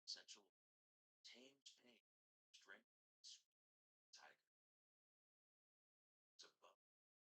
essential tamed pain, strength, tiger, to buck, tiger.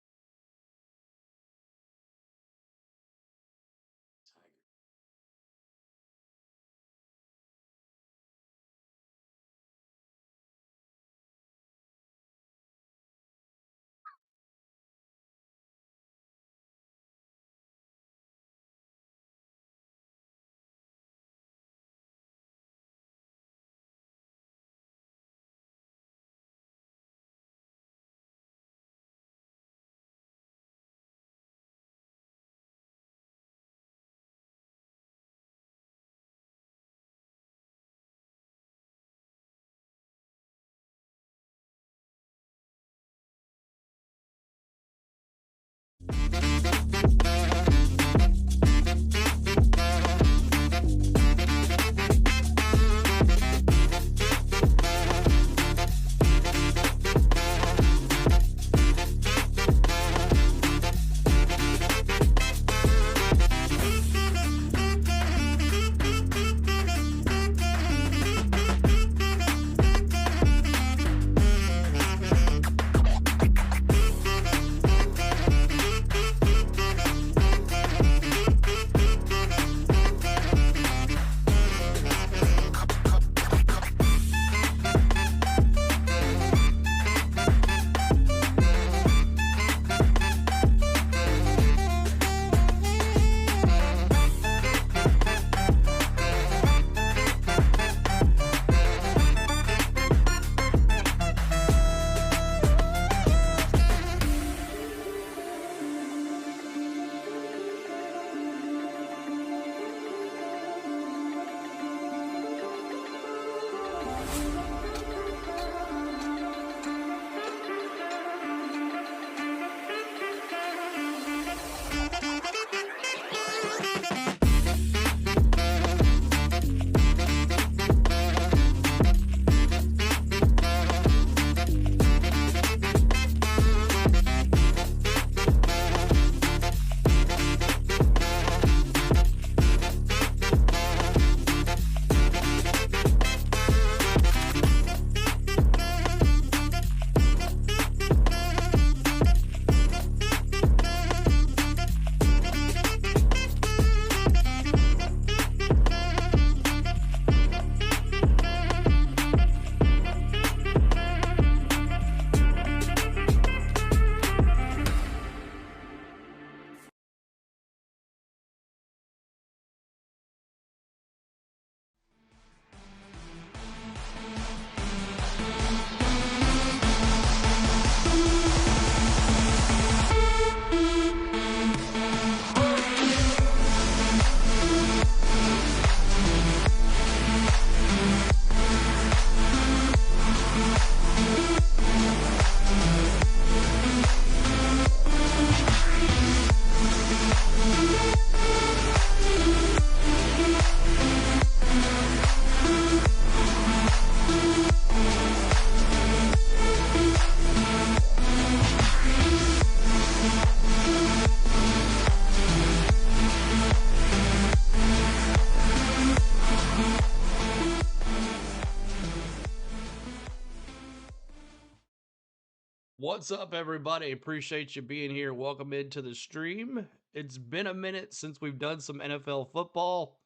What's up, everybody? Appreciate you being here. Welcome into the stream. It's been a minute since we've done some NFL football.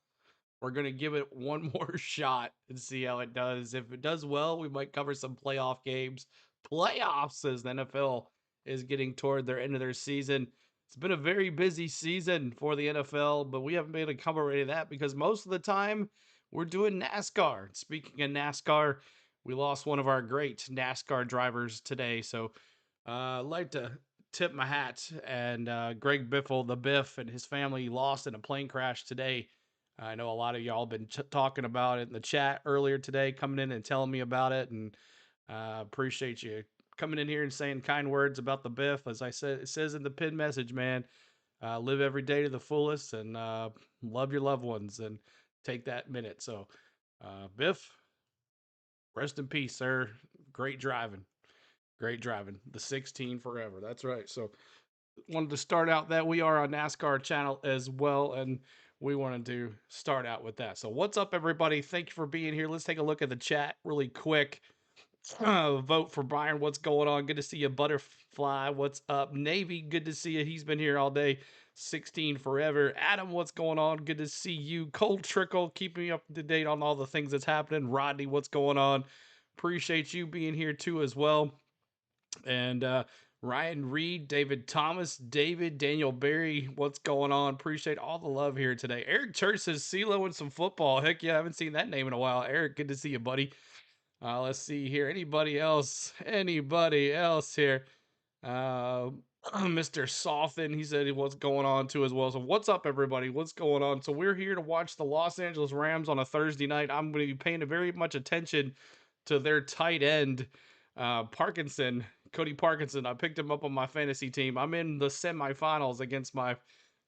We're going to give it one more shot and see how it does. If it does well, we might cover some playoff games. Playoffs, as the NFL is getting toward their end of their season. It's been a very busy season for the NFL, but we haven't been able to cover any of that because most of the time we're doing NASCAR. Speaking of NASCAR, we lost one of our great NASCAR drivers today. So I'd like to tip my hat and Greg Biffle, the Biff, and his family lost in a plane crash today. I know a lot of y'all been talking about it in the chat earlier today, coming in and telling me about it, and appreciate you coming in here and saying kind words about the Biff. As I said, it says in the pin message, man, live every day to the fullest and love your loved ones and take that minute. So, Biff, rest in peace, sir. Great driving. Great driving. The 16 forever. That's right. So, wanted to start out that we are on NASCAR channel as well, and we wanted to start out with that. So, what's up, everybody? Thank you for being here. Let's take a look at the chat really quick. Vote for Brian. What's going on? Good to see you, Butterfly. What's up, Navy? Good to see you. He's been here all day. 16 forever. Adam, what's going on? Good to see you. Cold Trickle, keeping me up to date on all the things that's happening. Rodney, what's going on? Appreciate you being here too as well. And Ryan Reed, David Thomas, David, Daniel Berry, what's going on? Appreciate all the love here today. Eric Church says CeeLo and some football. Heck yeah, I haven't seen that name in a while. Eric, good to see you, buddy. Let's see here. Anybody else? Anybody else here? Mr. Soften, he said what's going on too as well. So what's up, everybody? What's going on? So we're here to watch the Los Angeles Rams on a Thursday night. I'm going to be paying very much attention to their tight end, Parkinson, Cody Parkinson. I picked him up on my fantasy team. I'm in the semifinals against my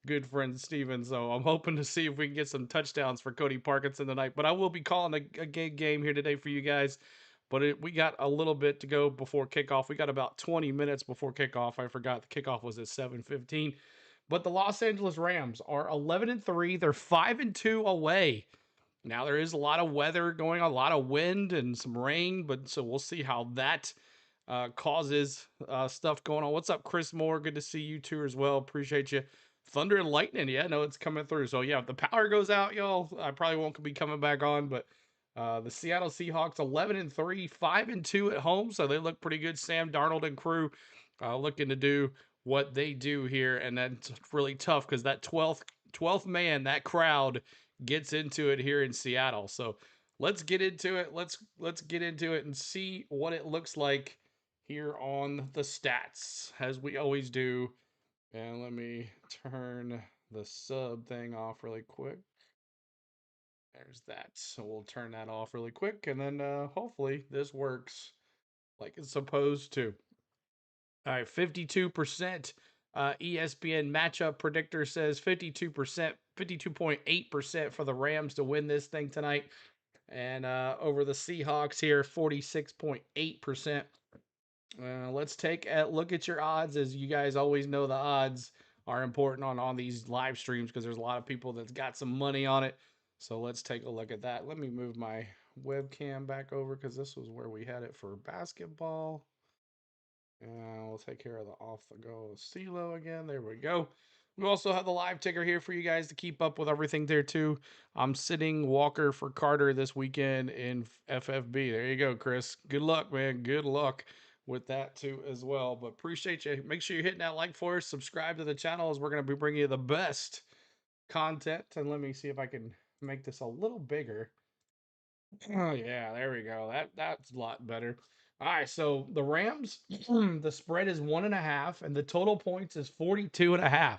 good friend Steven, so I'm hoping to see if we can get some touchdowns for Cody Parkinson tonight. But I will be calling a game here today for you guys. But we got a little bit to go before kickoff. We got about 20 minutes before kickoff. I forgot the kickoff was at 7:15. But the Los Angeles Rams are 11-3. They're 5-2 away. Now there is a lot of weather going on, a lot of wind and some rain, but so we'll see how that causes stuff going on. What's up, Chris Moore? Good to see you too as well. Appreciate you. Thunder and lightning, yeah, no, it's coming through. So yeah, if the power goes out, y'all, I probably won't be coming back on. But the Seattle Seahawks 11-3, 5-2 at home, so they look pretty good. Sam Darnold and crew looking to do what they do here, and that's really tough because that 12th man, that crowd gets into it here in Seattle. So let's get into it. Let's get into it and see what it looks like here on the stats, as we always do. And let me turn the sub thing off really quick. There's that. So we'll turn that off really quick, and then hopefully this works like it's supposed to. All right, 52%. ESPN matchup predictor says 52%, 52.8% for the Rams to win this thing tonight. And over the Seahawks here, 46.8%. Let's take a look at your odds. As you guys always know, the odds are important on these live streams because there's a lot of people that's got some money on it. So let's take a look at that. Let me move my webcam back over because this was where we had it for basketball. And we'll take care of the off-the-go CeeLo again. There we go. We also have the live ticker here for you guys to keep up with everything there too. I'm sitting Walker for Carter this weekend in FFB. There you go, Chris. Good luck, man. Good luck with that too as well. But appreciate you. Make sure you're hitting that like for us. Subscribe to the channel as we're going to be bringing you the best content. And let me see if I can make this a little bigger. Oh yeah, there we go. That's a lot better. All right, so the Rams, the spread is 1.5, and the total points is 42.5.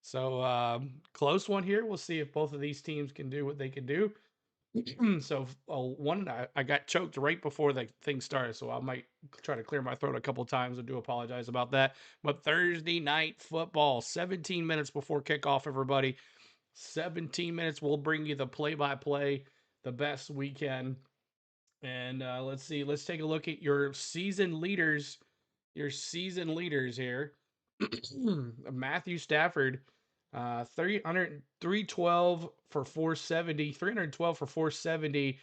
So close one here. We'll see if both of these teams can do what they can do. So I got choked right before the thing started, so I might try to clear my throat a couple times. I do apologize about that. But Thursday night football, 17 minutes before kickoff, everybody. 17 minutes. We'll bring you the play-by-play the best we can. And let's see. Let's take a look at your season leaders. Your season leaders here. Matthew Stafford, 312 for 470. 312 for 470.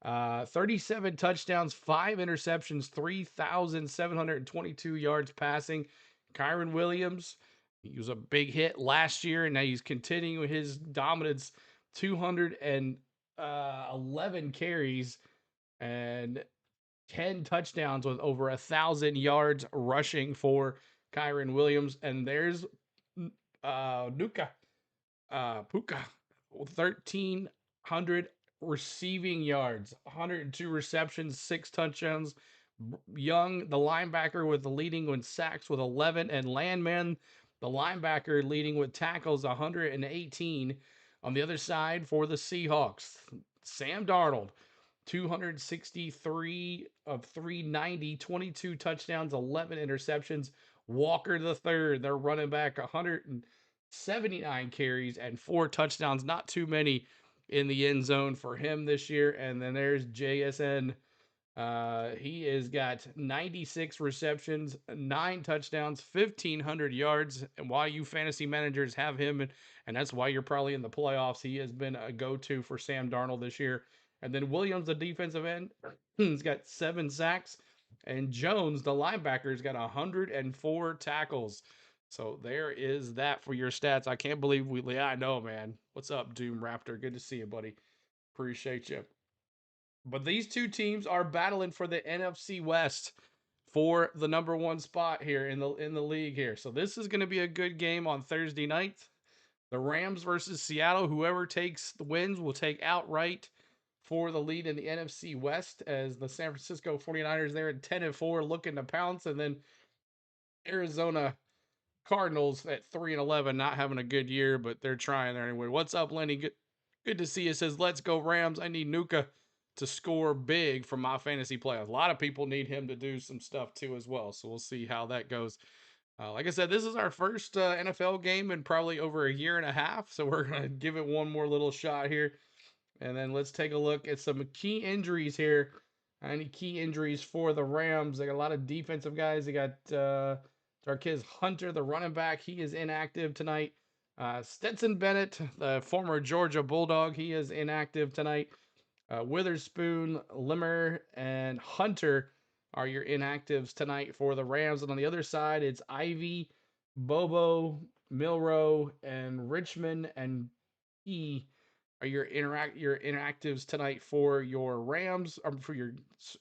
37 touchdowns, 5 interceptions, 3,722 yards passing. Kyron Williams, he was a big hit last year, and now he's continuing his dominance. 211 carries and 10 touchdowns with over 1,000 yards rushing for Kyron Williams. And there's Puka, 1,300 receiving yards, 102 receptions, 6 touchdowns. Young, the linebacker, with the leading with sacks with 11, and Landman, the linebacker, leading with tackles, 118. On the other side for the Seahawks, Sam Darnold, 263 of 390, 22 touchdowns, 11 interceptions. Walker the third, their running back, 179 carries and 4 touchdowns. Not too many in the end zone for him this year. And then there's JSN, He has got 96 receptions, 9 touchdowns, 1,500 yards. And why you fantasy managers have him, and that's why you're probably in the playoffs, he has been a go-to for Sam Darnold this year. And then Williams, the defensive end, he's got 7 sacks. And Jones, the linebacker, has got 104 tackles. So there is that for your stats. I can't believe yeah, I know, man. What's up, Doom Raptor? Good to see you, buddy. Appreciate you. But these two teams are battling for the NFC West for the number 1 spot here in the league here. So this is going to be a good game on Thursday night. The Rams versus Seattle. Whoever takes the wins will take outright for the lead in the NFC West, as the San Francisco 49ers there at 10-4 looking to pounce, and then Arizona Cardinals at 3-11 not having a good year, but they're trying there anyway. What's up, Lenny? Good to see you. Says, let's go Rams. I need Nuka to score big for my fantasy playoffs. A lot of people need him to do some stuff too as well. So we'll see how that goes. Like I said, this is our first NFL game in probably over a year and a half. So we're going to give it one more little shot here. And then let's take a look at some key injuries here. Any key injuries for the Rams? They got a lot of defensive guys. They got Jarquiz Hunter, the running back. He is inactive tonight. Stetson Bennett, the former Georgia Bulldog, he is inactive tonight. Witherspoon, Limmer, and Hunter are your inactives tonight for the Rams. And on the other side, it's Ivy, Bobo, Milrow, and Richmond and E are your inactives tonight for your Rams, for your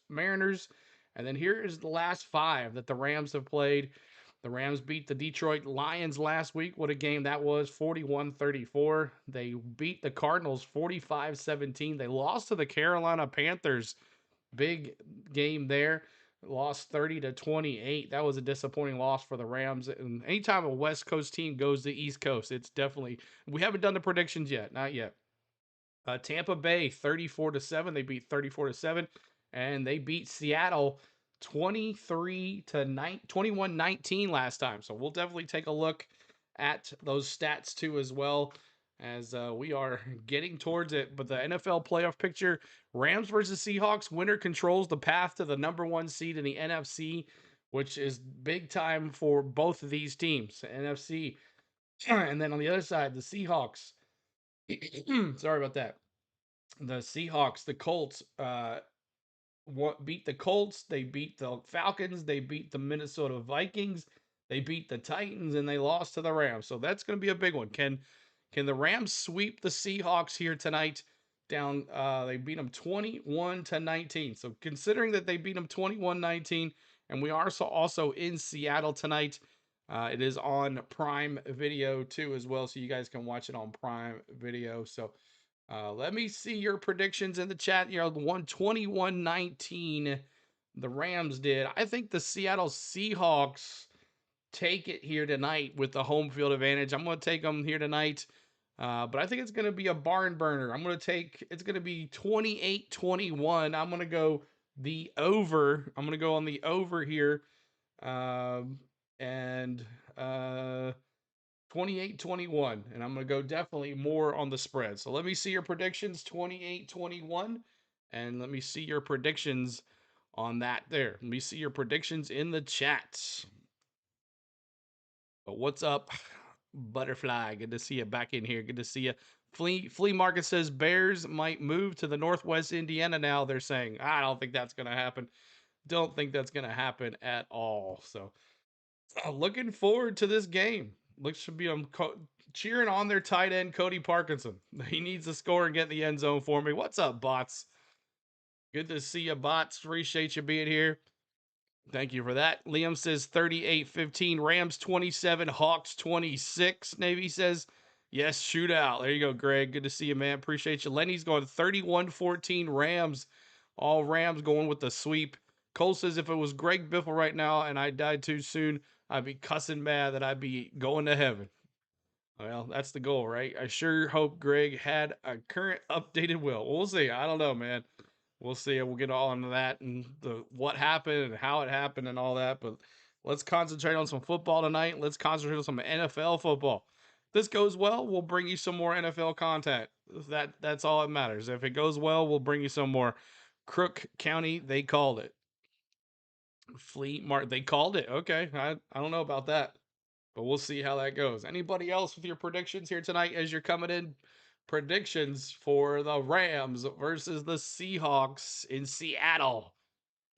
Mariners. And then here is the last 5 that the Rams have played. The Rams beat the Detroit Lions last week. What a game that was, 41-34. They beat the Cardinals 45-17. They lost to the Carolina Panthers. Big game there. Lost 30-28. That was a disappointing loss for the Rams. And anytime a West Coast team goes to East Coast, it's definitely, we haven't done the predictions yet. Not yet. Tampa Bay 34-7. They beat 34-7, and they beat Seattle 21-19 last time. So we'll definitely take a look at those stats too as well, as we are getting towards it. But the NFL playoff picture: Rams versus Seahawks. Winner controls the path to the number 1 seed in the NFC, which is big time for both of these teams. NFC, and then on the other side, the Seahawks. Sorry about that. The Seahawks, the Colts, beat the Colts. They beat the Falcons. They beat the Minnesota Vikings. They beat the Titans, and they lost to the Rams. So that's going to be a big one. Can the Rams sweep the Seahawks here tonight? Down, they beat them 21-19. So considering that they beat them 21-19, and we are also in Seattle tonight. It is on Prime Video too as well, so you guys can watch it on Prime Video. So let me see your predictions in the chat. You know, 21-19 the Rams did. I think the Seattle Seahawks take it here tonight with the home field advantage. I'm going to take them here tonight. But I think it's going to be a barn burner. It's going to be 28-21. I'm going to go the over. I'm going to go on the over here. And 28-21, and I'm going to go definitely more on the spread. So let me see your predictions, 28-21, and let me see your predictions on that there. Let me see your predictions in the chat. But what's up, Butterfly? Good to see you back in here. Good to see you. Flea Market says Bears might move to the Northwest Indiana now, they're saying. I don't think that's going to happen. Don't think that's going to happen at all. So looking forward to this game. Looks to be cheering on their tight end, Cody Parkinson. He needs to score and get in the end zone for me. What's up, bots? Good to see you, bots. Appreciate you being here. Thank you for that. Liam says 38-15. Rams 27, Hawks 26. Navy says, yes, shootout. There you go, Greg. Good to see you, man. Appreciate you. Lenny's going 31-14 Rams. All Rams going with the sweep. Cole says, if it was Greg Biffle right now and I died too soon, I'd be cussing mad that I'd be going to heaven. Well, that's the goal, right? I sure hope Greg had a current updated will. We'll see. I don't know, man. We'll see. We'll get all into that and what happened and how it happened and all that. But let's concentrate on some football tonight. Let's concentrate on some NFL football. If this goes well, we'll bring you some more NFL content. That's all that matters. If it goes well, we'll bring you some more. Crook County, they called it. Fleet Market, they called it. Okay, I don't know about that, but we'll see how that goes. Anybody else with your predictions here tonight as you're coming in? Predictions for the Rams versus the Seahawks in Seattle.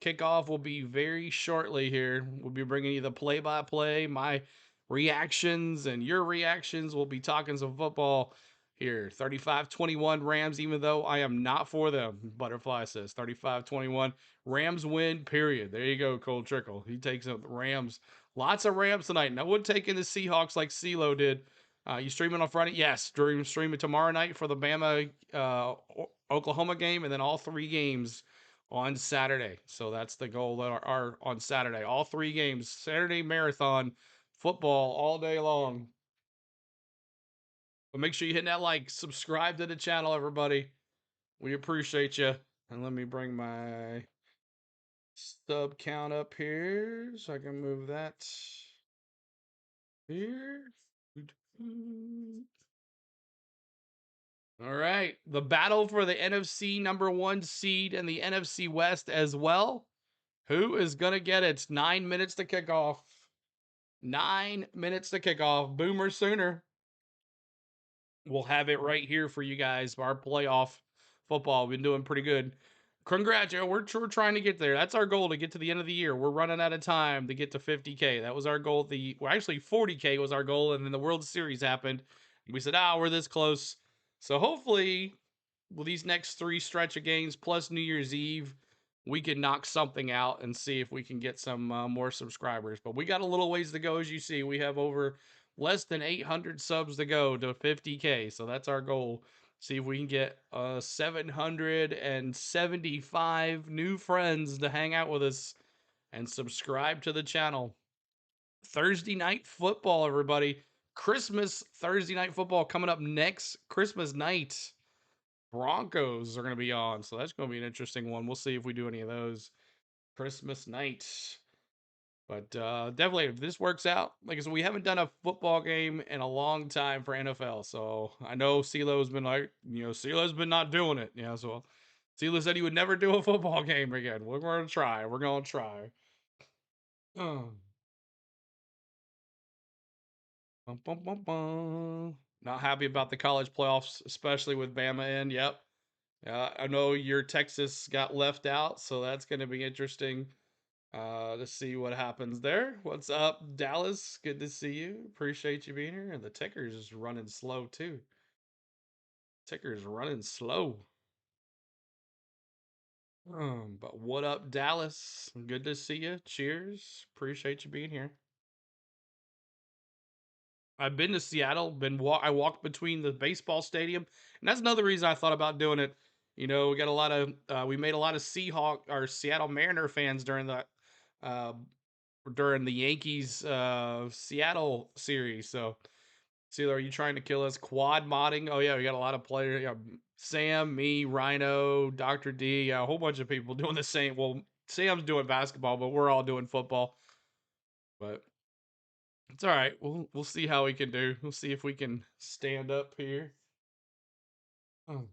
Kickoff will be very shortly here. We'll be bringing you the play-by-play, my reactions, and your reactions. We'll be talking some football here. 35-21 Rams, even though I am not for them. Butterfly says 35-21. Rams win, period. There you go, Cole Trickle. He takes up the Rams. Lots of Rams tonight. No one taking the Seahawks like CeeLo did. You streaming on Friday? Yes. Streaming tomorrow night for the Bama Oklahoma game, and then all 3 games on Saturday. So that's the goal that are on Saturday. All 3 games. Saturday marathon football all day long. But make sure you hit that like, subscribe to the channel, everybody. We appreciate you. And let me bring my sub count up here so I can move that here. All right. The battle for the NFC #1 seed and the NFC West as well. Who is going to get it? 9 minutes to kick off. 9 minutes to kick off. Boomer Sooner. We'll have it right here for you guys. Our playoff football. We've been doing pretty good. Congrats, we're trying to get there. That's our goal, to get to the end of the year. We're running out of time to get to 50K. That was our goal. Actually 40K was our goal, and then the World Series happened. We said, we're this close. So hopefully, with these next 3 stretch of games plus New Year's Eve, we can knock something out and see if we can get some more subscribers. But we got a little ways to go, as you see. We have over less than 800 subs to go to 50K. So that's our goal. See if we can get 775 new friends to hang out with us and subscribe to the channel. Thursday night football, everybody. Christmas Thursday night football coming up next Christmas night. Broncos are going to be on, so that's going to be an interesting one. We'll see if we do any of those Christmas night. But definitely, if this works out, like I said, we haven't done a football game in a long time for NFL. So I know CeeLo's been like, CeeLo's been not doing it. So CeeLo said he would never do a football game again. We're going to try. We're going to try. Bum, bum, bum, bum. Not happy about the college playoffs, especially with Bama in. Yep. I know your Texas got left out, so that's going to be interesting to see what happens there. What's up, Dallas? Good to see you. Appreciate you being here. And the ticker's is running slow too. Ticker's running slow. But what up, Dallas? Good to see you. Cheers. Appreciate you being here. I've been to Seattle. I walked between the baseball stadium, and that's another reason I thought about doing it. We got a lot of we made a lot of Seattle Mariner fans during the Yankees Seattle series. So, are you trying to kill us? Quad modding? Oh yeah, we got a lot of players. Yeah, Sam, me, Rhino, Dr. D, yeah, a whole bunch of people doing the same. Well, Sam's doing basketball, but we're all doing football. But it's all right. We'll see how we can do. We'll see if we can stand up here. Oh.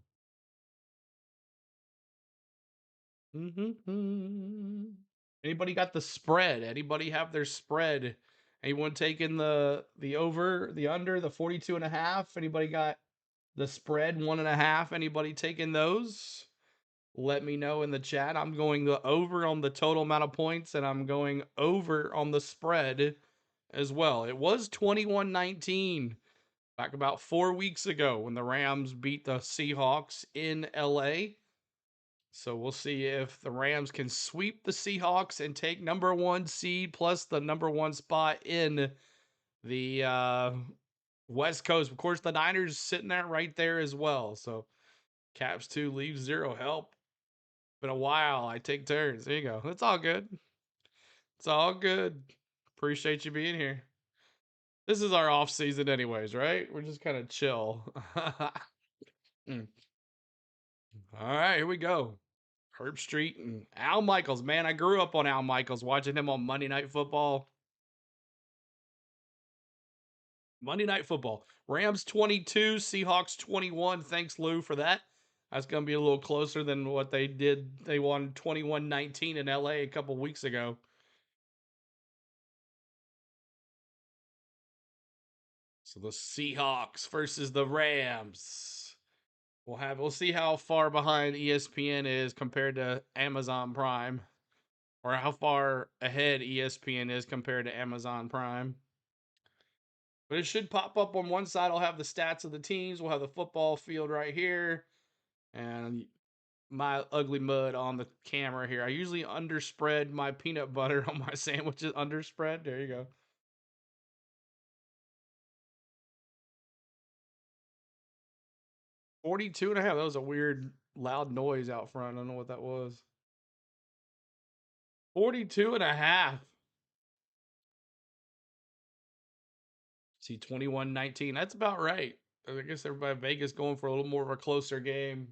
Anybody got the spread? Anybody have their spread? Anyone taking the over, the under, the 42.5? Anybody got the spread 1.5? Anybody taking those? Let me know in the chat. I'm going the over on the total amount of points, and I'm going over on the spread as well. It was 21-19 back about 4 weeks ago when the Rams beat the Seahawks in LA. So we'll see if the Rams can sweep the Seahawks and take #1 seed plus the #1 spot in the West Coast. Of course, the Niners sitting there right there as well. So Caps 2 leaves 0 help. Been a while. I take turns. There you go. It's all good. It's all good. Appreciate you being here. This is our off season anyways, right? We're just kind of chill. All right, here we go. Herb Street and Al Michaels. Man, I grew up on Al Michaels, watching him on Monday Night Football. Monday Night Football. Rams 22, Seahawks 21. Thanks, Lou, for that. That's going to be a little closer than what they did. They won 21-19 in LA a couple weeks ago. So the Seahawks versus the Rams. We'll see how far behind ESPN is compared to Amazon Prime, or how far ahead ESPN is compared to Amazon Prime. But it should pop up on one side. I'll have the stats of the teams. We'll have the football field right here, and my ugly mud on the camera here. I usually underspread my peanut butter on my sandwiches. Underspread. There you go. $42.5. That was a weird loud noise out front. I don't know what that was. 42.5. See, 21-19. That's about right. I guess everybody in Vegas going for a little more of a closer game.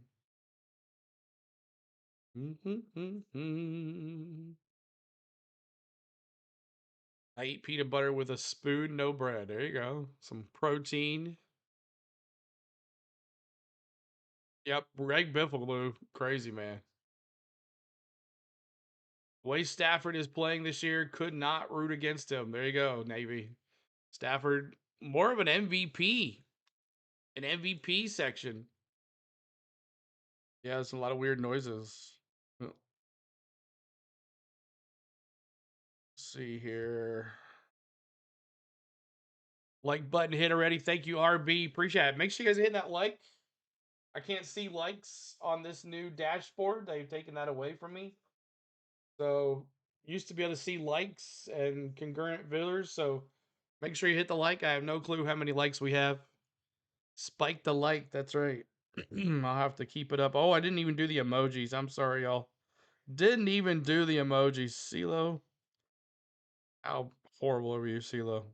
I eat peanut butter with a spoon, no bread. There you go. Some protein. Yep, Greg Biffle, crazy man. Way Stafford is playing this year, could not root against him. There you go, Navy. Stafford, more of an MVP. An MVP section. Yeah, there's a lot of weird noises. Let's see here. Like button hit already. Thank you, RB. Appreciate it. Make sure you guys hit that like. I can't see likes on this new dashboard. They've taken that away from me. So used to be able to see likes and concurrent viewers. So make sure you hit the like. I have no clue how many likes we have. Spike the like. That's right. I'll have to keep it up. Oh, I didn't even do the emojis. I'm sorry, y'all. Didn't even do the emojis. CeeLo. How horrible of you, CeeLo.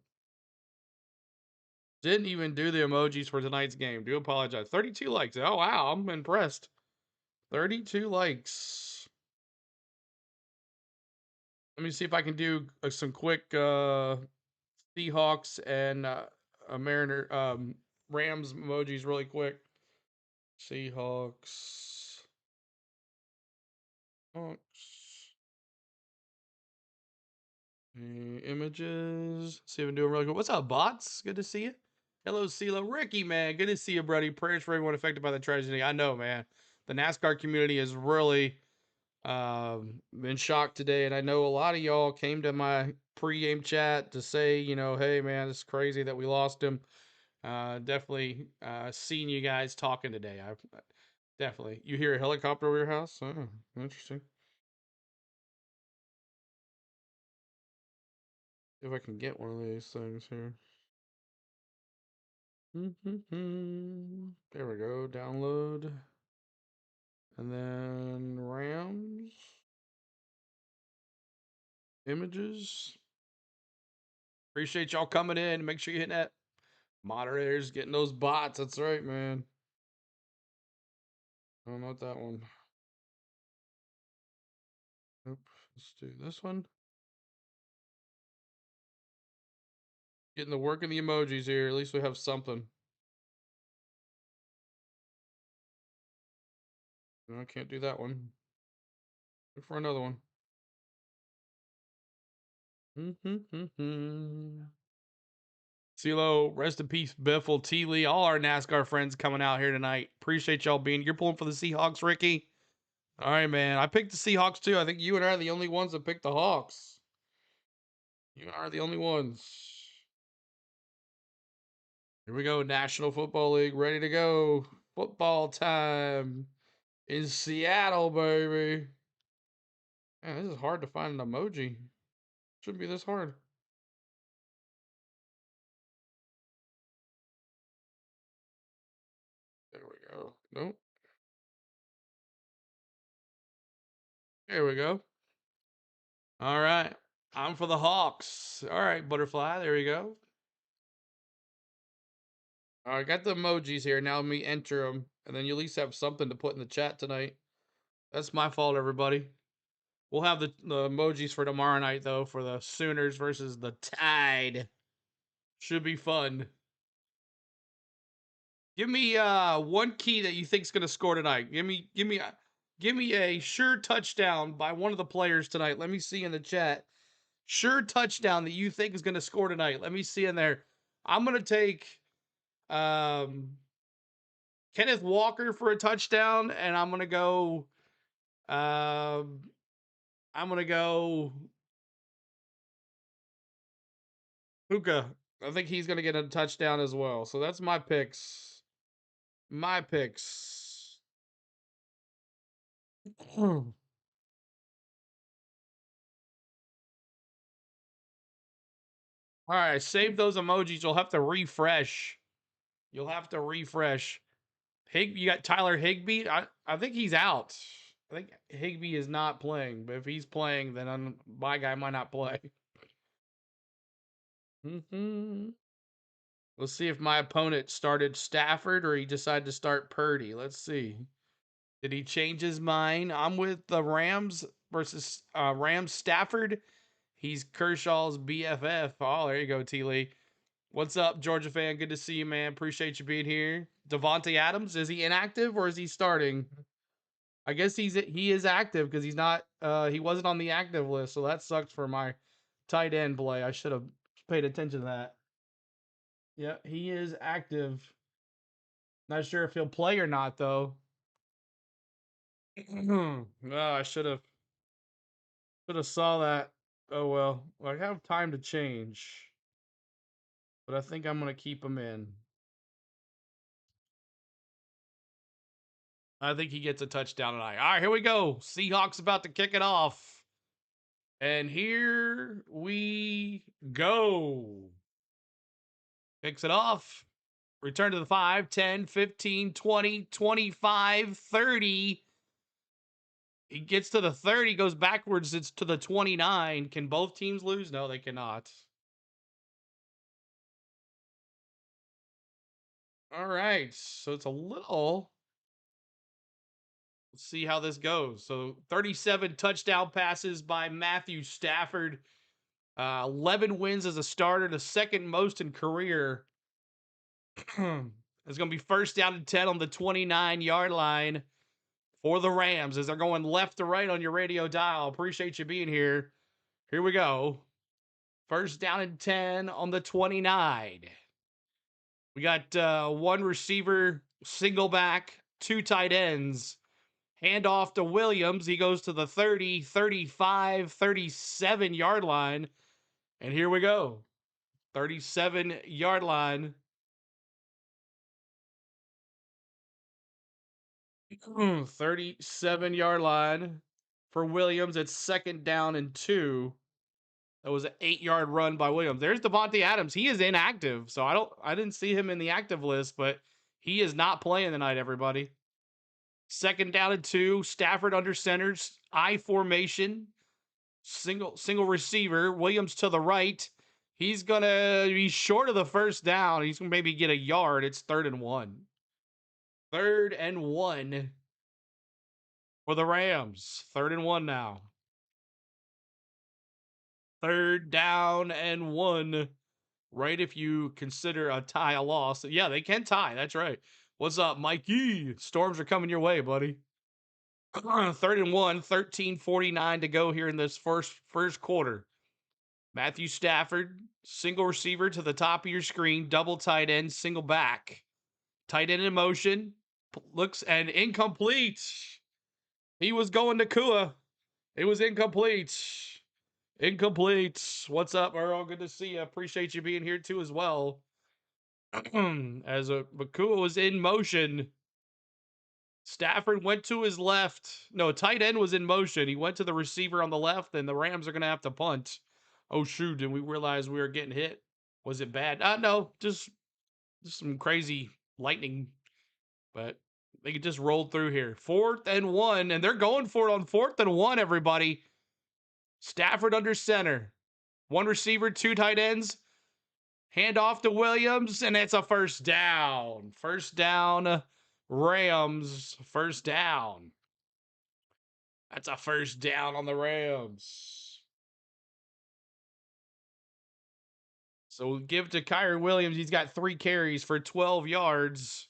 Didn't even do the emojis for tonight's game. Do apologize. 32 likes. Oh, wow. I'm impressed. 32 likes. Let me see if I can do some quick Seahawks and Rams emojis really quick. Seahawks. Images. See if I'm doing really good. What's up, bots? Good to see you. Hello, CeeLo. Ricky, man. Good to see you, buddy. Prayers for everyone affected by the tragedy. I know, man. The NASCAR community is really been shocked today, and I know a lot of y'all came to my pregame chat to say, you know, hey, man, it's crazy that we lost him. Definitely seen you guys talking today. I definitely. You hear a helicopter over your house? Oh, interesting. If I can get one of these things here. There we go. Download. And then Rams. Images. Appreciate y'all coming in. Make sure you're hitting that moderators, getting those bots. That's right, man. Oh, not that one. Nope. Let's do this one. Getting the work of the emojis here. At least we have something. No, I can't do that one. Look for another one. CeeLo, rest in peace, Biffle, T. Lee, all our NASCAR friends coming out here tonight. Appreciate y'all being. You're pulling for the Seahawks, Ricky. All right, man. I picked the Seahawks too. I think you and I are the only ones that picked the Hawks. You are the only ones. Here we go. National Football League, ready to go. Football time in Seattle, baby. Man, this is hard to find an emoji. Shouldn't be this hard. There we go. Nope. There we go. All right. I'm for the Hawks. All right, Butterfly. There we go. All right, got the emojis here. Now let me enter them. And then you at least have something to put in the chat tonight. That's my fault, everybody. We'll have the emojis for tomorrow night, though, for the Sooners versus the Tide. Should be fun. Give me one key that you think's gonna score tonight. Give me a sure touchdown by one of the players tonight. Let me see in the chat. Sure touchdown that you think is gonna score tonight. Let me see in there. I'm gonna take Kenneth Walker for a touchdown, and I'm gonna go Puka. I think he's gonna get a touchdown as well. So that's my picks. My picks. All right, save those emojis. You'll have to refresh. You'll have to refresh. You got Tyler Higbee. I think he's out. I think Higbee is not playing, but if he's playing, then my guy might not play. Let's see if my opponent started Stafford or he decided to start Purdy. Let's see. Did he change his mind? I'm with the Rams versus Rams Stafford. He's Kershaw's BFF. Oh, there you go, T. Lee. What's up, Georgia fan? Good to see you, man. Appreciate you being here. Devontae Adams, is he inactive or is he starting? I guess he is active because he's not he wasn't on the active list, so that sucks for my tight end play. I should have paid attention to that. Yeah, he is active. Not sure if he'll play or not though. Oh, I should have saw that. Oh well. I have time to change. But I think I'm gonna keep him in. I think he gets a touchdown tonight. All right, here we go. Seahawks about to kick it off. And here we go. Kicks it off. Return to the 5, 10, 15, 20, 25, 30. He gets to the 30, goes backwards. It's to the 29. Can both teams lose? No, they cannot. All right. So it's a little. Let's see how this goes. So 37 touchdown passes by Matthew Stafford. 11 wins as a starter, the second most in career. It's going to be first down and 10 on the 29-yard line for the Rams as they're going left to right on your radio dial. Appreciate you being here. Here we go. First down and 10 on the 29. We got one receiver, single back, two tight ends. Hand off to Williams. He goes to the 30, 35, 37-yard line. And here we go. 37-yard line. 37-yard line for Williams. It's second down and 2. That was an 8-yard run by Williams. There's Devontae Adams. He is inactive, so I didn't see him in the active list, but he is not playing tonight, everybody. Second down and 2. Stafford under centers. I formation. Single receiver. Williams to the right. He's going to be short of the first down. He's going to maybe get a yard. It's 3rd and 1. 3rd and 1 for the Rams. 3rd and 1 now. 3rd down and 1. Right, if you consider a tie a loss. Yeah, they can tie. That's right. What's up, Mikey? Storms are coming your way, buddy. 3rd and 1, 13:49 to go here in this first quarter. Matthew Stafford, single receiver to the top of your screen, double tight end, single back. Tight end in motion. Looks and incomplete. He was going to Kua. It was incomplete. Incomplete. What's up, Earl? Good to see you. Appreciate you being here too as well. As Bakua was in motion. Stafford went to his left. No, tight end was in motion. He went to the receiver on the left, and the Rams are going to have to punt. Oh, shoot. Did we realize we were getting hit? Was it bad? No, just some crazy lightning. But they just rolled through here. 4th and 1, and they're going for it on 4th and 1, everybody. Stafford under center. One receiver, two tight ends. Hand off to Williams, and it's a first down. First down, Rams. First down. That's a first down on the Rams. So we'll give to Kyrie Williams. He's got 3 carries for 12 yards.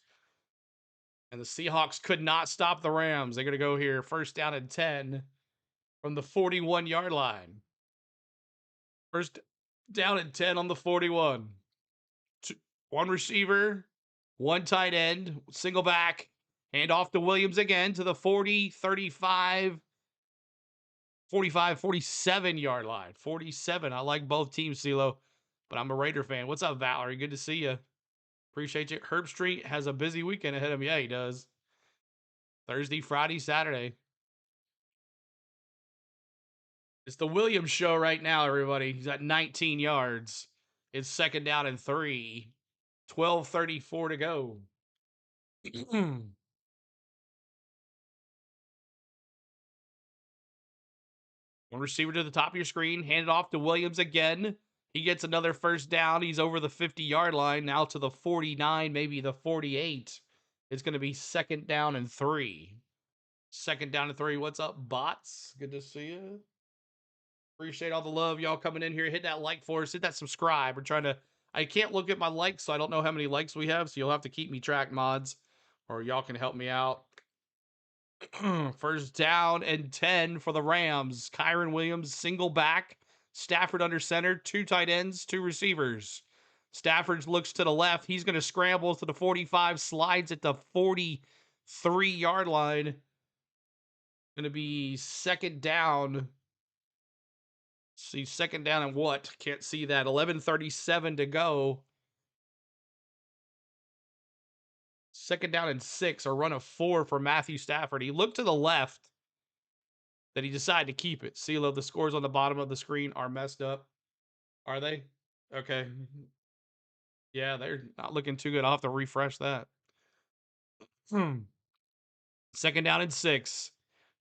And the Seahawks could not stop the Rams. They're going to go here first down and 10 from the 41-yard line. First down and 10 on the 41. One receiver, one tight end, single back, hand off to Williams again to the 40, 35, 45, 47-yard line. 47. I like both teams, CeeLo, but I'm a Raider fan. What's up, Valerie? Good to see you. Appreciate you. Herb Street has a busy weekend ahead of him. Yeah, he does. Thursday, Friday, Saturday. It's the Williams show right now, everybody. He's at 19 yards. It's second down and 3. 12:34 to go. One receiver to the top of your screen. Hand it off to Williams again. He gets another first down. He's over the 50-yard line. Now to the 49, maybe the 48. It's going to be second down and 3. Second down and 3. What's up, bots? Good to see you. Appreciate all the love, y'all coming in here. Hit that like for us. Hit that subscribe. We're trying to... I can't look at my likes, so I don't know how many likes we have, so you'll have to keep me track, mods, or y'all can help me out. First down and 10 for the Rams. Kyren Williams, single back. Stafford under center. 2 tight ends, 2 receivers. Stafford looks to the left. He's going to scramble to the 45, slides at the 43-yard line. Going to be second down. See, second down and what? Can't see that. 11:37 to go. Second down and 6, a run of 4 for Matthew Stafford. He looked to the left. That he decided to keep it. CeeLo, the scores on the bottom of the screen are messed up. Are they? Okay. Yeah, they're not looking too good. I'll have to refresh that. Second down and 6.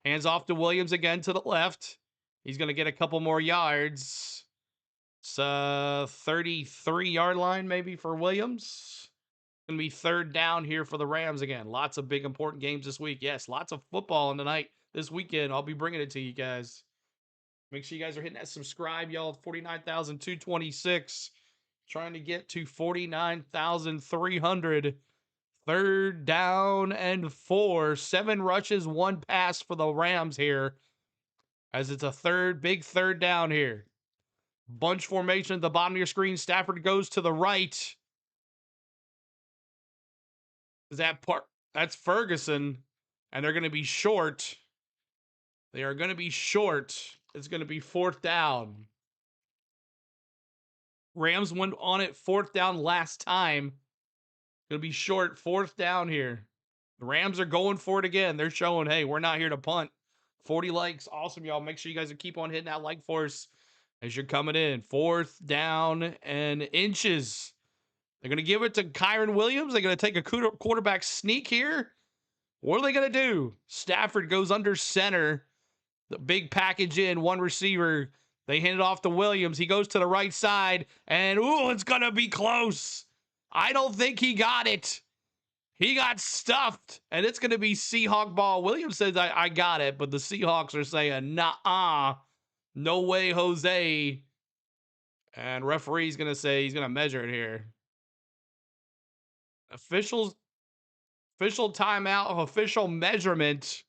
Hands off to Williams again to the left. He's going to get a couple more yards. It's a 33-yard line maybe for Williams. Going to be third down here for the Rams again. Lots of big important games this week. Yes, lots of football on the night this weekend. I'll be bringing it to you guys. Make sure you guys are hitting that subscribe, y'all. 49,226. Trying to get to 49,300. Third down and 4. 7 rushes, 1 pass for the Rams here. As it's a big third down here. Bunch formation at the bottom of your screen. Stafford goes to the right. Is that part? That's Ferguson. And they're going to be short. They are going to be short. It's going to be fourth down. Rams went on it fourth down last time. Going to be short fourth down here. The Rams are going for it again. They're showing, hey, we're not here to punt. 40 likes. Awesome, y'all. Make sure you guys keep on hitting that like for us as you're coming in. Fourth down and inches. They're going to give it to Kyren Williams. They're going to take a quarterback sneak here. What are they going to do? Stafford goes under center. The big package in, one receiver. They hand it off to Williams. He goes to the right side, and ooh, it's going to be close. I don't think he got it. He got stuffed, and it's going to be Seahawk ball. Williams says, I got it, but the Seahawks are saying, nah, no way, Jose. And referee's going to say he's going to measure it here. Official timeout, official measurement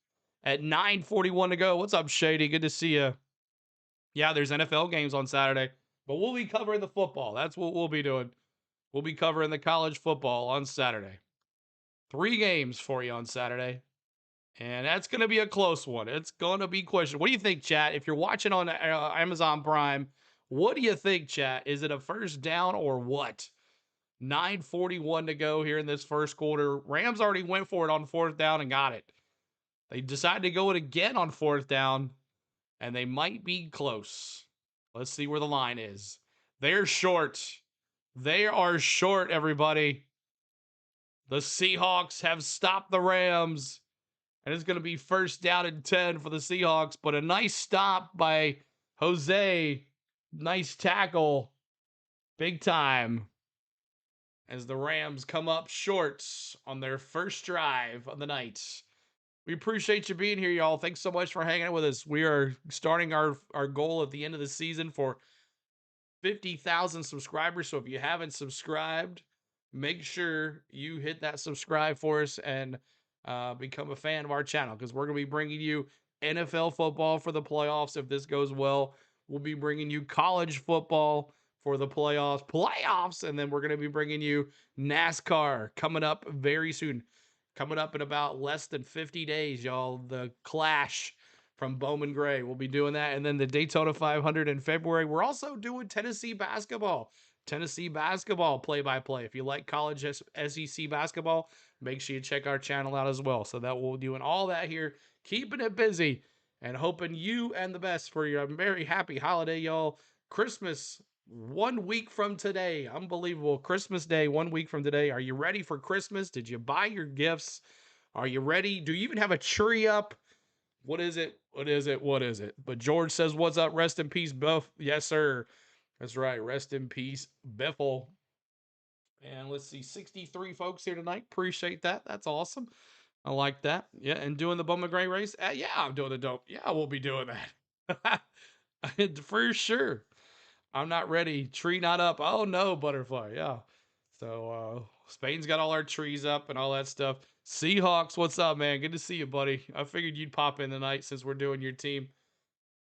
at 9:41 to go. What's up, Shady? Good to see you. Yeah, there's NFL games on Saturday, but we'll be covering the football. That's what we'll be doing. We'll be covering the college football on Saturday. 3 games for you on Saturday, and that's going to be a close one. It's going to be questioned. What do you think, chat? If you're watching on Amazon Prime, what do you think, chat? Is it a first down or what? 9:41 to go here in this first quarter. Rams already went for it on fourth down and got it. They decided to go it again on fourth down, and they might be close. Let's see where the line is. They're short. They are short, everybody. The Seahawks have stopped the Rams, and it's going to be first down and 10 for the Seahawks, but a nice stop by Jose. Nice tackle. Big time. As the Rams come up short on their first drive of the night. We appreciate you being here, y'all. Thanks so much for hanging out with us. We are starting our goal at the end of the season for 50,000 subscribers. So if you haven't subscribed, make sure you hit that subscribe for us and become a fan of our channel, because we're going to be bringing you NFL football for the playoffs. If this goes well, we'll be bringing you college football for the playoffs, and then we're going to be bringing you NASCAR coming up very soon. Coming up in about less than 50 days, y'all. The Clash from Bowman Gray. We'll be doing that. And then the Daytona 500 in February. We're also doing Tennessee basketball. Tennessee basketball play-by-play. If you like college SEC basketball, make sure you check our channel out as well. So that we'll doing all that here, keeping it busy, and hoping you and the best for your very happy holiday, y'all. Christmas 1 week from today. Unbelievable. Christmas Day 1 week from today. Are you ready for Christmas? Did you buy your gifts? Are you ready? Do you even have a tree up? What is it? What is it? What is it? But George says, what's up? Rest in peace, Buff. Yes, sir. That's right. Rest in peace, Biffle. And let's see, 63 folks here tonight. Appreciate that. That's awesome. I like that. Yeah, and doing the Bowman Gray race. Yeah, I'm doing the dope. Yeah, we'll be doing that. For sure. I'm not ready. Tree not up. Oh no, butterfly. Yeah. So Spain's got all our trees up and all that stuff. Seahawks, what's up, man? Good to see you, buddy. I figured you'd pop in tonight since we're doing your team.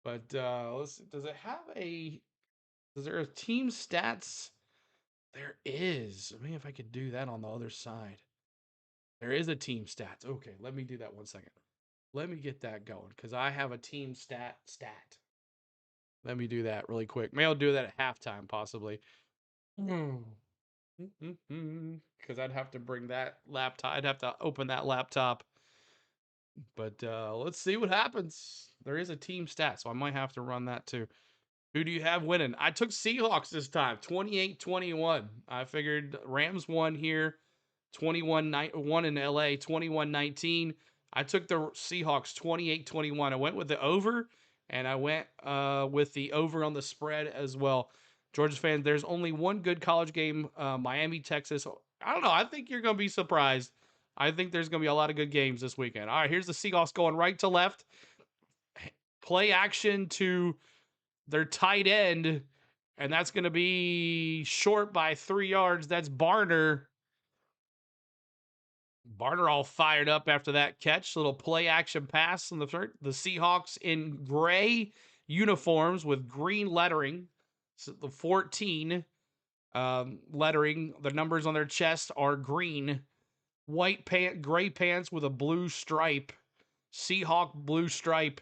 But let's see. Does there a team stats? There is. Let me if I could do that on the other side. There is a team stats. Okay, let me do that 1 second. Let me get that going, because I have a team stat. Let me do that really quick. Maybe I'll do that at halftime, possibly. Because I'd have to bring that laptop. I'd have to open that laptop. But let's see what happens. There is a team stat, so I might have to run that too. Who do you have winning? I took Seahawks this time, 28-21. I figured Rams won here, 21-1 in LA, 21-19. I took the Seahawks 28-21. I went with the over, and I went with the over on the spread as well. Georgia fans, there's only one good college game, Miami, Texas. I don't know. I think you're going to be surprised. I think there's going to be a lot of good games this weekend. All right, here's the Seahawks going right to left. Play action to their tight end, and that's going to be short by 3 yards. That's Barner. Barner all fired up after that catch. Little play action pass on the third. The Seahawks in gray uniforms with green lettering. So the 14 lettering. The numbers on their chest are green. Gray pants with a blue stripe. Seahawk blue stripe.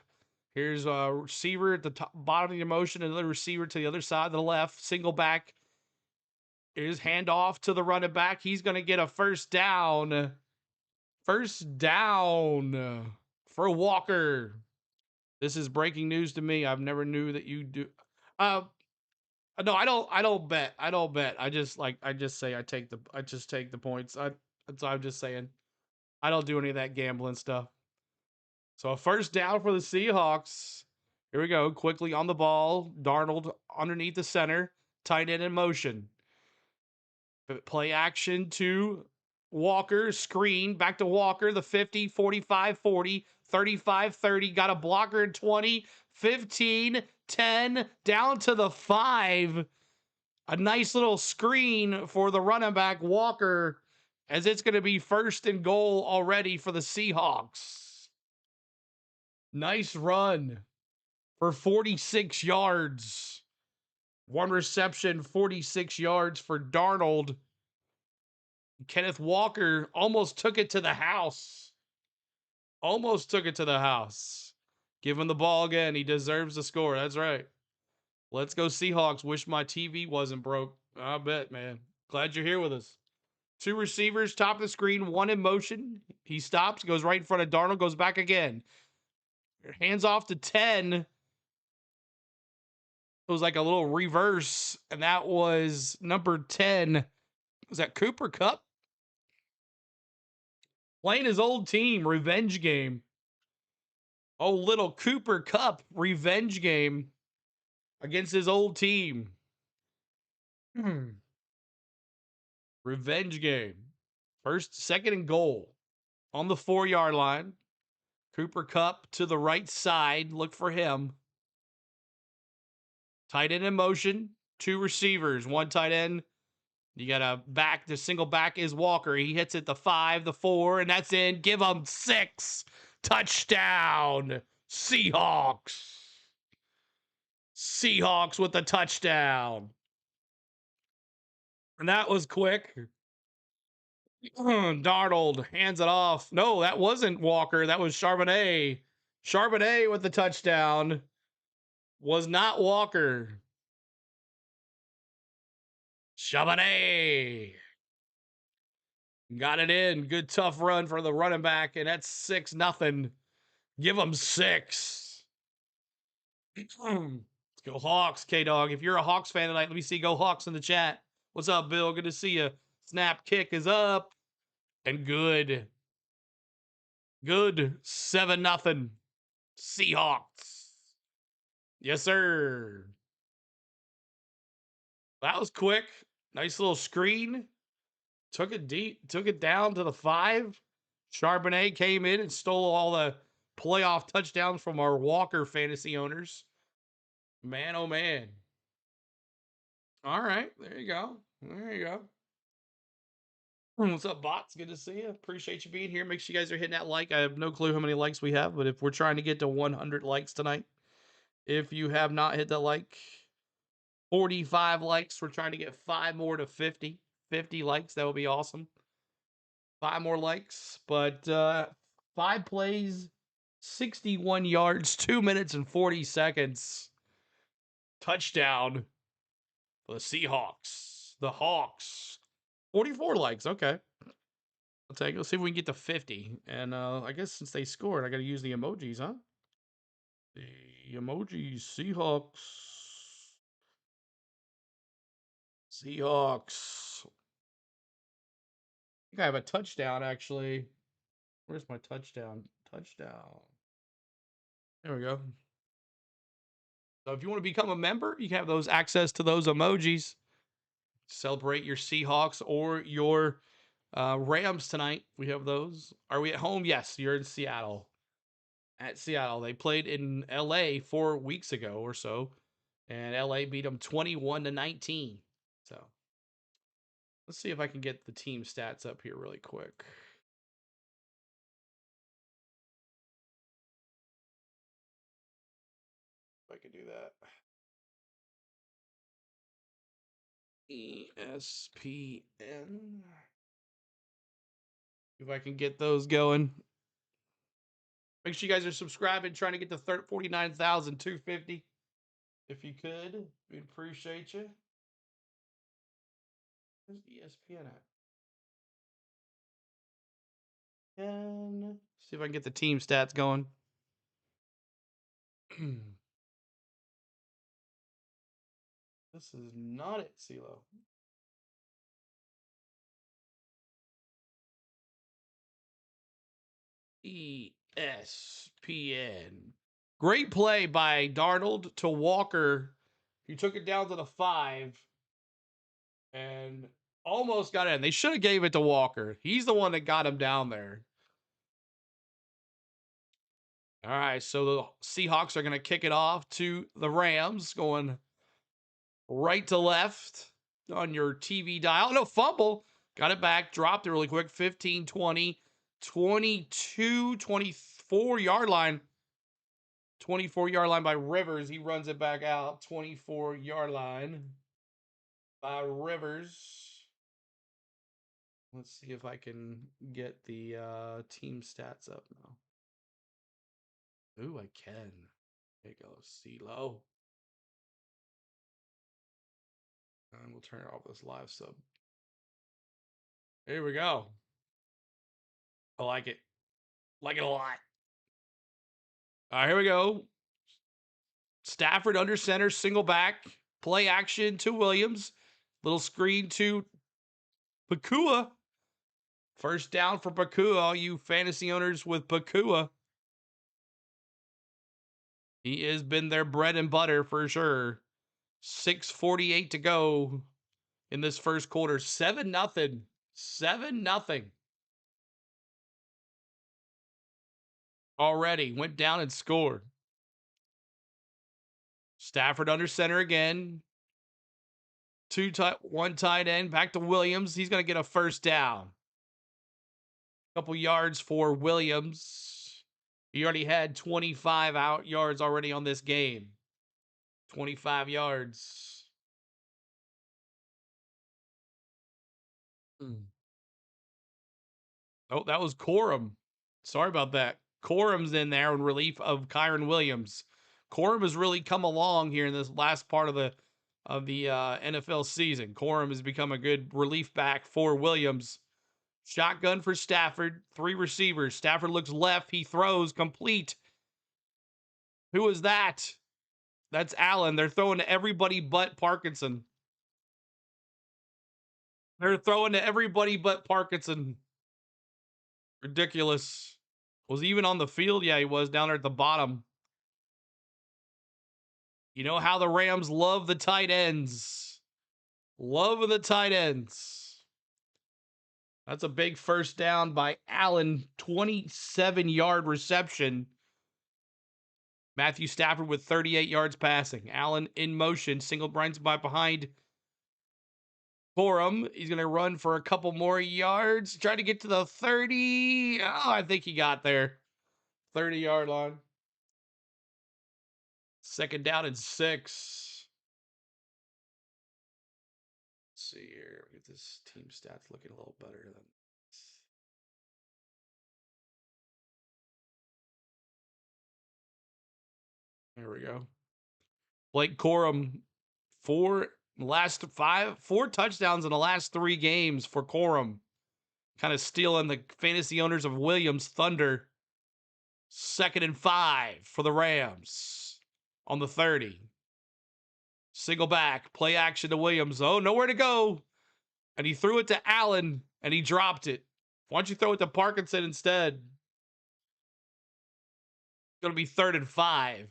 Here's a receiver at the top, bottom of the motion, another receiver to the other side of the left. Single back. Here's handoff to the running back. He's going to get a first down. First down for Walker. This is breaking news to me. I've never knew that you do. No, I don't bet. I just say I just take the points. I'm just saying. I don't do any of that gambling stuff. So a first down for the Seahawks. Here we go. Quickly on the ball. Darnold underneath the center. Tight end in motion. Play action to Walker. Screen. Back to Walker. The 50, 45, 40, 35, 30. Got a blocker in 20, 15, 10. Down to the 5. A nice little screen for the running back, Walker, as it's going to be first and goal already for the Seahawks. Nice run for 46 yards. One reception, 46 yards for Darnold. Kenneth Walker almost took it to the house. Almost took it to the house. Give him the ball again. He deserves the score. That's right. Let's go Seahawks. Wish my TV wasn't broke. I bet, man. Glad you're here with us. 2 receivers, top of the screen, 1 in motion. He stops, goes right in front of Darnold, goes back again. Hands off to 10. It was like a little reverse, and that was number 10. Was that Cooper Kupp? Playing his old team, revenge game. Oh, little Cooper Kupp revenge game against his old team. Revenge game. Second and goal on the 4-yard line. Cooper Kupp to the right side. Look for him. Tight end in motion. 2 receivers. 1 tight end. You got a back. The single back is Walker. He hits it the 5, the 4, and that's in. Give him 6. Touchdown. Seahawks. Seahawks with the touchdown. And that was quick. Darnold hands it off. No, that wasn't Walker. That was Charbonnet. Charbonnet with the touchdown. Was not Walker. Charbonnet. Got it in. Good tough run for the running back, and that's 6-0. Give them 6. Let's go Hawks, K-Dog. If you're a Hawks fan tonight, let me see Go Hawks in the chat. What's up, Bill? Good to see you. Snap kick is up. And good. Good. 7-0. Seahawks. Yes, sir. That was quick. Nice little screen. Took it deep. Took it down to the 5. Charbonnet came in and stole all the playoff touchdowns from our Walker fantasy owners. Man, oh man. All right. There you go. There you go. What's up, bots? Good to see you. Appreciate you being here. Make sure you guys are hitting that like. I have no clue how many likes we have, but if we're trying to get to 100 likes tonight, if you have not hit that like, 45 likes. We're trying to get 5 more to 50. 50 likes. That would be awesome. 5 more likes. But 5 plays, 61 yards, 2 minutes and 40 seconds. Touchdown for the Seahawks. The Hawks. 44 likes. Okay. I'll take it. Let's see if we can get to 50. And I guess since they scored, I got to use the emojis, huh? The emojis. Seahawks. Seahawks. I think I have a touchdown, actually. Where's my touchdown? Touchdown. There we go. So if you want to become a member, you can have those access to those emojis. Celebrate your Seahawks or your Rams tonight. We have those. Are we at home? Yes, you're in Seattle. At Seattle. They played in LA 4 weeks ago or so. And LA beat them 21-19. So let's see if I can get the team stats up here really quick. If I could do that. ESPN. If I can get those going. Make sure you guys are subscribing, trying to get to 49,250. If you could, we'd appreciate you. Where's ESPN at? And see if I can get the team stats going. This is not it, CeeLo. ESPN. Great play by Darnold to Walker. He took it down to the 5 and almost got in. They should have gave it to Walker. He's the one that got him down there. All right, so the Seahawks are going to kick it off to the Rams, going right to left on your TV dial. No, fumble. Got it back, dropped it really quick. 15, 20, 22, 24-yard line. 24-yard line by Rivers. He runs it back out. 24-yard line by Rivers. Let's see if I can get the team stats up now. Ooh, I can. There you go. CeeLo. And we'll turn off this live sub. Here we go. I like it. Like it a lot. All right, here we go. Stafford under center, single back. Play action to Williams. Little screen to Pakua. First down for Pakua, all you fantasy owners with Pakua. He has been their bread and butter for sure. 6:48 to go in this first quarter. 7-0. 7-0. Already went down and scored. Stafford under center again. One tight end. Back to Williams. He's going to get a first down. Couple yards for Williams. He already had 25 yards already on this game. 25 yards. Oh, that was Corum. Sorry about that. Corum's in there in relief of Kyron Williams. Corum has really come along here in this last part of the NFL season. Corum has become a good relief back for Williams. Shotgun for Stafford. 3 receivers. Stafford looks left. He throws complete. Who is that? That's Allen. They're throwing to everybody but Parkinson. They're throwing to everybody but Parkinson. Ridiculous. Was he even on the field? Yeah, he was down there at the bottom. You know how the Rams love the tight ends. Love the tight ends. That's a big first down by Allen. 27-yard reception. Matthew Stafford with 38 yards passing. Allen in motion. Single runs by behind Corum. He's going to run for a couple more yards. Try to get to the 30. Oh, I think he got there. 30-yard line. Second down and 6. Let's see here. Get this team stats looking a little better than this. There we go. Blake Corum, 4 touchdowns in the last 3 games for Corum. Kind of stealing the fantasy owners of Williams thunder. 2nd and 5 for the Rams on the 30. Single back, play action to Williams. Oh, nowhere to go. And he threw it to Allen, and he dropped it. Why don't you throw it to Parkinson instead? It's going to be 3rd and 5.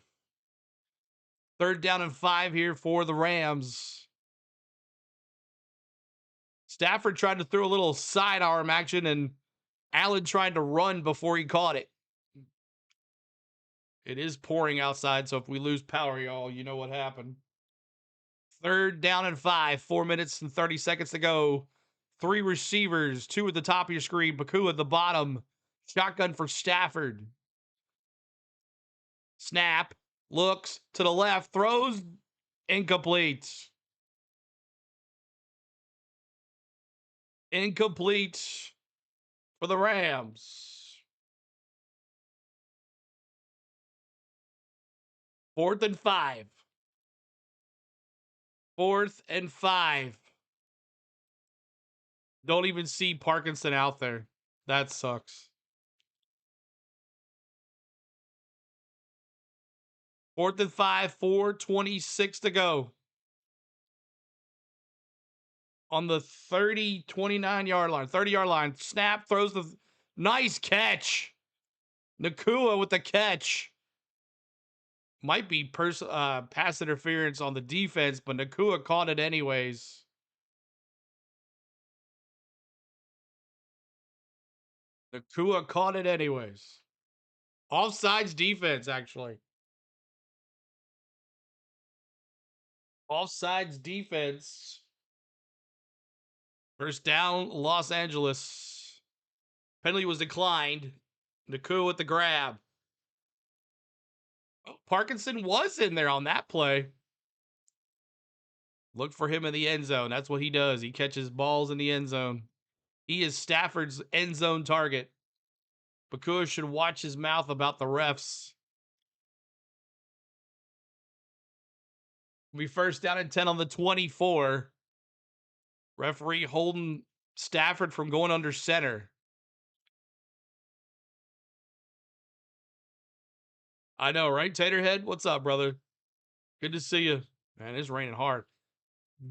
3rd down and 5 here for the Rams. Stafford tried to throw a little sidearm action, and Allen tried to run before he caught it. It is pouring outside, so if we lose power, y'all, you know what happened. 3rd down and 5. 4 minutes and 30 seconds to go. 3 receivers. 2 at the top of your screen. Baku at the bottom. Shotgun for Stafford. Snap. Looks to the left. Throws. Incomplete. Incomplete for the Rams. 4th and 5. 4th and 5. Don't even see Parkinson out there. That sucks. 4th and 5, 4:26 to go. On the 29-yard line, 30-yard line. Snap, throws the nice catch. Nakua with the catch. Might be pass interference on the defense, but Nakua caught it anyways. Nakua caught it anyways. Offsides defense, actually. Offsides defense. First down, Los Angeles. Penalty was declined. Nakua with the grab. Oh, Parkinson was in there on that play. Look for him in the end zone. That's what he does. He catches balls in the end zone. He is Stafford's end zone target. Bakua should watch his mouth about the refs. We first down and 10 on the 24. Referee holding Stafford from going under center. I know, right, Taterhead? What's up, brother? Good to see you. Man, it's raining hard.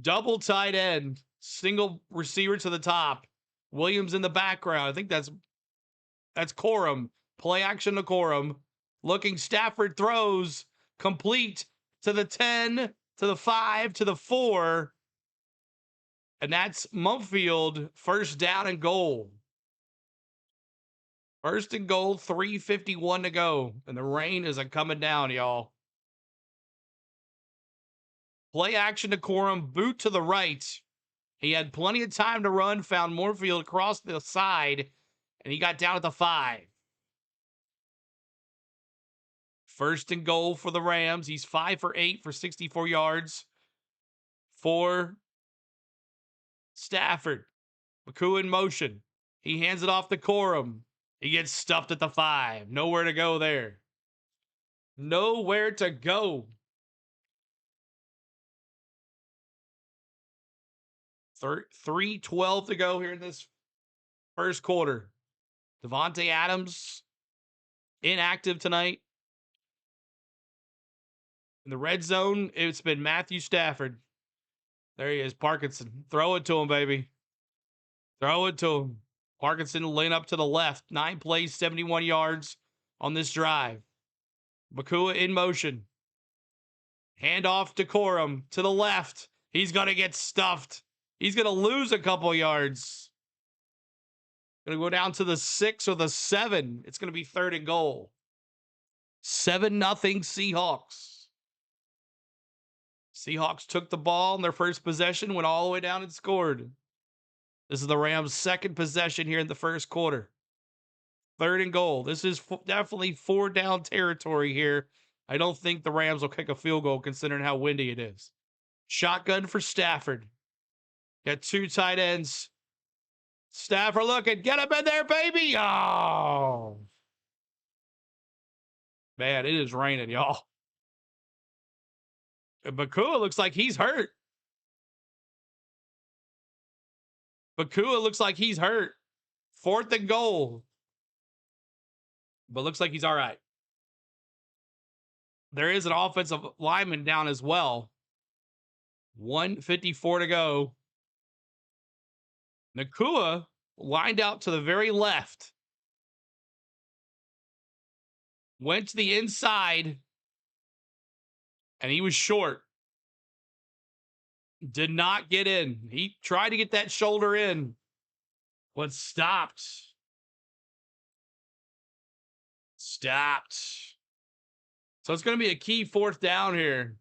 Double tight end. Single receiver to the top. Williams in the background. I think that's Corum. Play action to Corum. Looking, Stafford throws. Complete to the 10, to the 5, to the 4. And that's Mumfield. First down and goal. First and goal, 3:51 to go. And the rain is coming down, y'all. Play action to Corum, boot to the right. He had plenty of time to run, found Moorfield across the side, and he got down at the 5. First and goal for the Rams. He's 5 for 8 for 64 yards for Stafford. Makua in motion. He hands it off to Corum. He gets stuffed at the 5. Nowhere to go there. Nowhere to go. 3:12 to go here in this first quarter. Devontae Adams inactive tonight. In the red zone, it's been Matthew Stafford. There he is, Parkinson. Throw it to him, baby. Throw it to him. Parkinson laying up to the left. 9 plays, 71 yards on this drive. Makua in motion. Hand off to Corum to the left. He's going to get stuffed. He's going to lose a couple yards. Going to go down to the 6 or the 7. It's going to be 3rd and goal. 7-0 Seahawks. Seahawks took the ball in their first possession, went all the way down and scored. This is the Rams' second possession here in the first quarter. 3rd and goal. This is definitely 4-down territory here. I don't think the Rams will kick a field goal considering how windy it is. Shotgun for Stafford. Got 2 tight ends. Stafford looking. Get him in there, baby. Oh. Man, it is raining, y'all. Makua looks like he's hurt. Makua looks like he's hurt. 4th and goal. But looks like he's all right. There is an offensive lineman down as well. 1:54 to go. Nakua lined out to the very left. Went to the inside. And he was short. Did not get in. He tried to get that shoulder in. But stopped. Stopped. So it's going to be a key 4th down here.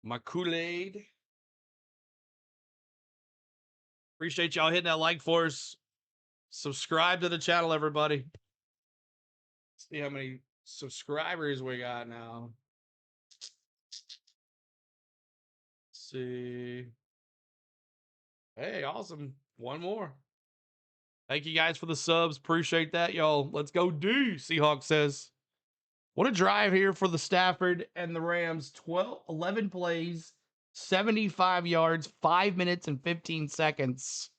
My Kool-Aid. Appreciate y'all hitting that like for us. Subscribe to the channel, everybody. See how many subscribers we got now. Let's see. Hey, awesome. One more. Thank you guys for the subs. Appreciate that, y'all. Let's go D, Seahawks says. What a drive here for the Stafford and the Rams. 11 plays, 75 yards, 5 minutes and 15 seconds.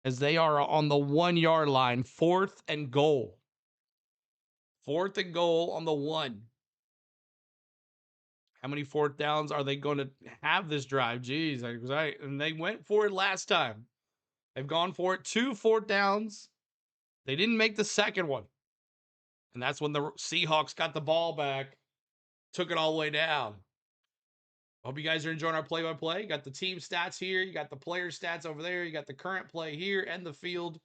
As they are on the 1-yard line. 4th and goal. 4th and goal on the 1. How many 4th downs are they going to have this drive? Jeez, and they went for it last time. They've gone for it 2 4th downs. They didn't make the second one. And that's when the Seahawks got the ball back, took it all the way down. Hope you guys are enjoying our play-by-play. You got the team stats here. You got the player stats over there. You got the current play here and the field.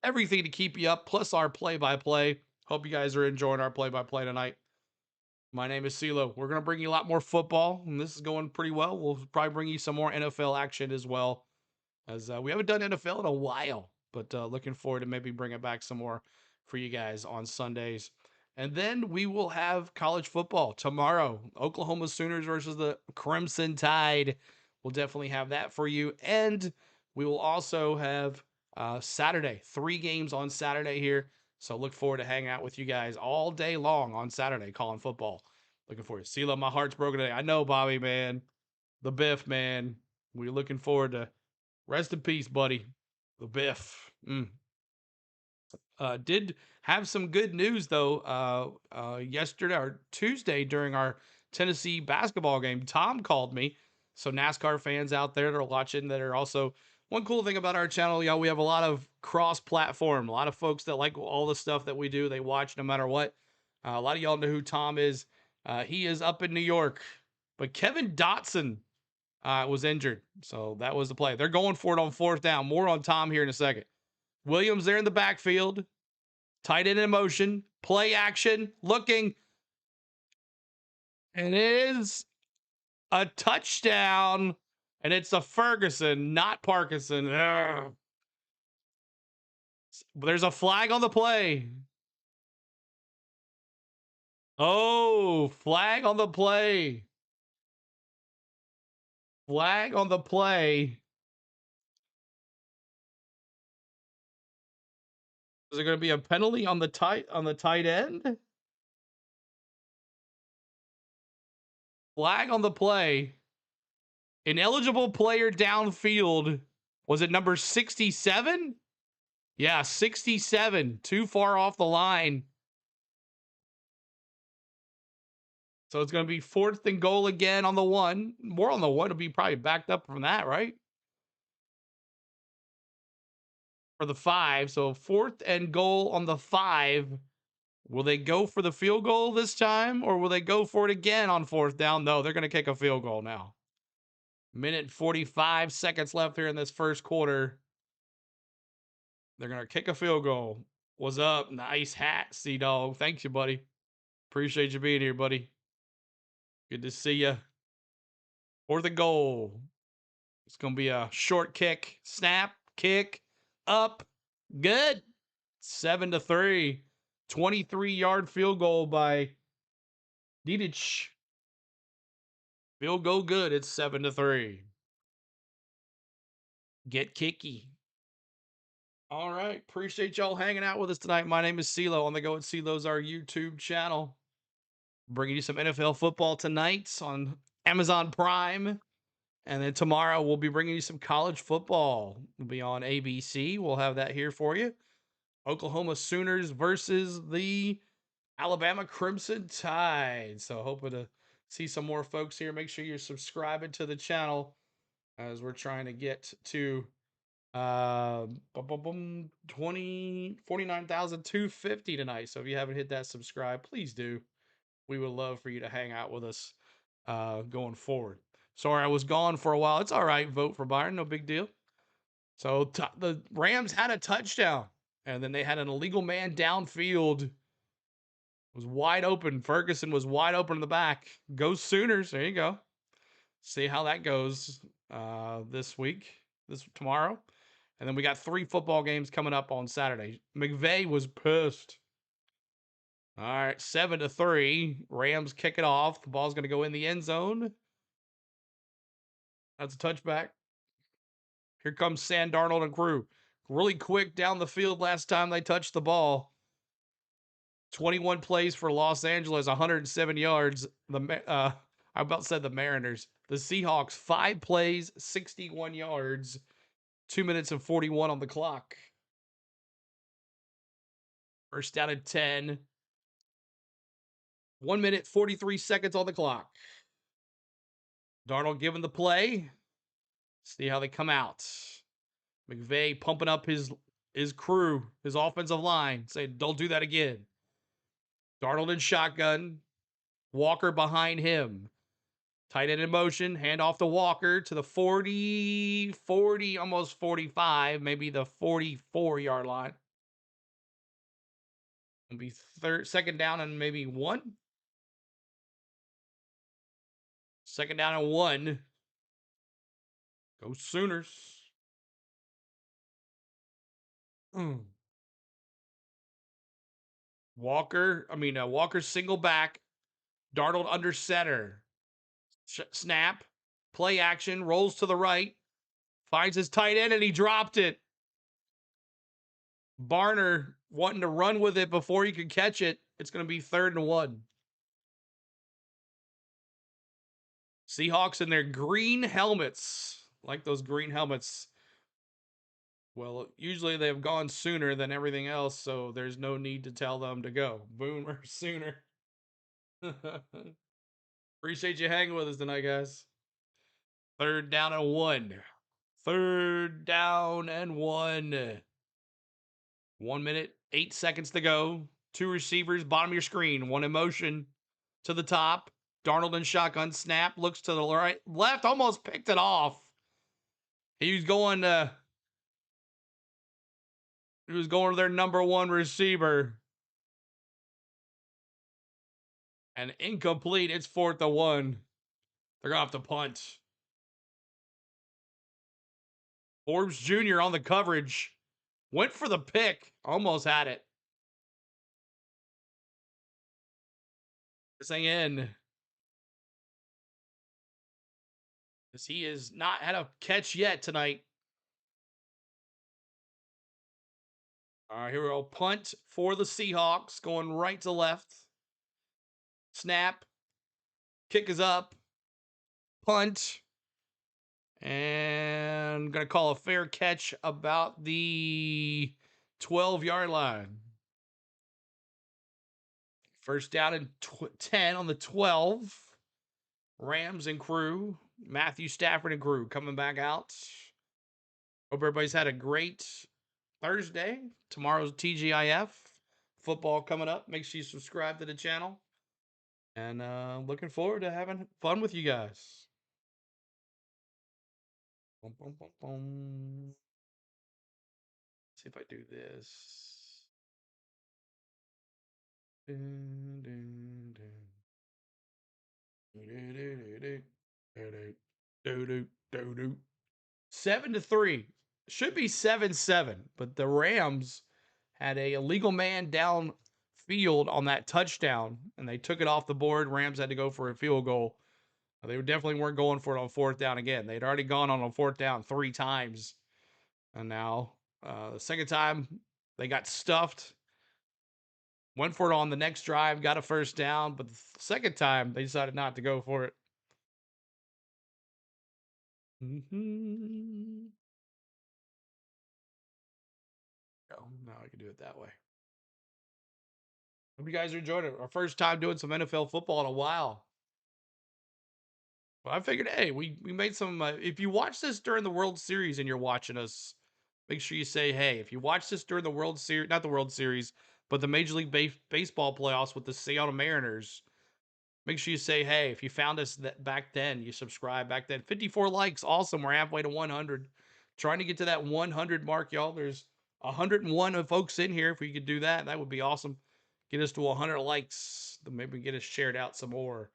Everything to keep you up, plus our play-by-play. Hope you guys are enjoying our play-by-play tonight. My name is CeeLo. We're going to bring you a lot more football, and this is going pretty well. We'll probably bring you some more NFL action as well, as we haven't done NFL in a while, but looking forward to maybe bringing back some more for you guys on Sundays. And then we will have college football tomorrow. Oklahoma Sooners versus the Crimson Tide. We'll definitely have that for you. And we will also have Saturday, 3 games on Saturday here. So look forward to hanging out with you guys all day long on Saturday calling football. Looking forward to CeeLo. My heart's broken today. I know, Bobby, man. The Biff, man. We're looking forward to rest in peace, buddy. The Biff. Did have some good news, though, yesterday or Tuesday during our Tennessee basketball game. Tom called me. So NASCAR fans out there that are watching that are also... One cool thing about our channel, y'all, we have a lot of cross-platform. A lot of folks that like all the stuff that we do, they watch no matter what. A lot of y'all know who Tom is. He is up in New York. But Kevin Dotson was injured. So that was the play. They're going for it on 4th down. More on Tom here in a second. Williams there in the backfield. Tight end in motion. Play action. Looking. And it is A touchdown. And it's a Ferguson, not Parkinson. Ugh. There's a flag on the play. Oh, flag on the play. Flag on the play. Is there going to be a penalty on the tight end? Flag on the play. Ineligible player downfield. Was it number 67? Yeah, 67. Too far off the line. So it's going to be 4th and goal again on the 1. More on the 1. It'll be probably backed up from that, right? For the 5. So 4th and goal on the 5. Will they go for the field goal this time, or will they go for it again on 4th down? No, they're going to kick a field goal now. Minute 45 seconds left here in this first quarter. They're going to kick a field goal. What's up? Nice hat, Sea-Dog. Thanks you, buddy. Appreciate you being here, buddy. Good to see you. 4th and goal. It's going to be a short kick. Snap, kick, up. Good. 7-3. 23-yard field goal by Didich. Field goal good. It's 7-3. Get kicky. All right. Appreciate y'all hanging out with us tonight. My name is CeeLo. On the Go at CeeLo's our YouTube channel. Bringing you some NFL football tonight on Amazon Prime. And then tomorrow we'll be bringing you some college football. We'll be on ABC. We'll have that here for you. Oklahoma Sooners versus the Alabama Crimson Tide. So hoping to see some more folks here. Make sure you're subscribing to the channel as we're trying to get to 49,250 tonight. So if you haven't hit that subscribe, please do. We would love for you to hang out with us going forward. Sorry I was gone for a while. It's all right. Vote for Byron. No big deal. So the Rams had a touchdown, and then they had an illegal man downfield. It was wide open. Ferguson was wide open in the back. Go Sooners. There you go. See how that goes tomorrow. And then we got 3 football games coming up on Saturday. McVay was pissed. All right, 7-3. Rams kick it off. The ball's going to go in the end zone. That's a touchback. Here comes Sam Darnold and crew. Really quick down the field last time they touched the ball. 21 plays for Los Angeles, 107 yards. I about said the Mariners. The Seahawks, 5 plays, 61 yards. 2 minutes and 41 on the clock. First down at 10. 1 minute, 43 seconds on the clock. Darnold giving the play. See how they come out. McVay pumping up his crew, his offensive line, saying, don't do that again. Darnold in shotgun. Walker behind him. Tight end in motion. Hand off to Walker to the 40, almost 45, maybe the 44-yard line. It'll be second down and maybe 1. Second down and 1. Go Sooners. Walker single back. Darnold under center. Snap. Play action. Rolls to the right. Finds his tight end and he dropped it. Barner wanting to run with it before he could catch it. It's going to be 3rd and 1. Seahawks in their green helmets. Like those green helmets. Well, usually they've gone sooner than everything else, so there's no need to tell them to go. Boomer Sooner. Appreciate you hanging with us tonight, guys. 3rd down and 1. 3rd down and 1. 1 minute, 8 seconds to go. 2 receivers, bottom of your screen. 1 in motion to the top. Darnold in shotgun. Snap. Looks to the right. Left. Almost picked it off. He was going to their number 1 receiver. And incomplete. It's 4th and 1. They're going to have to punt. Forbes Jr. on the coverage. Went for the pick. Almost had it. This thing in. Because he has not had a catch yet tonight. All right, here we go. Punt for the Seahawks. Going right to left. Snap. Kick is up. Punt. And going to call a fair catch about the 12-yard line. First down and 10 on the 12. Rams and crew. Matthew Stafford and crew coming back out. Hope everybody's had a great Thursday. Tomorrow's TGIF. Football coming up. Make sure you subscribe to the channel. And looking forward to having fun with you guys. Boom, boom, boom, boom. See if I do this. Dun, dun, dun. 7-3. Should be 7-7, but the Rams had a illegal man down field on that touchdown, and they took it off the board. Rams had to go for a field goal. They definitely weren't going for it on fourth down again. They'd already gone on fourth down 3 times. And now, the second time, they got stuffed. Went for it on the next drive, got a first down. But the second time, they decided not to go for it. Oh, now I can do it that way. Hope you guys are enjoying it. Our first time doing some NFL football in a while. Well, I figured, hey, we made some. If you watch this during the World Series and you're watching us, make sure you say, hey, if you watch this during the World Series, not the World Series, but the Major League Baseball playoffs with the Seattle Mariners, make sure you say, hey, if you found us back then, you subscribe back then. 54 likes. Awesome. We're halfway to 100. Trying to get to that 100 mark, y'all. There's 101 of folks in here. If we could do that, that would be awesome. Get us to 100 likes. Then maybe get us shared out some more.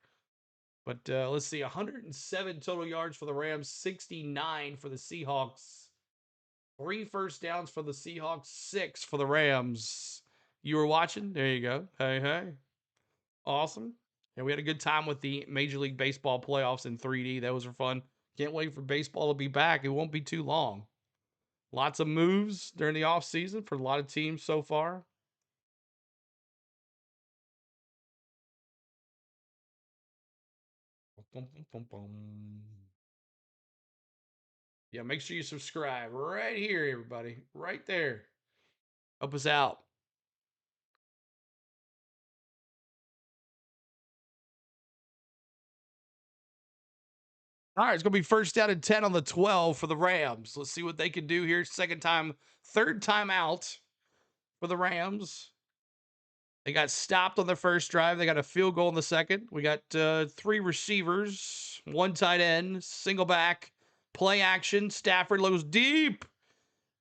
But let's see, 107 total yards for the Rams, 69 for the Seahawks. 3 first downs for the Seahawks, 6 for the Rams. You were watching? There you go. Hey, hey. Awesome. And we had a good time with the Major League Baseball playoffs in 3D. Those were fun. Can't wait for baseball to be back. It won't be too long. Lots of moves during the offseason for a lot of teams so far. Yeah, make sure you subscribe right here, everybody. Right there. Help us out. All right, it's going to be first down and 10 on the 12 for the Rams. Let's see what they can do here. Third time out for the Rams. They got stopped on the first drive. They got a field goal in the second. We got 3 receivers, 1 tight end, single back, play action. Stafford goes deep.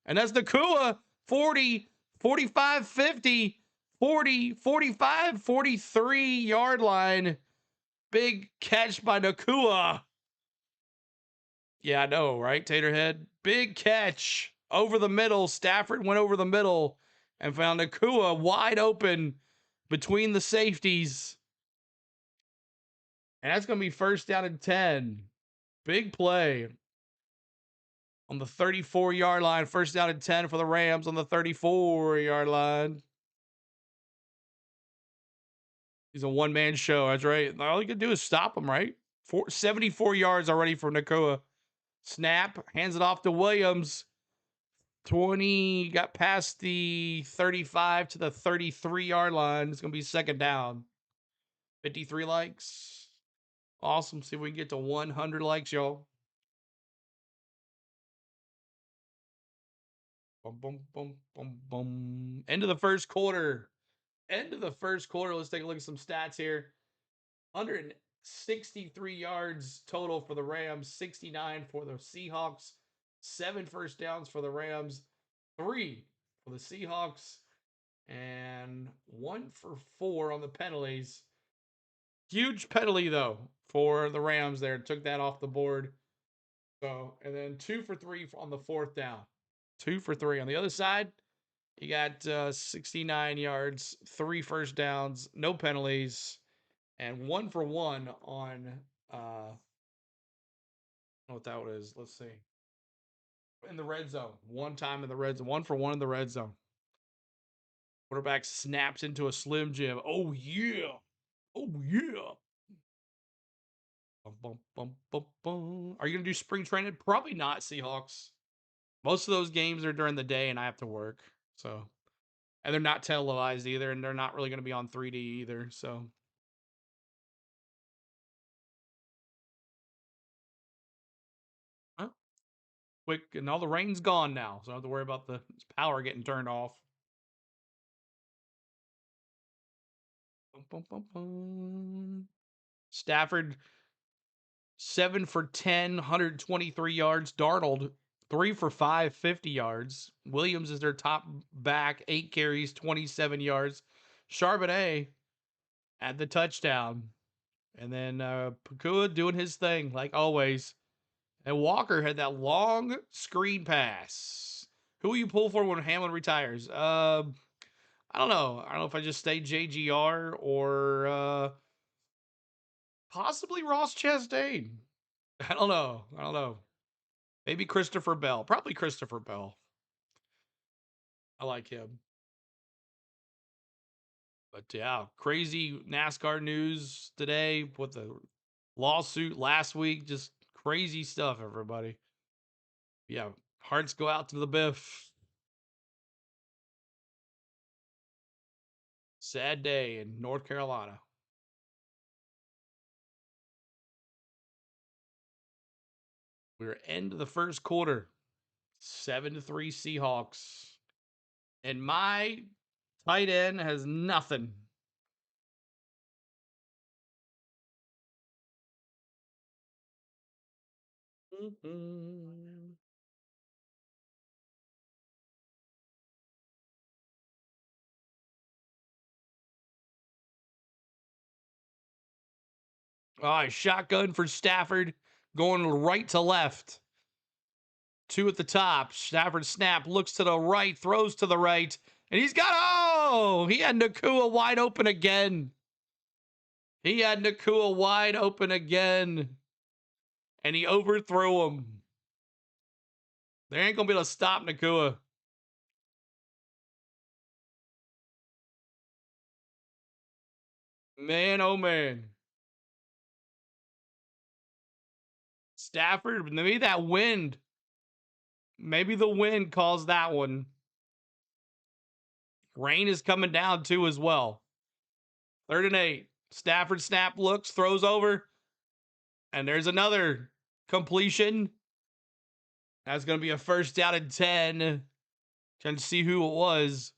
And that's Nakua. 40, 45, 50, 40, 45, 43 yard line. Big catch by Nakua. Yeah, I know, right, Taterhead? Big catch over the middle. Stafford went over the middle and found Nakua wide open between the safeties. And that's going to be first down and 10. Big play on the 34-yard line. First down and 10 for the Rams on the 34-yard line. He's a one-man show. That's right. All you can do is stop him, right? 74 yards already for Nakua. Snap. Hands it off to Williams. 20. Got past the 35 to the 33-yard line. It's going to be second down. 53 likes. Awesome. See if we can get to 100 likes, y'all. Boom, boom, boom, boom, boom. End of the first quarter. Let's take a look at some stats here. 163 yards total for the Rams, 69 for the Seahawks, 7 first downs for the Rams, 3 for the Seahawks, and 1 for 4 on the penalties. Huge penalty, though, for the Rams there. Took that off the board. So, and then 2 for 3 on the 4th down. 2 for 3. On the other side, you got 69 yards, 3 first downs, no penalties, and 1 for 1 on, I don't know what that is. Let's see. In the red zone. One time in the red zone. 1 for 1 in the red zone. Quarterback snaps into a Slim Jim. Oh, yeah. Oh, yeah. Bum, bum, bum, bum, bum. Are you going to do spring training? Probably not, Seahawks. Most of those games are during the day and I have to work. So, and they're not televised either, and they're not really going to be on 3D either. So, well, quick, and all the rain's gone now. So I don't have to worry about the power getting turned off. Bum, bum, bum, bum. Stafford, 7 for 10, 123 yards. Darnold, 3 for 5, 50 yards. Williams is their top back, 8 carries, 27 yards. Charbonnet at the touchdown. And then Pakua doing his thing, like always. And Walker had that long screen pass. Who will you pull for when Hamlin retires? I don't know. I don't know if I just stay JGR or possibly Ross Chastain. I don't know. Maybe Christopher Bell. Probably Christopher Bell. I like him. But yeah, crazy NASCAR news today with the lawsuit last week. Just crazy stuff, everybody. Yeah, hearts go out to the Biff. Sad day in North Carolina. We're into the first quarter. 7-3 Seahawks. And my tight end has nothing. All right, shotgun for Stafford, going right to left. 2 at the top. Stafford snap, looks to the right, throws to the right, and he's got, oh, he had Nakua wide open again. He had Nakua wide open again, and he overthrew him. They ain't going to be able to stop Nakua. Man, oh man. Stafford, maybe that wind. Maybe the wind caused that one. Rain is coming down too as well. 3rd and 8. Stafford snap, looks, throws over. And there's another completion. That's going to be a 1st down and 10. Trying to see who it was.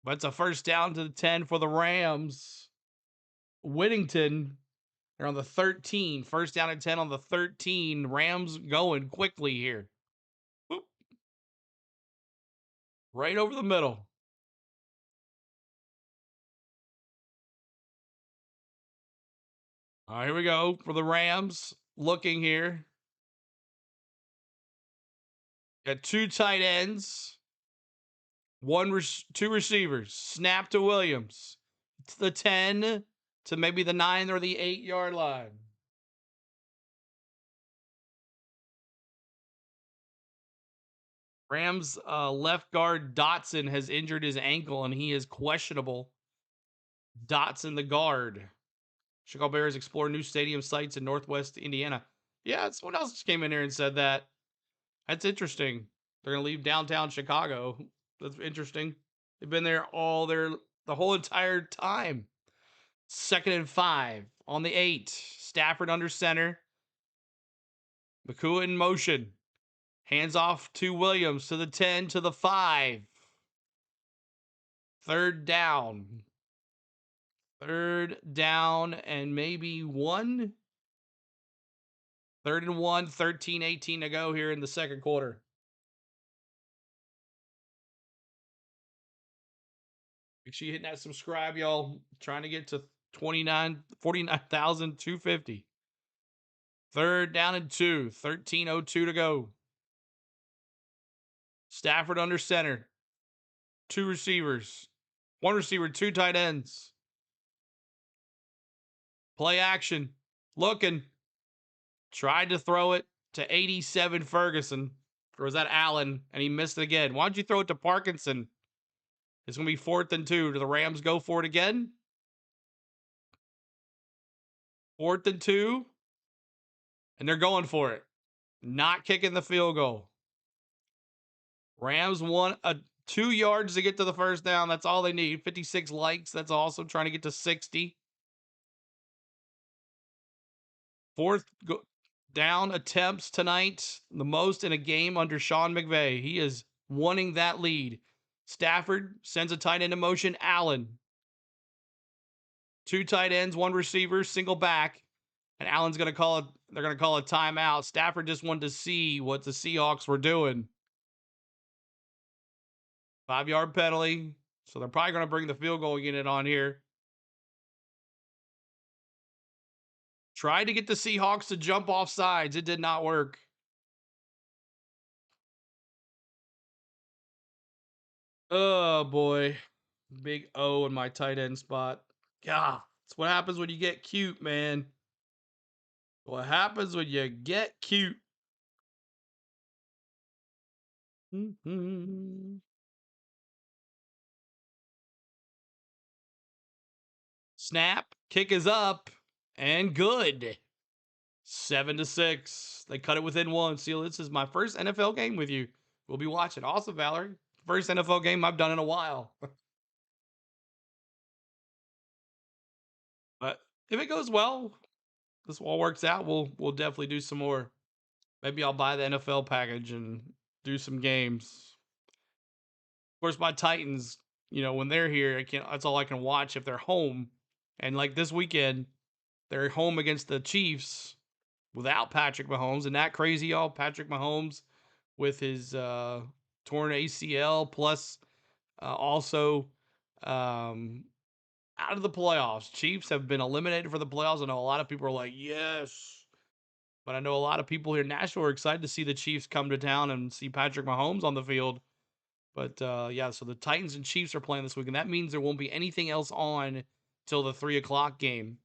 But it's a 1st down to the 10 for the Rams. Whittington, they're on the 13. 1st down and 10 on the 13. Rams going quickly here. Whoop. Right over the middle. All right, here we go for the Rams. Looking here. Got 2 tight ends. 2 receivers. Snap to Williams. To the 10 to maybe the 9 or the 8-yard line. Rams left guard Dotson has injured his ankle and he is questionable. Dotson, the guard. Chicago Bears explore new stadium sites in Northwest Indiana. Yeah, someone else just came in here and said that. That's interesting. They're going to leave downtown Chicago. That's interesting. They've been there the whole entire time. 2nd and 5 on the 8. Stafford under center. Makua in motion. Hands off to Williams to the 10 to the 5. 3rd down. 3rd down and maybe 1. 3rd and 1, 13-18 to go here in the 2nd quarter. Make sure you hit that subscribe, y'all. Trying to get to 49,250. Third down and 2. 13:02 to go. Stafford under center. 2 receivers. 1 receiver, 2 tight ends. Play action. Looking. Tried to throw it to 87 Ferguson. Or was that Allen? And he missed it again. Why don't you throw it to Parkinson? It's going to be 4th and 2. Do the Rams go for it again? 4th and 2. And they're going for it. Not kicking the field goal. Rams won 2 yards to get to the first down. That's all they need. 56 likes. That's awesome. Trying to get to 60. 4th down attempts tonight. The most in a game under Sean McVay. He is wanting that lead. Stafford sends a tight end in motion. Allen. 2 tight ends, 1 receiver, single back. And Allen's going to call it. They're going to call a timeout. Stafford just wanted to see what the Seahawks were doing. 5-yard penalty. So they're probably going to bring the field goal unit on here. Tried to get the Seahawks to jump off sides. It did not work. Oh, boy. Big O in my tight end spot. God, that's what happens when you get cute, man. What happens when you get cute? Snap. Kick is up. And good. 7-6. They cut it within 1. See, this is my first NFL game with you. We'll be watching. Awesome, Valerie. First NFL game I've done in a while. But if it goes well, this all works out, we'll definitely do some more. Maybe I'll buy the NFL package and do some games. Of course, my Titans, when they're here, that's all I can watch if they're home. And like this weekend, they're home against the Chiefs without Patrick Mahomes. Isn't that crazy, y'all? Patrick Mahomes with his torn ACL, plus also out of the playoffs. Chiefs have been eliminated for the playoffs. I know a lot of people are like, yes. But I know a lot of people here in Nashville are excited to see the Chiefs come to town and see Patrick Mahomes on the field. But yeah, so the Titans and Chiefs are playing this week, and that means there won't be anything else on till the 3 o'clock game.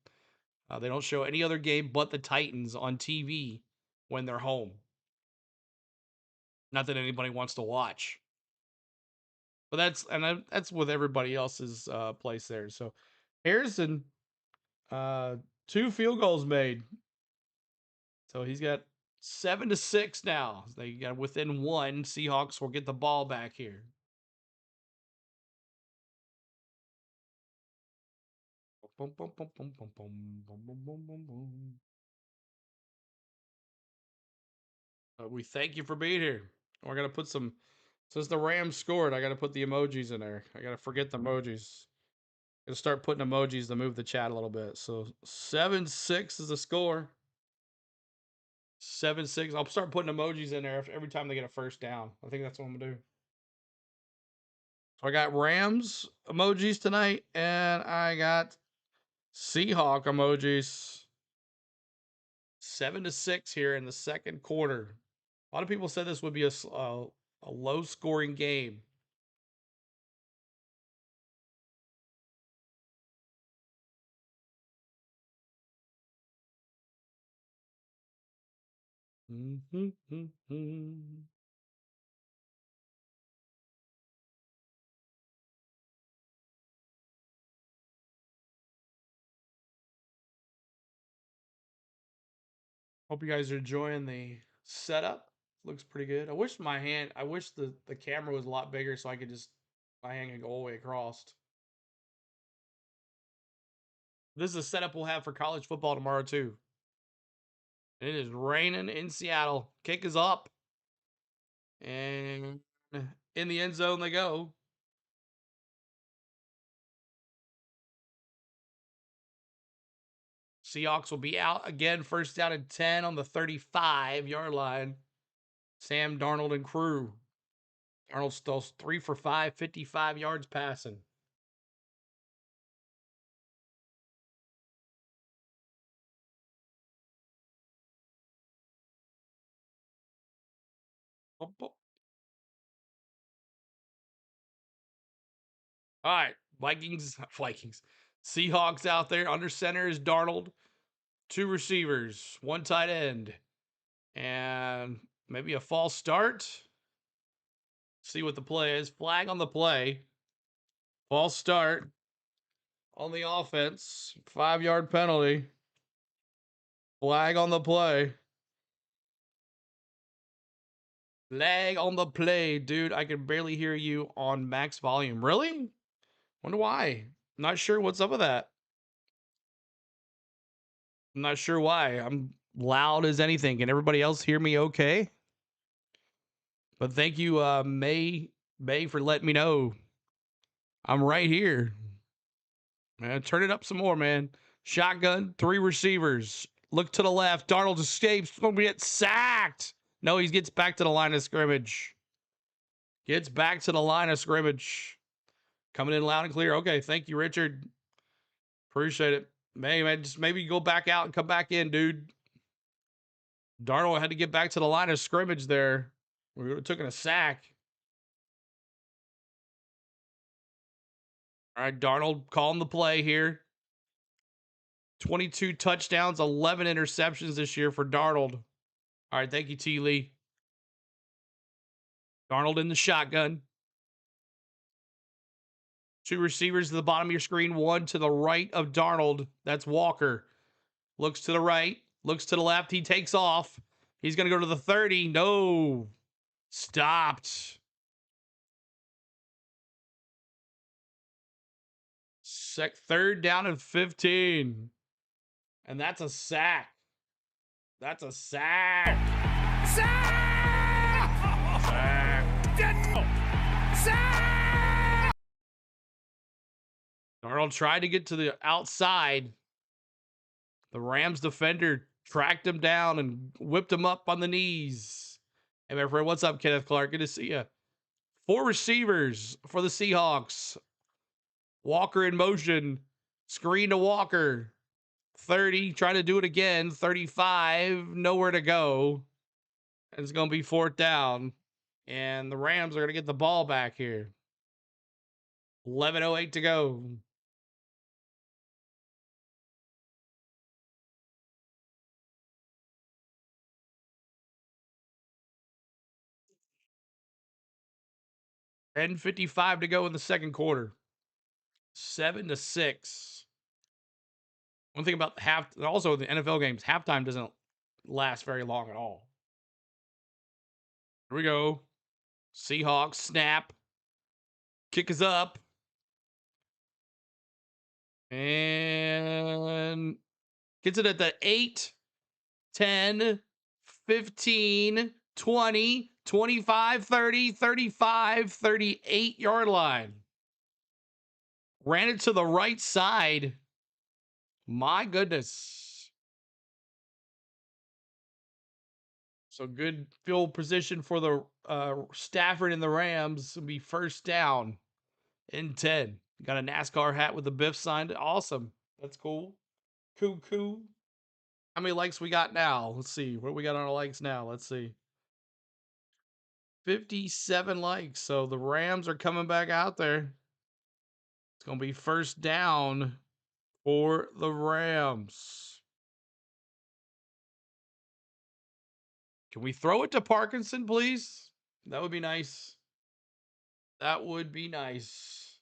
They don't show any other game but the Titans on TV when they're home. Not that anybody wants to watch. But that's with everybody else's place there. So Harrison, 2 field goals made. So he's got 7-6 now. They got within 1. Seahawks will get the ball back here. We thank you for being here. We're gonna put some. Since the Rams scored, I gotta put the emojis in there. I gotta forget the emojis. Gonna start putting emojis to move the chat a little bit. So 7-6 is the score. 7-6. I'll start putting emojis in there every time they get a first down. I think that's what I'm gonna do. So I got Rams emojis tonight, and I got Seahawk emojis. 7-6 here in the second quarter. A lot of people said this would be a low-scoring game. Hope you guys are enjoying the setup. Looks pretty good. I wish the camera was a lot bigger so I could my hand could go all the way across. This is a setup we'll have for college football tomorrow too. It is raining in Seattle. Kick is up. And in the end zone they go. Seahawks will be out again. First down and 10 on the 35-yard line. Sam Darnold and crew. Darnold still 3 for 5, 55 yards passing. All right, Vikings. Seahawks out there. Under center is Darnold. 2 receivers, 1 tight end, and maybe a false start. See what the play is. Flag on the play. False start on the offense. 5-yard penalty. Flag on the play. Flag on the play. Dude, I can barely hear you on max volume. Really? Wonder why. Not sure what's up with that. I'm not sure why. I'm loud as anything. Can everybody else hear me okay? But thank you, May, for letting me know. I'm right here. Man, turn it up some more, man. Shotgun, 3 receivers. Look to the left. Darnold escapes. Going to get sacked. No, he gets back to the line of scrimmage. Gets back to the line of scrimmage. Coming in loud and clear. Okay, thank you, Richard. Appreciate it. Man, just maybe go back out and come back in, dude. Darnold had to get back to the line of scrimmage there. We would have taken a sack. All right, Darnold calling the play here. 22 touchdowns, 11 interceptions this year for Darnold. All right, thank you, T. Lee. Darnold in the shotgun. 2 receivers to the bottom of your screen, 1 to the right of Darnold. That's Walker. Looks to the right, looks to the left. He takes off. He's going to go to the 30. No. Stopped. Third down and 15. And that's a sack. That's a sack. Sack! Sack! Sack! Darnold tried to get to the outside. The Rams defender tracked him down and whipped him up on the knees. Hey, my friend, what's up, Kenneth Clark? Good to see you. 4 receivers for the Seahawks. Walker in motion. Screen to Walker. 30, trying to do it again. 35, nowhere to go. And it's going to be 4th down. And the Rams are going to get the ball back here. 11:08 to go. $10:55 to go in the second quarter. 7-6. One thing about also the NFL games, halftime doesn't last very long at all. Here we go. Seahawks snap. Kick is up. And gets it at the 8, 10, 15, 20, 25, 30, 35, 38 yard line. Ran it to the right side. My goodness. So good field position for the Stafford and the Rams will be 1st down and 10. Got a NASCAR hat with the Biff signed. Awesome. That's cool. Cool. How many likes we got now? Let's see. What we got on our likes now? Let's see. 57 likes. So the Rams are coming back out there. It's going to be 1st down for the Rams. Can we throw it to Parkinson, please? That would be nice. That would be nice.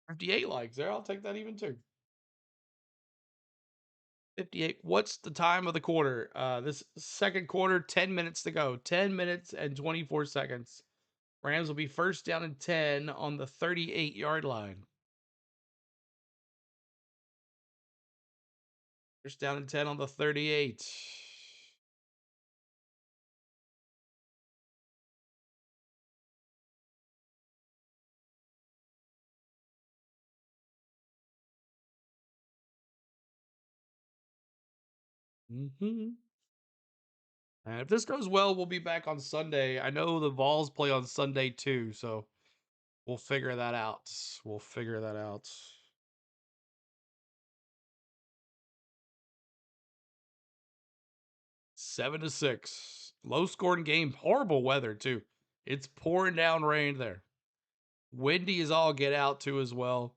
58 likes there. I'll take that even too. 58. What's the time of the quarter? This second quarter, 10 minutes to go. 10 minutes and 24 seconds. Rams will be 1st down and 10 on the 38 yard line. 1st down and 10 on the 38. And if this goes well, we'll be back on Sunday. I know the Vols play on Sunday too, so we'll figure that out. 7-6. Low scoring game. Horrible weather, too. It's pouring down rain there. Windy as all get out, too, as well.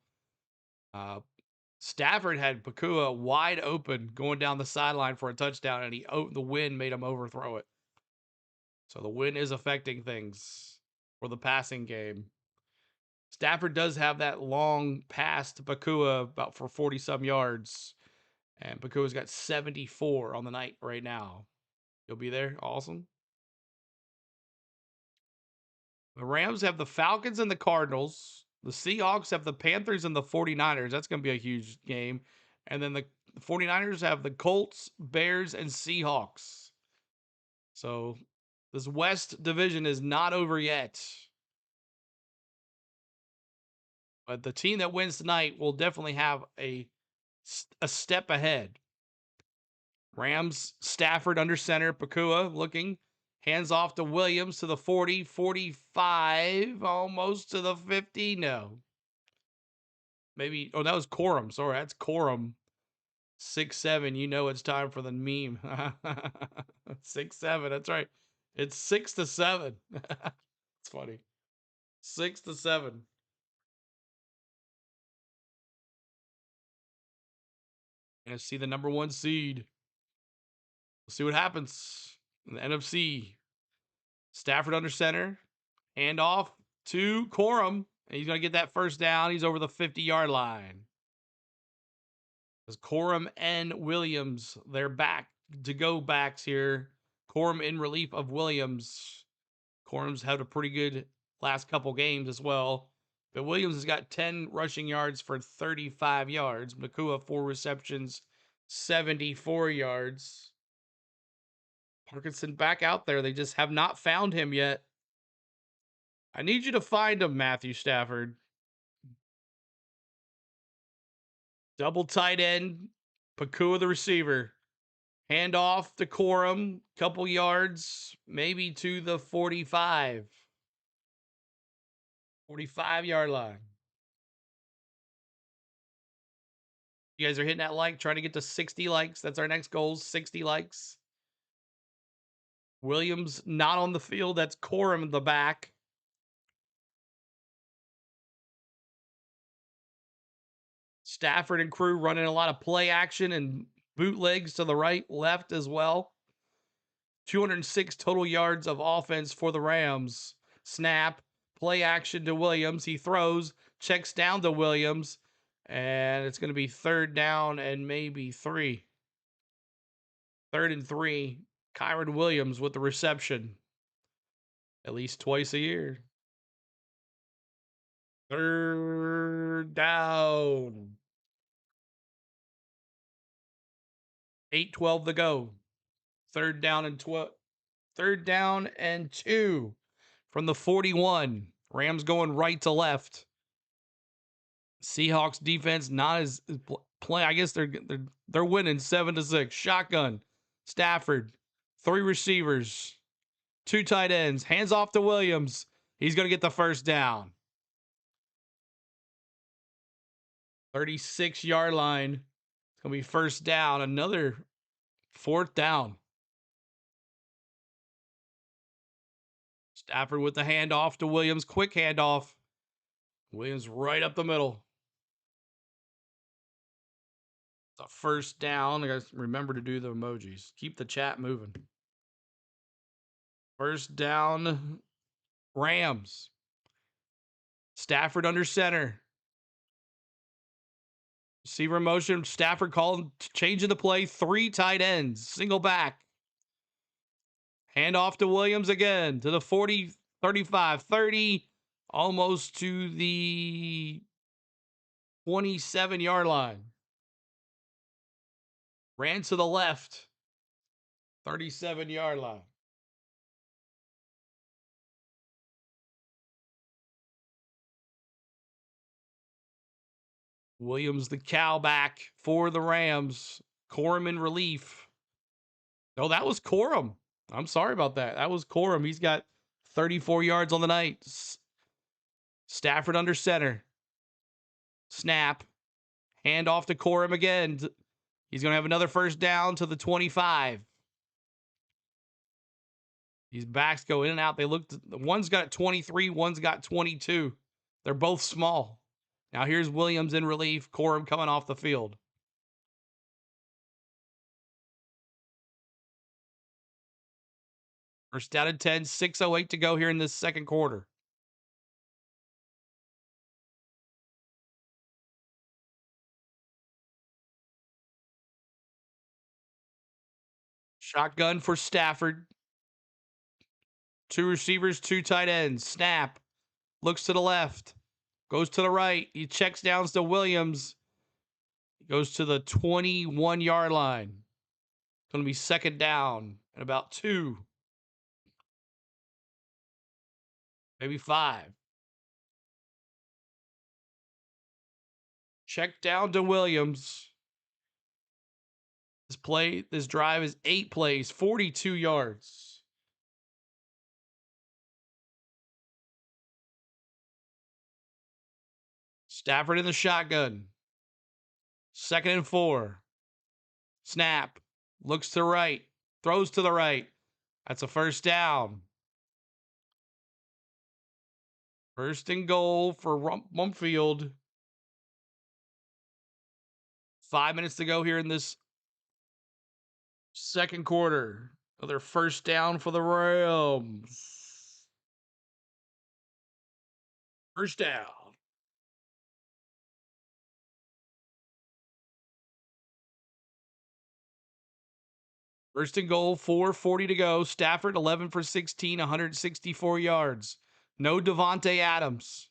Stafford had Pakua wide open going down the sideline for a touchdown, and the wind made him overthrow it. So the wind is affecting things for the passing game. Stafford does have that long pass to Pakua about for 40-some yards. And Pakua's got 74 on the night right now. You'll be there? Awesome. The Rams have the Falcons and the Cardinals. The Seahawks have the Panthers and the 49ers. That's going to be a huge game. And then the 49ers have the Colts, Bears, and Seahawks. So this West division is not over yet. But the team that wins tonight will definitely have a step ahead. Rams, Stafford under center. Pakua looking. Hands off to Williams to the 40, 45, almost to the 50. No. Maybe, oh, that was Corum. Sorry, that's Corum. 6-7. You know it's time for the meme. 6-7. That's right. It's 6-7. It's funny. 6-7. Gonna see the number 1 seed. We'll see what happens in the NFC. Stafford under center. Hand off to Corum. And he's going to get that first down. He's over the 50-yard line. As Corum and Williams, they're back to go backs here. Corum in relief of Williams. Corum's had a pretty good last couple games as well. But Williams has got 10 rushing yards for 35 yards. Nakua, 4 receptions, 74 yards. Parkinson back out there. They just have not found him yet. I need you to find him, Matthew Stafford. Double tight end. Pakua the receiver. Hand off to Corum. Couple yards. Maybe to the 45. 45-yard line. You guys are hitting that like. Trying to get to 60 likes. That's our next goal. 60 likes. Williams not on the field. That's Corum in the back. Stafford and crew running a lot of play action and bootlegs to the right, left as well. 206 total yards of offense for the Rams. Snap, play action to Williams. He throws, checks down to Williams, and it's going to be 3rd down and maybe 3. 3rd and 3. Kyron Williams with the reception. At least twice a year. 3rd down. 8:12 to go. 3rd down and 12. 3rd down and 2 from the 41. Rams going right to left. Seahawks defense not as play. I guess they're winning 7-6. Shotgun. Stafford. 3 receivers. 2 tight ends. Hands off to Williams. He's going to get the first down. 36-yard line. It's going to be first down. Another 4th down. Stafford with the handoff to Williams. Quick handoff. Williams right up the middle. It's a first down. I got to remember to do the emojis. Keep the chat moving. First down, Rams. Stafford under center. Receiver motion. Stafford calling, changing the play. 3 tight ends. Single back. Hand off to Williams again. To the 40, 35, 30. Almost to the 27-yard line. Ran to the left. 37-yard line. Williams, the cow back for the Rams. Corum in relief. Oh, that was Corum. I'm sorry about that. That was Corum. He's got 34 yards on the night. Stafford under center. Snap. Hand off to Corum again. He's going to have another first down to the 25. These backs go in and out. They looked. One's got 23. One's got 22. They're both small. Now here's Williams in relief. Corum coming off the field. First down and 10. 6:08 to go here in this second quarter. Shotgun for Stafford. 2 receivers, 2 tight ends. Snap. Looks to the left. Goes to the right. He checks down to Williams. Goes to the 21-yard line. Going to be second down and about 2. Maybe 5. Check down to Williams. This drive is 8 plays, 42 yards. Stafford in the shotgun. 2nd and 4. Snap. Looks to right. Throws to the right. That's a first down. 1st and goal for Lumen Field. 5 minutes to go here in this second quarter. Another first down for the Rams. First down. First and goal, 4:40 to go. Stafford 11 for 16, 164 yards. No Devontae Adams.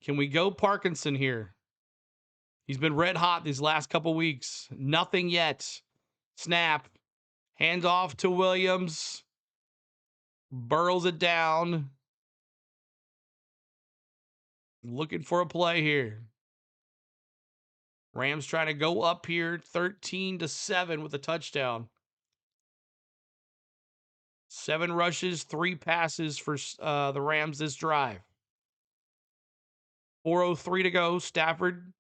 Can we go Parkinson here? He's been red hot these last couple weeks. Nothing yet. Snap. Hands off to Williams. Burrows it down. Looking for a play here. Rams trying to go up here 13-7 with a touchdown. 7 rushes, 3 passes for the Rams this drive. 4:03 to go. Stafford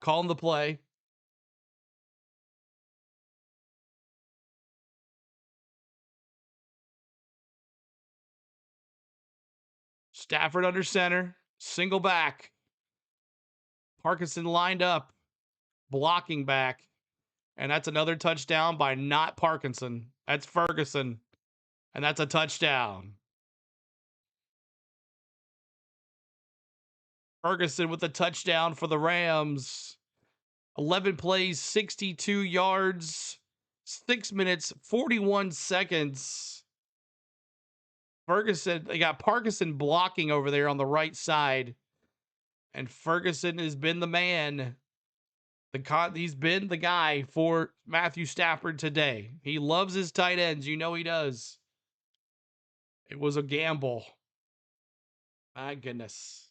calling the play. Stafford under center. Single back. Parkinson lined up. Blocking back. And that's another touchdown by not Parkinson. That's Ferguson. And that's a touchdown. Ferguson with a touchdown for the Rams. 11 plays, 62 yards, 6 minutes, 41 seconds. Ferguson, they got Parkinson blocking over there on the right side. And Ferguson has been the man. He's been the guy for Matthew Stafford today. He loves his tight ends. You know he does. It was a gamble. My goodness.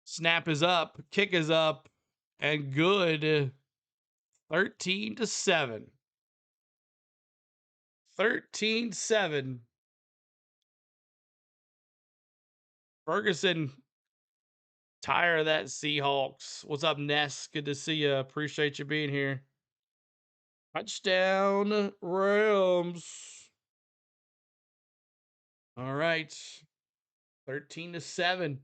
Snap is up. Kick is up. And good. 13-7. 13-7. Ferguson, tired of that Seahawks. What's up, Ness? Good to see you. Appreciate you being here. Touchdown, Rams. All right. 13-7.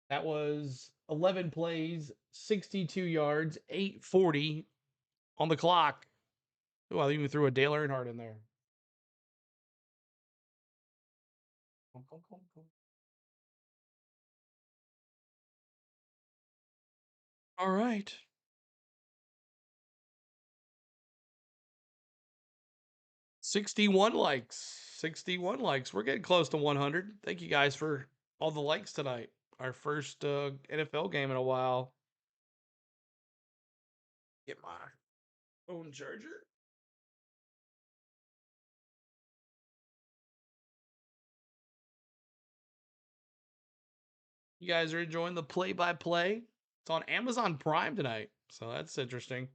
That was 11 plays, 62 yards, 8:40 on the clock. Oh, I even threw a Dale Earnhardt in there. All right. 61 likes. 61 likes. We're getting close to 100. Thank you guys for all the likes tonight. Our first NFL game in a while. Get my phone charger. You guys are enjoying the play-by-play? It's on Amazon Prime tonight, so that's interesting.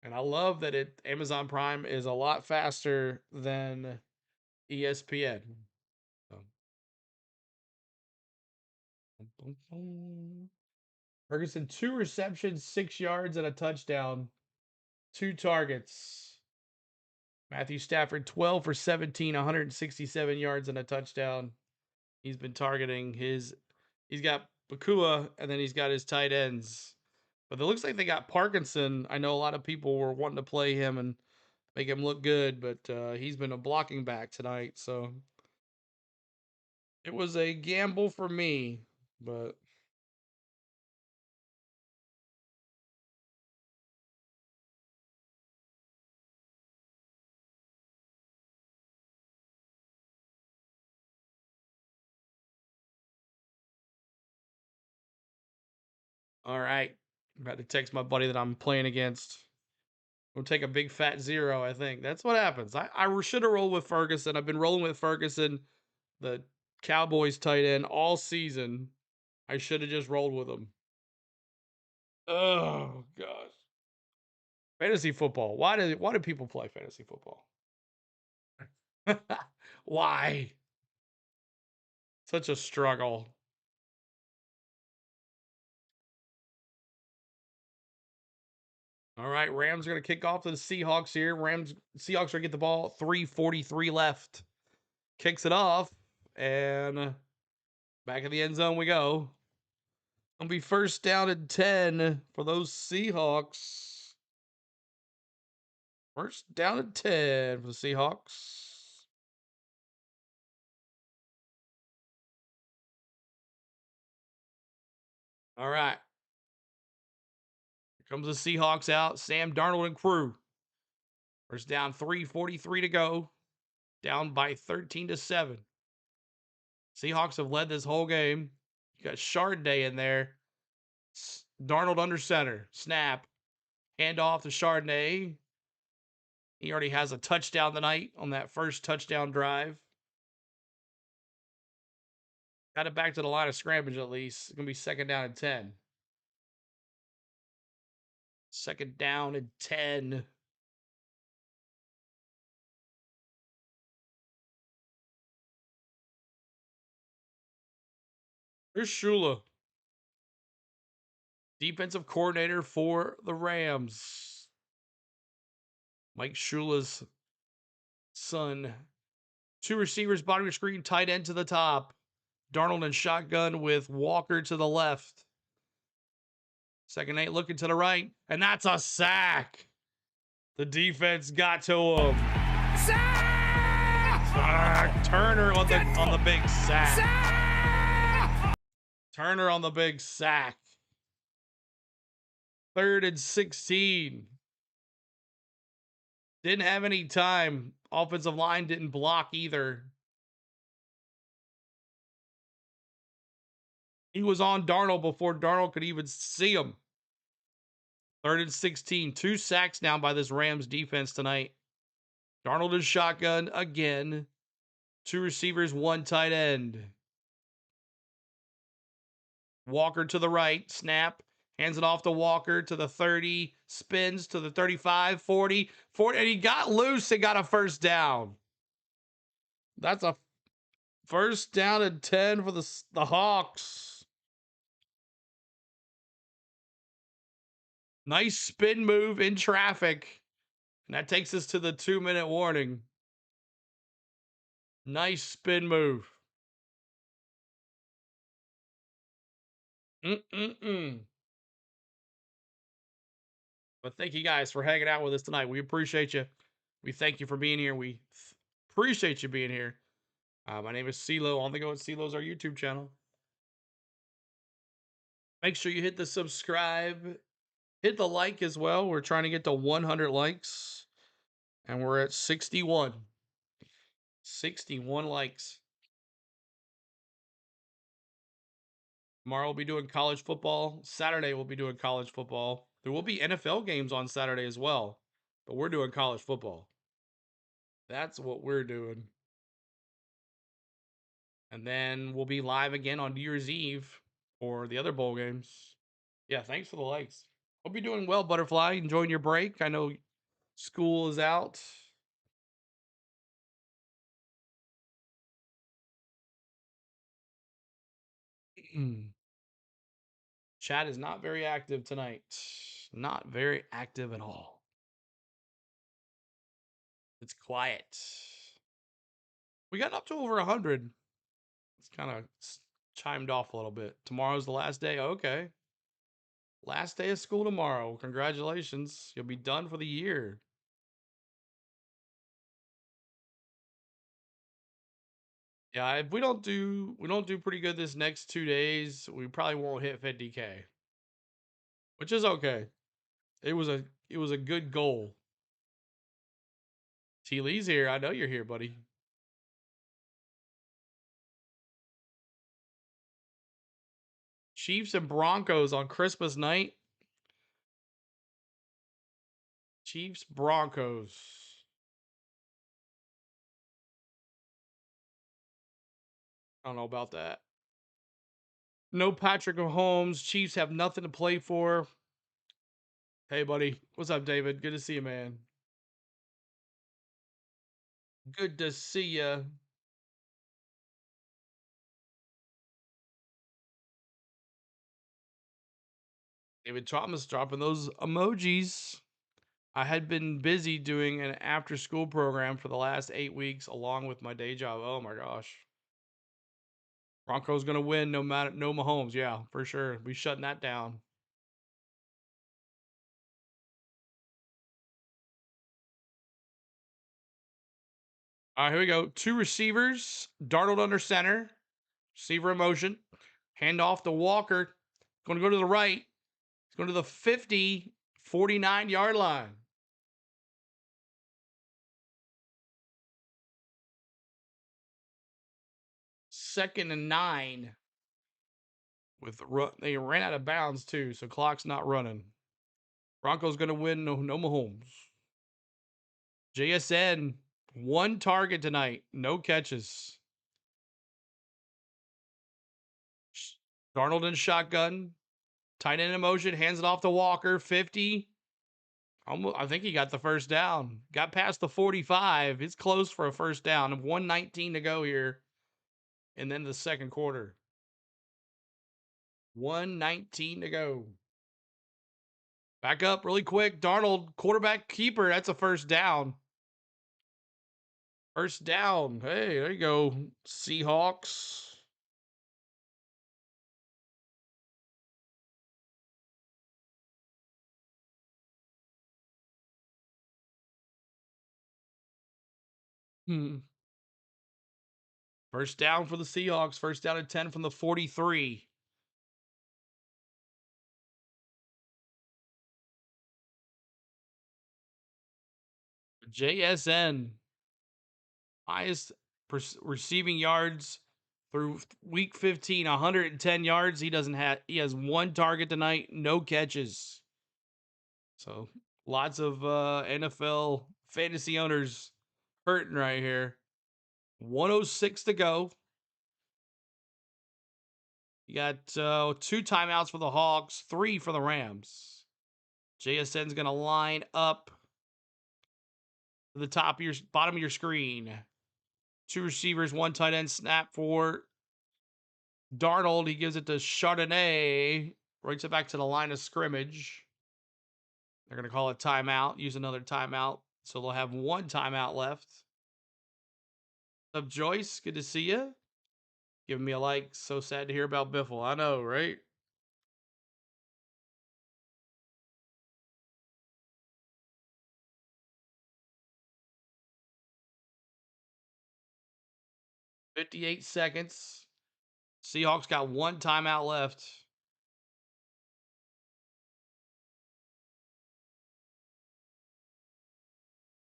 And I love that Amazon Prime is a lot faster than ESPN. Ferguson, 2 receptions, 6 yards, and a touchdown. 2 targets. Matthew Stafford, 12 for 17, 167 yards and a touchdown. He's been targeting he's got Bakua, and then he's got his tight ends. But it looks like they got Parkinson. I know a lot of people were wanting to play him and make him look good, but he's been a blocking back tonight. So it was a gamble for me, but all right. I'm about to text my buddy that I'm playing against. We'll take a big fat 0, I think. That's what happens. I should have rolled with Ferguson. I've been rolling with Ferguson, the Cowboys tight end, all season. I should have just rolled with him. Oh, gosh. Fantasy football. Why do people play fantasy football? Why? Such a struggle. All right, Rams are going to kick off to the Seahawks here. Seahawks are going to get the ball. 3:43 left. Kicks it off, and back in the end zone we go. It'll be first down and 10 for those Seahawks. First down and 10 for the Seahawks. All right. Here comes the Seahawks out. Sam Darnold and crew. First down, 3:43 to go. Down by 13-7. Seahawks have led this whole game. You got Chardonnay in there. Darnold under center. Snap. Hand off to Chardonnay. He already has a touchdown tonight on that first touchdown drive. Got it back to the line of scrimmage at least. It's going to be second down and 10. Second down and 10. Here's Shula, defensive coordinator for the Rams. Mike Shula's son. Two receivers, bottom of your screen, tight end to the top. Darnold in shotgun with Walker to the left. Second 8 looking to the right, and that's a sack. The defense got to him. Sack! Turner on the big sack. Turner on the big sack. Third and 16. Didn't have any time. Offensive line didn't block either. He was on Darnold before Darnold could even see him. Third and 16. 2 sacks now by this Rams defense tonight. Darnold is shotgun again. 2 receivers, 1 tight end. Walker to the right. Snap. Hands it off to Walker to the 30. Spins to the 35, 40, 40. And he got loose and got a first down. That's a first down and 10 for the Hawks. Nice spin move in traffic. And that takes us to the 2-minute warning. Nice spin move. But thank you guys for hanging out with us tonight. We appreciate you. We thank you for being here. We appreciate you being here. My name is CeeLo. On the Go with CeeLo's our YouTube channel. Make sure you hit the subscribe. Hit the like as well. We're trying to get to 100 likes. And we're at 61. 61 likes. Tomorrow we'll be doing college football. Saturday we'll be doing college football. There will be NFL games on Saturday as well. But we're doing college football. That's what we're doing. And then we'll be live again on New Year's Eve for the other bowl games. Yeah, thanks for the likes. Hope you're doing well, Butterfly. Enjoying your break. I know school is out. Chat is not very active tonight. Not very active at all. It's quiet. We got up to over 100. It's kind of chimed off a little bit. Tomorrow's the last day. Okay. Last day of school tomorrow. Congratulations. You'll be done for the year. Yeah, if we don't do pretty good this next 2 days, we probably won't hit 50K. Which is okay. It was a good goal. T. Lee's here. I know you're here, buddy. Chiefs and Broncos on Christmas night. Chiefs, Broncos. I don't know about that. No Patrick Mahomes. Chiefs have nothing to play for. Hey, buddy. What's up, David? Good to see you, man. Good to see you. David Thomas dropping those emojis. I had been busy doing an after school program for the last 8 weeks along with my day job. Oh my gosh. Broncos gonna win no Mahomes. Yeah, for sure. We shutting that down. All right, here we go. 2 receivers. Darnold under center. Receiver in motion. Hand off to Walker. Going to go to the right. He's going to the 50, 49-yard line. Second and 9. They ran out of bounds too, so clock's not running. Broncos going to win. No Mahomes. JSN, 1 target tonight. No catches. Darnold in shotgun. Tight end in motion. Hands it off to Walker. 50. I think he got the first down. Got past the 45. It's close for a first down. 1:19 to go here. And then the second quarter. 1:19 to go. Back up really quick. Darnold, quarterback keeper. That's a first down. First down. Hey, there you go. Seahawks. First down for the Seahawks. First down and 10 from the 43. JSN. Highest receiving yards through week 15, 110 yards. He has 1 target tonight, no catches. So lots of NFL fantasy owners hurting right here. 1:06 to go. You got 2 timeouts for the Hawks, 3 for the Rams. JSN's gonna line up to the bottom of your screen. 2 receivers, 1 tight end. Snap for Darnold. He gives it to Chardonnay. Writes it back to the line of scrimmage. They're going to call it timeout. Use another timeout. So they'll have 1 timeout left. What's up, Joyce? Good to see you. Giving me a like. So sad to hear about Biffle. I know, right? $58 seconds. Seahawks got 1 timeout left.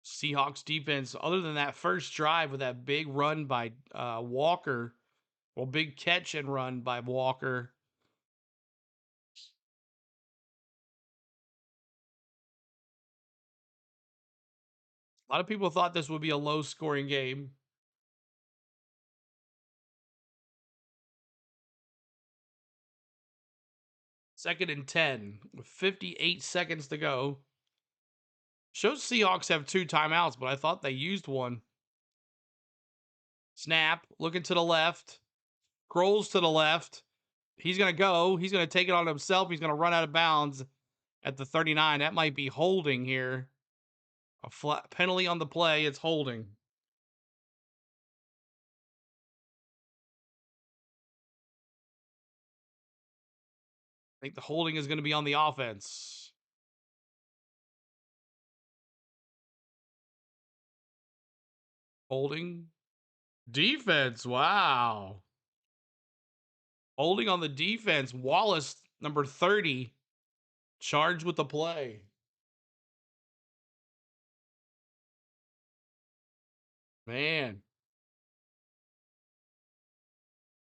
Seahawks defense, other than that first drive with that big run by Walker, well, big catch and run by Walker. A lot of people thought this would be a low-scoring game. Second and 10 with 58 seconds to go. Shows Seahawks have 2 timeouts, but I thought they used 1. Snap, looking to the left. Scrolls to the left. He's going to go. He's going to take it on himself. He's going to run out of bounds at the 39. That might be holding here. A flat penalty on the play. It's holding. I think the holding is going to be on the offense. Holding. Defense. Wow. Holding on the defense. Wallace, number 30, charged with the play. Man.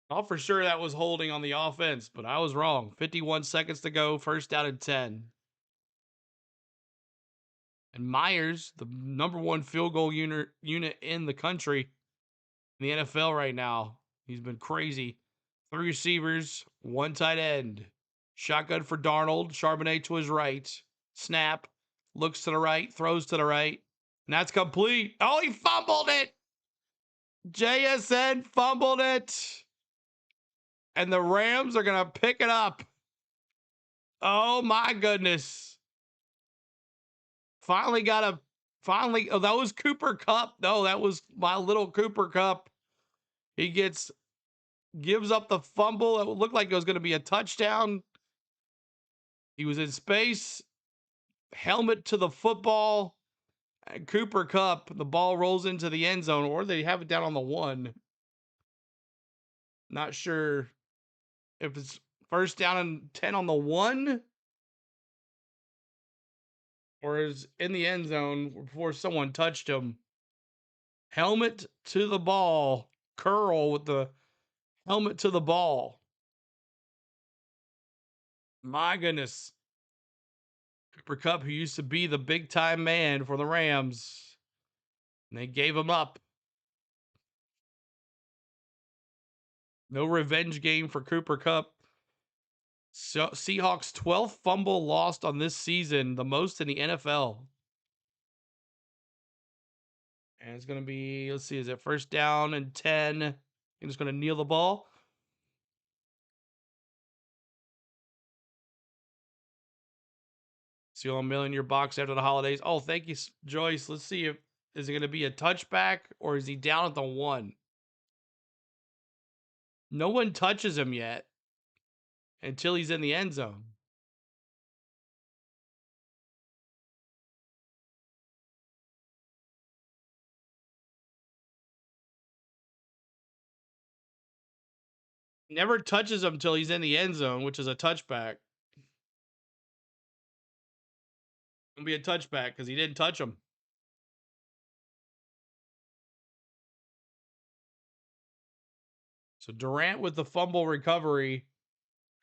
Thought for sure that was holding on the offense, but I was wrong. 51 seconds to go. First down and 10. And Myers, the number 1 field goal unit in the country, in the NFL right now. He's been crazy. 3 receivers, 1 tight end. Shotgun for Darnold. Charbonnet to his right. Snap. Looks to the right. Throws to the right. And that's complete. Oh, he fumbled it. JSN fumbled it. And the Rams are going to pick it up. Oh, my goodness. Finally, oh, that was Cooper Kupp. No, that was my little Cooper Kupp. He gives up the fumble. It looked like it was going to be a touchdown. He was in space. Helmet to the football. And Cooper Kupp, the ball rolls into the end zone, or they have it down on the 1. Not sure if it's first down and 10 on the 1, or is in the end zone before someone touched him. Helmet to the ball. Curl with the helmet to the ball. My goodness. Cooper Kupp, who used to be the big time man for the Rams, and they gave him up. No revenge game for Cooper Kupp. So, Seahawks 12th fumble lost on this season, the most in the NFL. And it's going to be, let's see, is it first down and 10? I'm just going to kneel the ball. See you all mail in your box after the holidays. Oh, thank you, Joyce. Let's see if is it going to be a touchback or is he down at the 1? No one touches him yet until he's in the end zone. Never touches him until he's in the end zone, which is a touchback. It'll be a touchback because he didn't touch him. So Durant with the fumble recovery.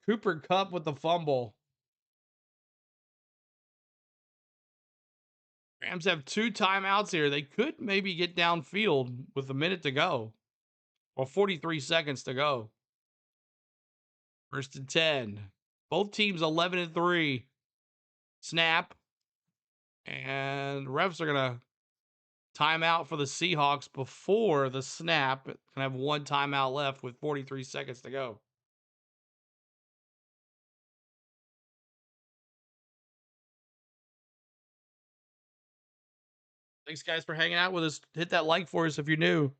Cooper Kupp with the fumble. Rams have 2 timeouts here. They could maybe get downfield with a minute to go. Or 43 seconds to go. First and 10. Both teams 11-3. Snap. And refs are going to time out for the Seahawks before the snap. Can have 1 timeout left with 43 seconds to go. Thanks, guys, for hanging out with us. Hit that like for us if you're new.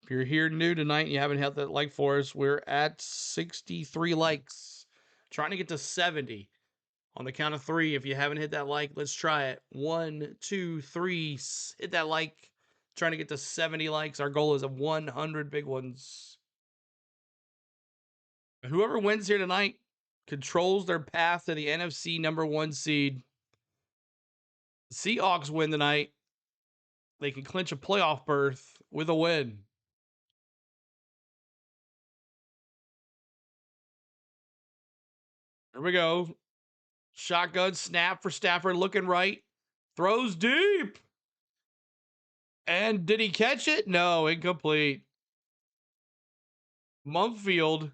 If you're here new tonight and you haven't hit that like for us, we're at 63 likes. Trying to get to 70. On the count of 3, if you haven't hit that like, let's try it. 1, 2, 3. Hit that like. Trying to get to 70 likes. Our goal is 100 big ones. Whoever wins here tonight controls their path to the NFC number 1 seed. Seahawks win tonight. They can clinch a playoff berth with a win. Here we go. Shotgun snap for Stafford, looking right. Throws deep. And did he catch it? No, incomplete. Field.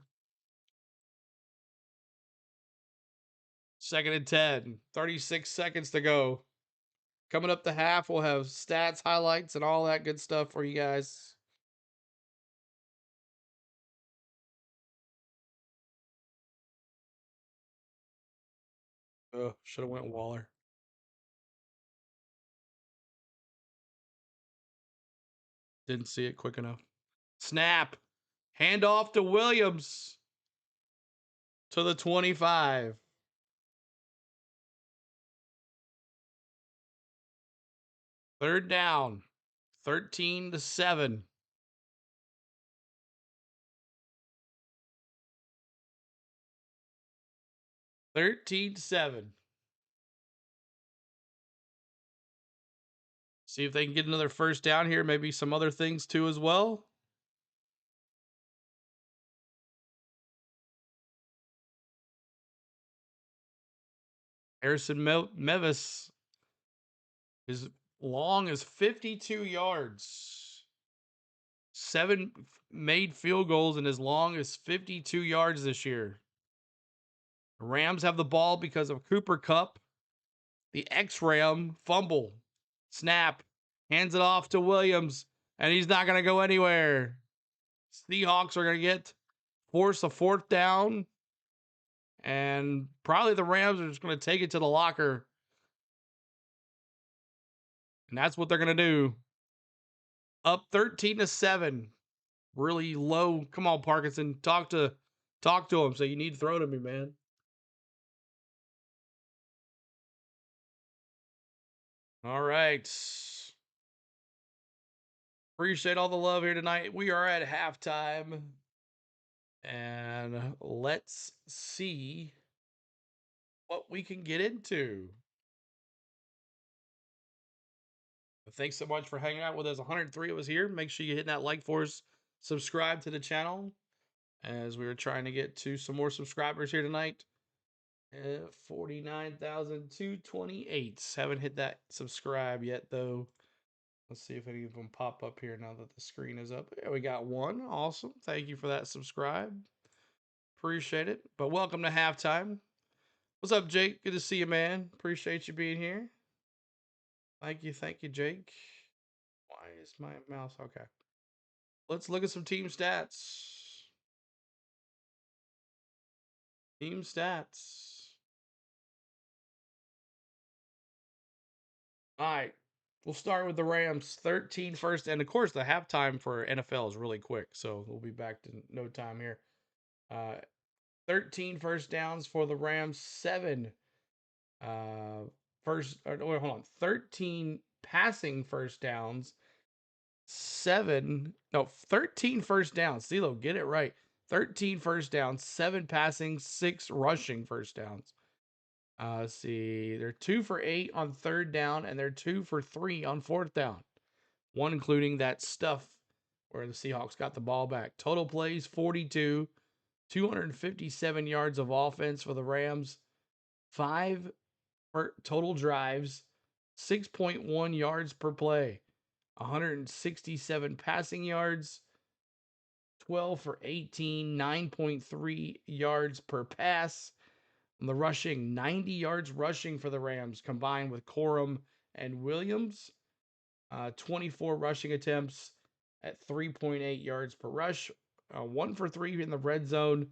Second and 10. 36 seconds to go. Coming up to half, we'll have stats, highlights, and all that good stuff for you guys. Oh, should have went Waller. Didn't see it quick enough. Snap. Hand off to Williams. To the 25. Third down. 13-7. See if they can get another first down here. Maybe some other things too as well. Harrison Mevis is long as 52 yards. 7 made field goals and as long as 52 yards this year. The Rams have the ball because of Cooper Kupp. The X-Ram fumble. Snap. Hands it off to Williams. And he's not going to go anywhere. Seahawks are going to force a fourth down. And probably the Rams are just going to take it to the locker. And that's what they're going to do. Up 13-7. Really low. Come on, Parkinson. Talk to him. So you need to throw to me, man. All right. Appreciate all the love here tonight. We are at halftime. And let's see what we can get into. Thanks so much for hanging out with us. 103 of us here. Make sure you hit that like for us. Subscribe to the channel as we were trying to get to some more subscribers here tonight. 49,228. Haven't hit that subscribe yet, though. Let's see if any of them pop up here now that the screen is up. There we got one. Awesome. Thank you for that subscribe. Appreciate it. But welcome to halftime. What's up, Jake? Good to see you, man. Appreciate you being here. Thank you, Jake. Why is my mouse? Okay. Let's look at some team stats. Team stats. All right. We'll start with the Rams. 13 first. And of course, the halftime for NFL is really quick. So we'll be back to no time here. 13 first downs for the Rams. 7 hold on. 13 passing first downs. 13 first downs. CeeLo, get it right. 13 first downs, 7 passing, 6 rushing first downs. Let's see. They're 2 for 8 on third down, and they're 2 for 3 on fourth down. One including that stuff where the Seahawks got the ball back. Total plays 42, 257 yards of offense for the Rams, 5 total drives, 6.1 yards per play, 167 passing yards, 12 for 18, 9.3 yards per pass. On the rushing, 90 yards rushing for the Rams, combined with Corum and Williams. 24 rushing attempts at 3.8 yards per rush. 1 for 3 in the red zone.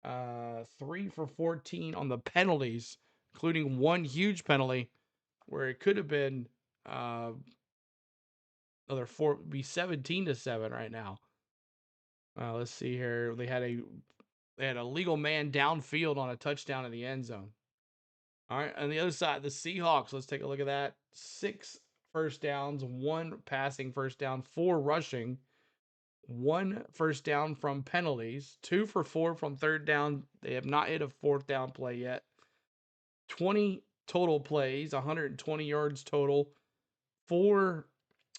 3 for 14 on the penalties, including one huge penalty where it could have been another 4, be 17-7 right now. Let's see here. They had a legal man downfield on a touchdown in the end zone. All right, on the other side, the Seahawks, let's take a look at that. 6 first downs, 1 passing first down, 4 rushing, 1 first down from penalties, 2 for 4 from third down. They have not hit a fourth down play yet. 20 total plays, 120 yards total, 4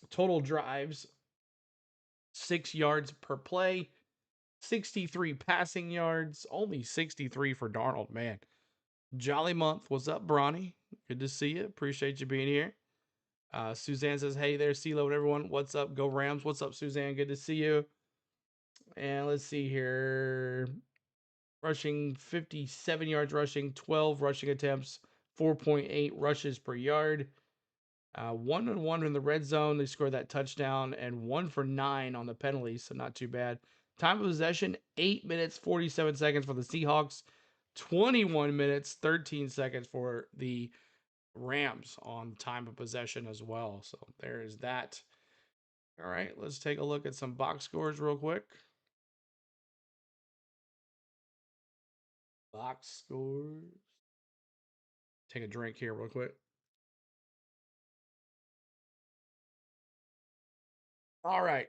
total drives, 6 yards per play, 63 passing yards, only 63 for Darnold, man. Jolly month. What's up, Bronny? Good to see you. Appreciate you being here. Suzanne says, hey there, CeeLo and everyone. What's up? Go Rams. What's up, Suzanne? Good to see you. And let's see here. Rushing, 57 yards rushing, 12 rushing attempts, 4.8 rushes per yard. 1-1 in the red zone. They scored that touchdown, and 1 for 9 on the penalties, so not too bad. Time of possession, 8 minutes, 47 seconds for the Seahawks. 21 minutes, 13 seconds for the Rams on time of possession as well. So there is that. All right, let's take a look at some box scores real quick. Box scores. Take a drink here real quick. All right,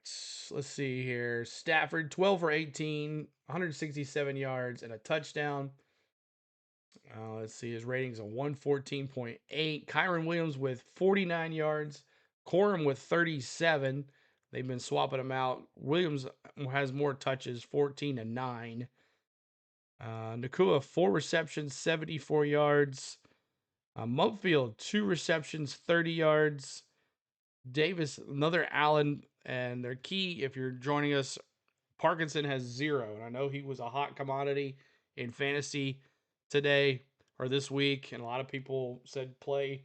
let's see here. Stafford, 12 for 18, 167 yards, and a touchdown. Let's see, his rating's a 114.8. Kyron Williams with 49 yards. Corum with 37. They've been swapping them out. Williams has more touches, 14 to 9. Nakua, 4 receptions, 74 yards. Mumfield, 2 receptions, 30 yards. Davis, another Allen, and their key, if you're joining us, Parkinson has 0. And I know he was a hot commodity in fantasy today or this week, and a lot of people said play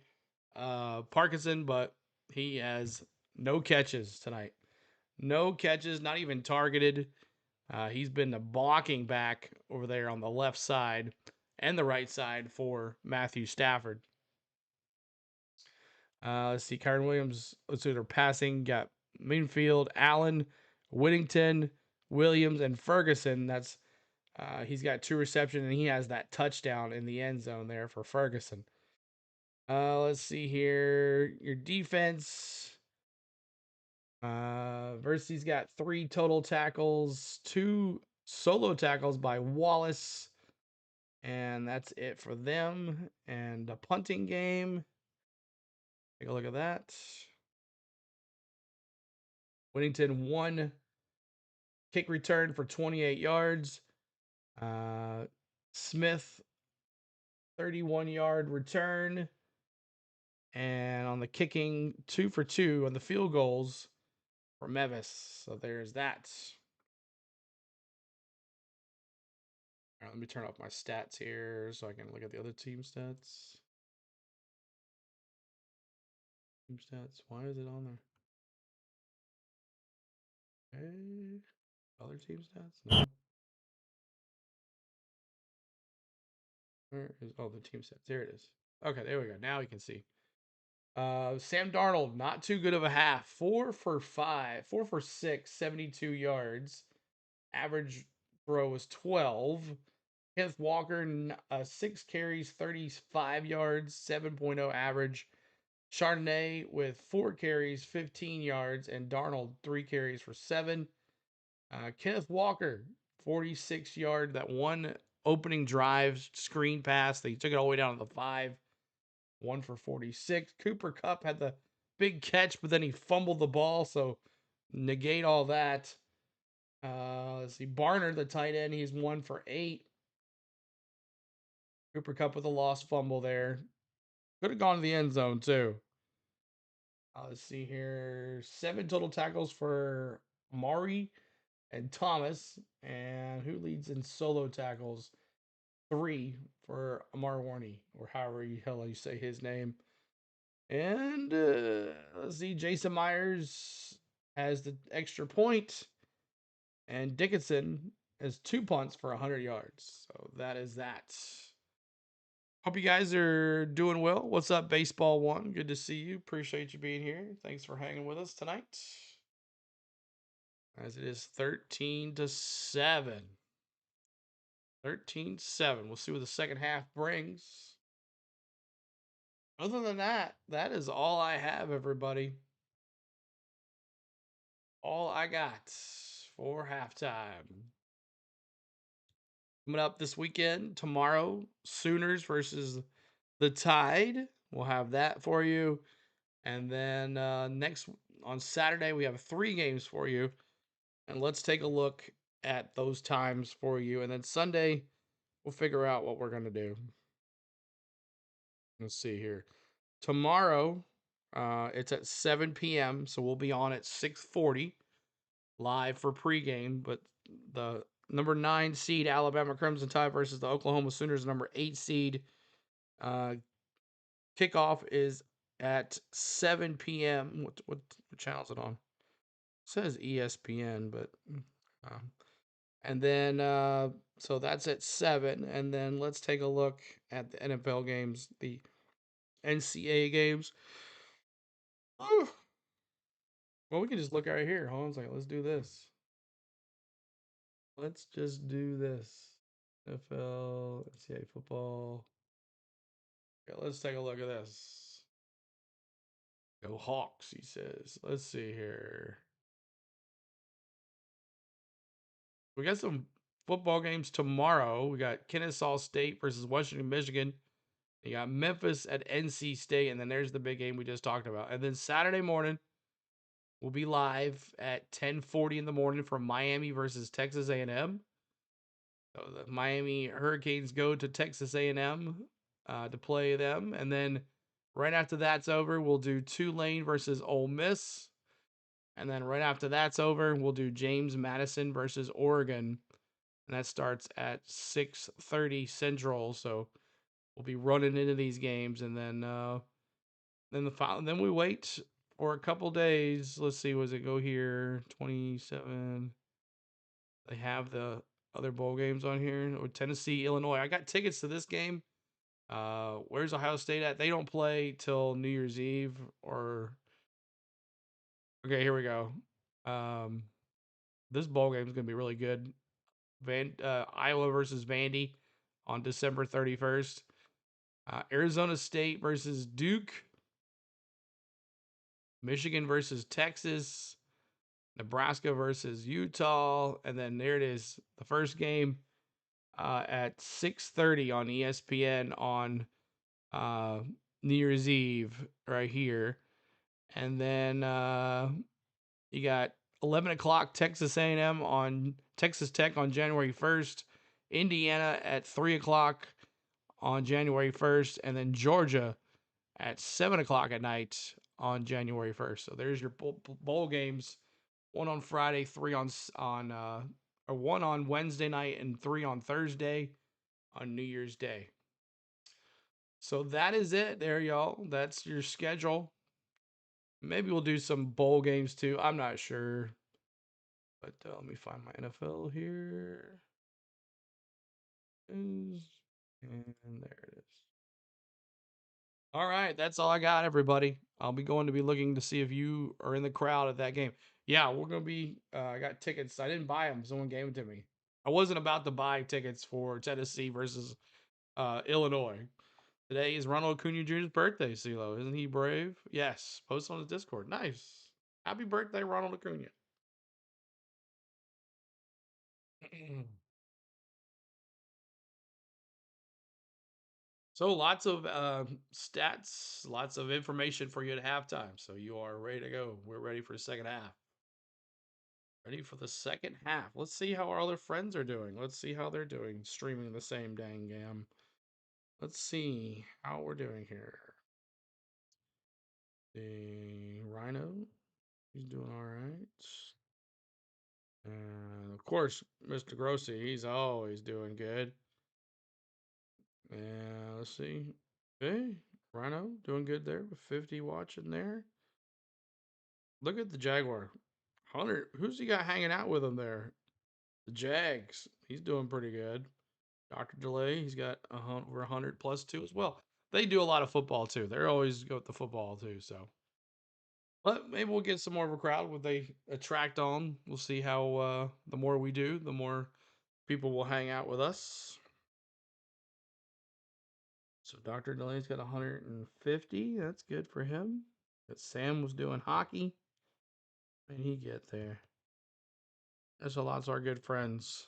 Parkinson, but he has no catches tonight. No catches, not even targeted. He's been the blocking back over there on the left side and the right side for Matthew Stafford. Let's see, Kyron Williams. Let's see, they're passing. Got Lumen Field, Allen, Whittington, Williams, and Ferguson. That's he's got 2 receptions and he has that touchdown in the end zone there for Ferguson. Let's see here. Your defense. Versus got 3 total tackles, 2 solo tackles by Wallace, and that's it for them. And a punting game. Take a look at that. Whittington 1 kick return for 28 yards. Smith 31-yard return. And on the kicking, 2 for 2 on the field goals for Mevis. So there's that. All right, let me turn off my stats here so I can look at the other team stats. Team stats. Why is it on there? Okay. Other team stats? No. Where is the team stats? There it is. Okay, there we go. Now we can see. Sam Darnold, not too good of a half. 4 for 5, 4 for 6, 72 yards. Average throw was 12. Kenneth Walker, 6 carries, 35 yards, 7.0 average. Chardonnay with 4 carries, 15 yards, and Darnold 3 carries for 7. Kenneth Walker, 46 yard, that one opening drive screen pass. They took it all the way down to the 5. 1 for 46. Cooper Kupp had the big catch, but then he fumbled the ball, so negate all that. Let's see. Barner, the tight end, he's 1 for 8. Cooper Kupp with a lost fumble there. Could have gone to the end zone, too. Let's see here. 7 total tackles for Mari and Thomas. And who leads in solo tackles? 3 for Amar Warney, or however the hell you say his name. And let's see. Jason Myers has the extra point. And Dickinson has 2 punts for 100 yards. So that is that. Hope you guys are doing well. What's up, Baseball One? Good to see you. Appreciate you being here. Thanks for hanging with us tonight. As it is 13-7. 13-7. We'll see what the second half brings. Other than that, that is all I have, everybody. All I got for halftime. Coming up this weekend, tomorrow, Sooners versus the Tide. We'll have that for you. And then next on Saturday, we have 3 games for you. And let's take a look at those times for you. And then Sunday, we'll figure out what we're going to do. Let's see here. Tomorrow, it's at 7 p.m. So we'll be on at 6:40 live for pregame. But the number 9 seed Alabama Crimson Tide versus the Oklahoma Sooners, number 8 seed. Kickoff is at 7 p.m. What channel is it on? It says ESPN, but and then so that's at 7. And then let's take a look at the NFL games, the NCAA games. Well, we can just look right here. Hold on a second. Let's do this. Let's just do this. NFL, NCAA football. Okay, let's take a look at this. Go Hawks, he says. Let's see here. We got some football games tomorrow. We got Kennesaw State versus Washington, Michigan. You got Memphis at NC State, and then there's the big game we just talked about. And then Saturday morning, we'll be live at 10:40 in the morning from Miami versus Texas A&M. So the Miami Hurricanes go to Texas A&M to play them, and then right after that's over, we'll do Tulane versus Ole Miss, and then right after that's over, we'll do James Madison versus Oregon, and that starts at 6:30 Central. So we'll be running into these games, and then we wait for a couple days. Let's see, was it go here? 27. They have the other bowl games on here. Or Tennessee, Illinois. I got tickets to this game. Where's Ohio State at? They don't play till New Year's Eve or. Okay, here we go. This bowl game is gonna be really good. Iowa versus Vandy on December 31st. Arizona State versus Duke. Michigan versus Texas. Nebraska versus Utah, and then there it is, the first game at 6:30 on ESPN on New Year's Eve right here, and then you got 11 o'clock Texas A&M on Texas Tech on January 1st, Indiana at 3 o'clock on January 1st, and then Georgia at 7 o'clock at night on January 1st. So there's your bowl games. One on Friday, three on or one on Wednesday night, and three on Thursday on New Year's Day. So that is it there, y'all. That's your schedule. Maybe we'll do some bowl games too. I'm not sure. But let me find my NFL here. And there it is. All right, that's all I got, everybody. I'll be going to be looking to see if you are in the crowd at that game. Yeah, we're gonna be. I got tickets. I didn't buy them. Someone gave them to me. I wasn't about to buy tickets for Tennessee versus Illinois. Today is Ronald Acuna Jr.'s birthday, CeeLo. Isn't he brave? Yes. Post on his Discord. Nice. Happy birthday, Ronald Acuna. So lots of stats, lots of information for you at halftime. So you are ready to go. We're ready for the second half. Ready for the second half. Let's see how our other friends are doing. Let's see how they're doing streaming the same dang game. Let's see how we're doing here. The Rhino, he's doing all right. And of course, Mr. Grossi, he's always doing good. And let's see. Hey, Rhino doing good there with 50 watching there. Look at the Jaguar. 100. Who's he got hanging out with him there? The Jags. He's doing pretty good. Dr. Delay, he's got over 100 plus too as well. They do a lot of football too. They're always go with the football too. So, but maybe we'll get some more of a crowd when they attract on. We'll see how the more we do, the more people will hang out with us. So Dr. Delay's got 150. That's good for him. But Sam was doing hockey. When he get there? There's a lot of our good friends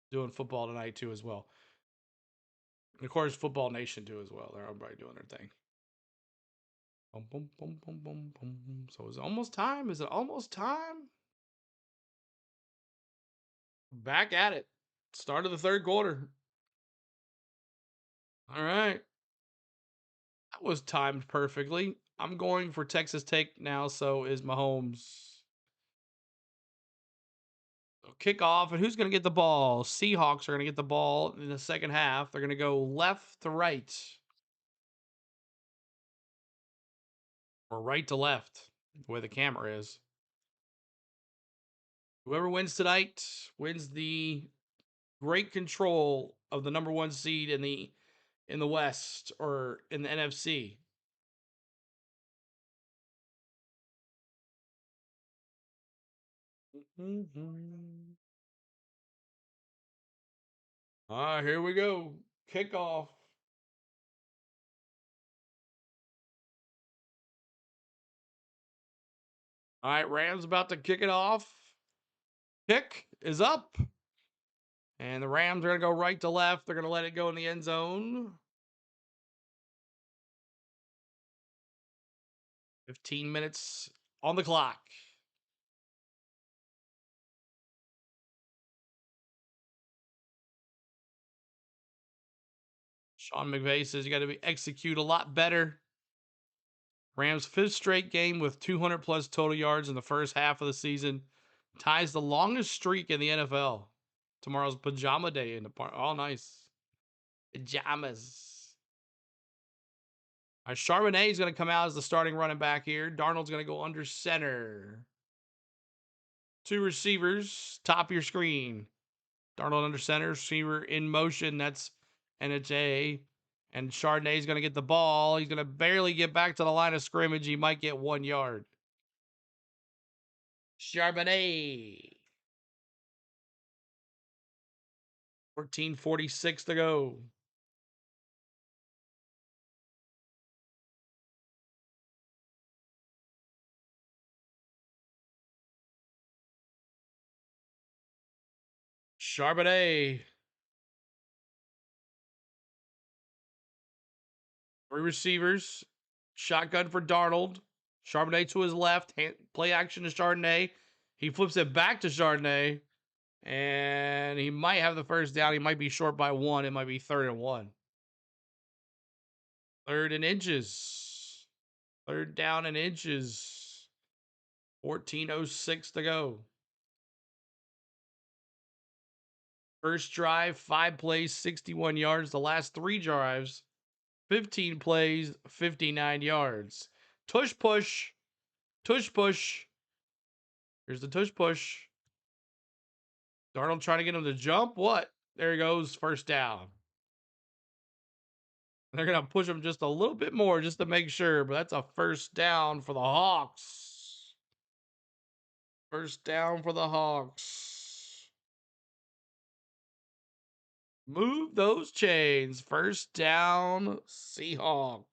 doing football tonight too as well. And of course, Football Nation too as well. They're everybody doing their thing. Boom, boom, boom, boom, boom, boom. So is it almost time? Is it almost time? Back at it. Start of the third quarter. All right. That was timed perfectly. I'm going for Texas Tech now, so is Mahomes. So kickoff, and who's going to get the ball? Seahawks are going to get the ball in the second half. They're going to go left to right. Or right to left, the way the camera is. Whoever wins tonight wins the great control of the number one seed in the West or in the NFC. All right, here we go. Kickoff. All right, Rams about to kick it off. Kick is up. And the Rams are going to go right to left. They're going to let it go in the end zone. 15 minutes on the clock. Sean McVay says you got to execute a lot better. Rams' fifth straight game with 200 plus total yards in the first half of the season ties the longest streak in the NFL. Tomorrow's pajama day in the park. Oh, nice. Pajamas. All right, Charbonnet is going to come out as the starting running back here. Darnold's going to go under center. Two receivers, top of your screen. Darnold under center, receiver in motion. That's NHA. And Chardonnay's going to get the ball. He's going to barely get back to the line of scrimmage. He might get 1 yard. Charbonnet. 14:46 to go. Charbonnet. Three receivers. Shotgun for Darnold. Charbonnet to his left. Play action to Chardonnay. He flips it back to Chardonnay. And he might have the first down. He might be short by 1. It might be 3rd and 1. 3rd and inches. 3rd down and inches. 14:06 to go. First drive, 5 plays, 61 yards. The last 3 drives, 15 plays, 59 yards. Tush push. Tush push. Here's the tush push. Darnold trying to get him to jump. What? There he goes. First down. They're going to push him just a little bit more just to make sure. But that's a first down for the Hawks. First down for the Hawks. Move those chains. First down, Seahawks.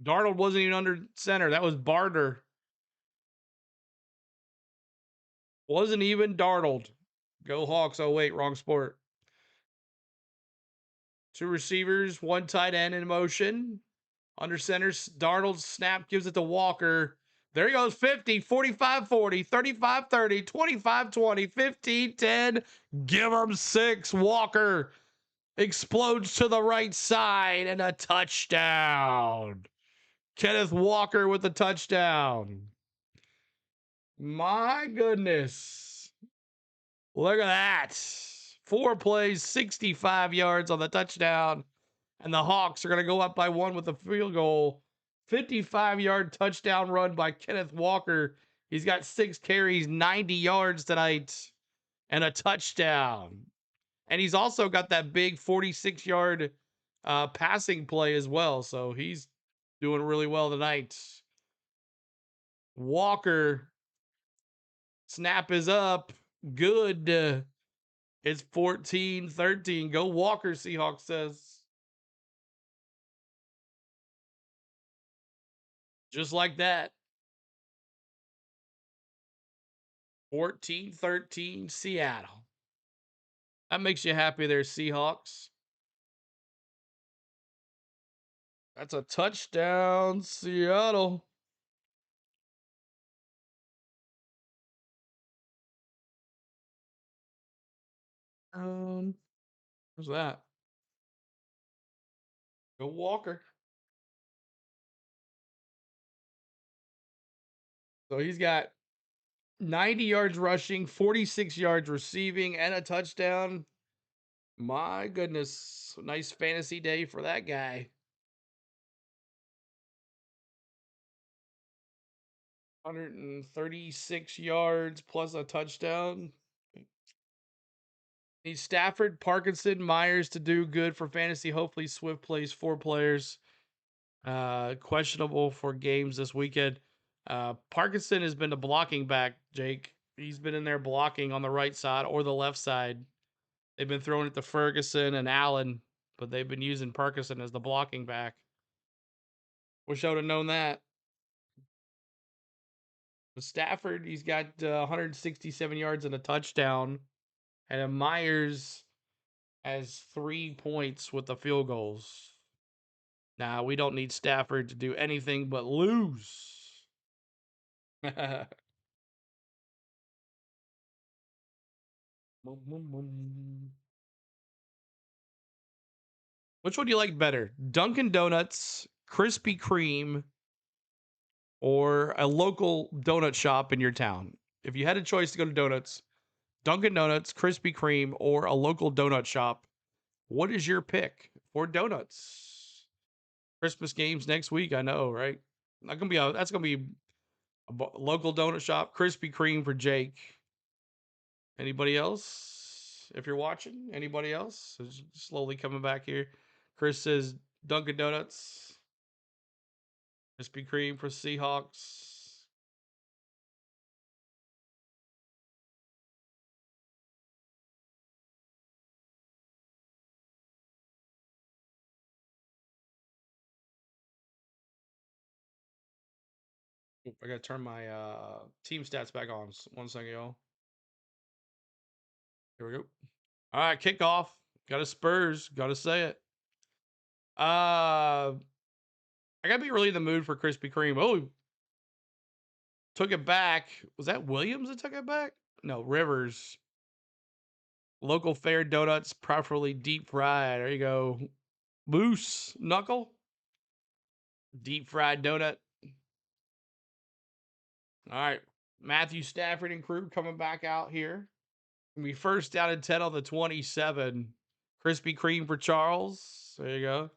Darnold wasn't even under center. That was Barter. Wasn't even Darnold. Go Hawks. Oh, wait, wrong sport. 2 receivers, 1 tight end in motion. Under center, Darnold snap gives it to Walker. There he goes, 50, 45-40, 35-30, 25-20, 15-10. Give him 6. Walker explodes to the right side and a touchdown. Kenneth Walker with the touchdown. My goodness. Look at that. 4 plays, 65 yards on the touchdown. And the Hawks are going to go up by 1 with a field goal. 55-yard touchdown run by Kenneth Walker. He's got 6 carries, 90 yards tonight, and a touchdown. And he's also got that big 46-yard passing play as well. So he's doing really well tonight. Walker. Snap is up. Good. It's 14-13. Go Walker, Seahawks says. Just like that. 14-13 Seattle. That makes you happy there, Seahawks. That's a touchdown, Seattle. What's that? Go Walker. So he's got 90 yards rushing, 46 yards receiving, and a touchdown. My goodness. Nice fantasy day for that guy. 136 yards plus a touchdown. Need Stafford, Parkinson, Myers to do good for fantasy. Hopefully Swift plays 4 players. Questionable for games this weekend. Parkinson has been the blocking back, Jake. He's been in there blocking on the right side or the left side. They've been throwing it to Ferguson and Allen, but they've been using Parkinson as the blocking back. Wish I would have known that. With Stafford, he's got 167 yards and a touchdown. And Myers has 3 points with the field goals. Nah, we don't need Stafford to do anything but lose. Which one do you like better? Dunkin' Donuts, Krispy Kreme, or a local donut shop in your town? If you had a choice to go to donuts, Dunkin' Donuts, Krispy Kreme, or a local donut shop, what is your pick for donuts? Christmas games next week, I know, right? That's gonna be a local donut shop, Krispy Kreme for Jake. Anybody else? If you're watching, anybody else? Is slowly coming back here. Chris says Dunkin' Donuts, Krispy Kreme for Seahawks. I gotta turn my team stats back on. 1 second, y'all. Here we go. All right, kickoff. Got a Spurs. Gotta say it. I gotta be really in the mood for Krispy Kreme. Oh, took it back. Was that Williams that took it back? No, Rivers. Local fair donuts, preferably deep fried. There you go. Moose knuckle. Deep fried donut. All right. Matthew Stafford and crew coming back out here. Gonna be first down and 10 on the 27. Krispy Kreme for Charles. There you go.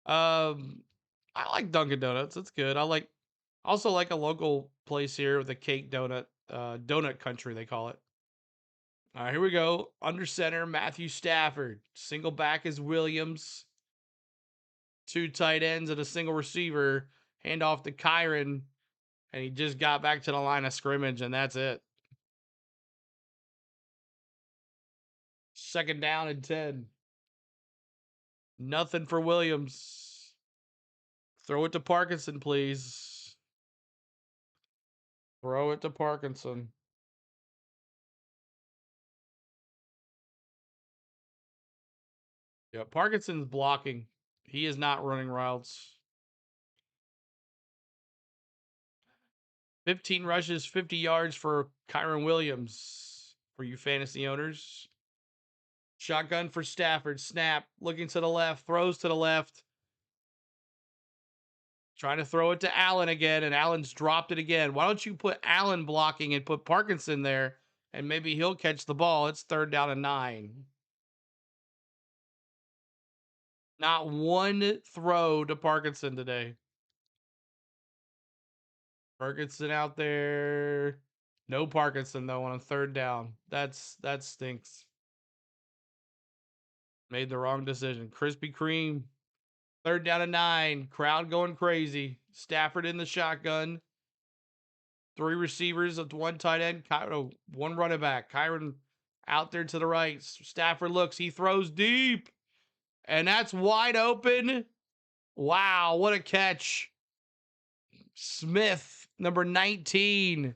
I like Dunkin' Donuts. It's good. Also like a local place here with a cake donut. Donut country, they call it. All right, here we go. Under center, Matthew Stafford. Single back is Williams. 2 tight ends and a single receiver. Hand off to Kyron. And he just got back to the line of scrimmage, and that's it. Second down and 10. Nothing for Williams. Throw it to Parkinson, please. Throw it to Parkinson. Yeah, Parkinson's blocking. He is not running routes. 15 rushes, 50 yards for Kyron Williams for you fantasy owners. Shotgun for Stafford. Snap. Looking to the left. Throws to the left. Trying to throw it to Allen again, and Allen's dropped it again. Why don't you put Allen blocking and put Parkinson there, and maybe he'll catch the ball? It's 3rd down and 9. Not one throw to Parkinson today. Parkinson out there. No Parkinson, though, on a 3rd down. That stinks. Made the wrong decision. Krispy Kreme. 3rd down and 9. Crowd going crazy. Stafford in the shotgun. 3 receivers of 1 tight end. 1 running back. Kyron out there to the right. Stafford looks. He throws deep. And that's wide open. Wow, what a catch. Smith, number 19.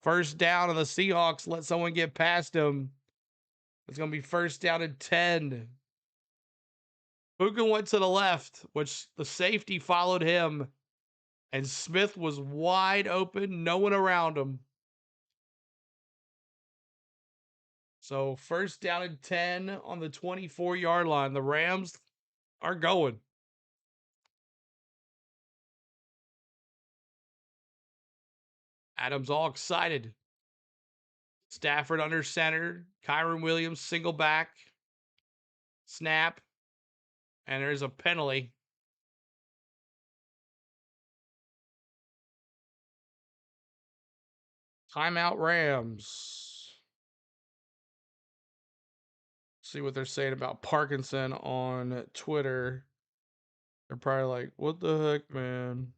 First down on the Seahawks. Let someone get past him. It's going to be first down and 10. Puka went to the left, which the safety followed him. And Smith was wide open. No one around him. So first down and 10 on the 24-yard line. The Rams are going. Adams all excited. Stafford under center. Kyron Williams single back. Snap. And there's a penalty. Timeout Rams. See what they're saying about Parkinson on Twitter. They're probably like, what the heck, man?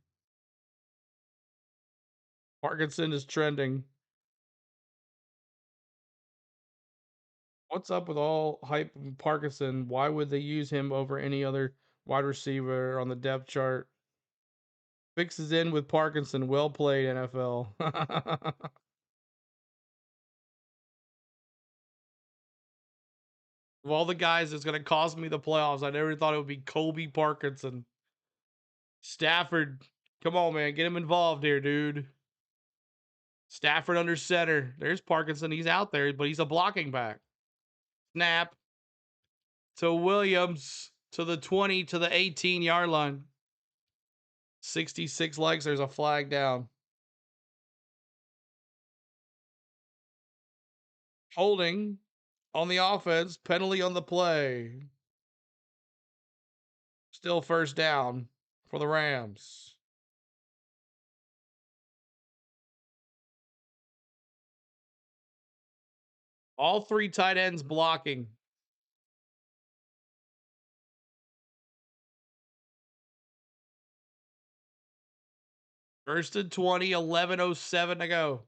Parkinson is trending. What's up with all hype of Parkinson? Why would they use him over any other wide receiver on the depth chart? Fixes in with Parkinson. Well played, NFL. Of all the guys that's going to cost me the playoffs, I never thought it would be Colby Parkinson. Stafford, come on, man. Get him involved here, dude. Stafford under center. There's Parkinson. He's out there, but he's a blocking back. Snap to Williams to the 20 to the 18-yard line. 66 likes. There's a flag down. Holding on the offense. Penalty on the play. Still first down for the Rams. All three tight ends blocking. First and 20, 11:07 to go.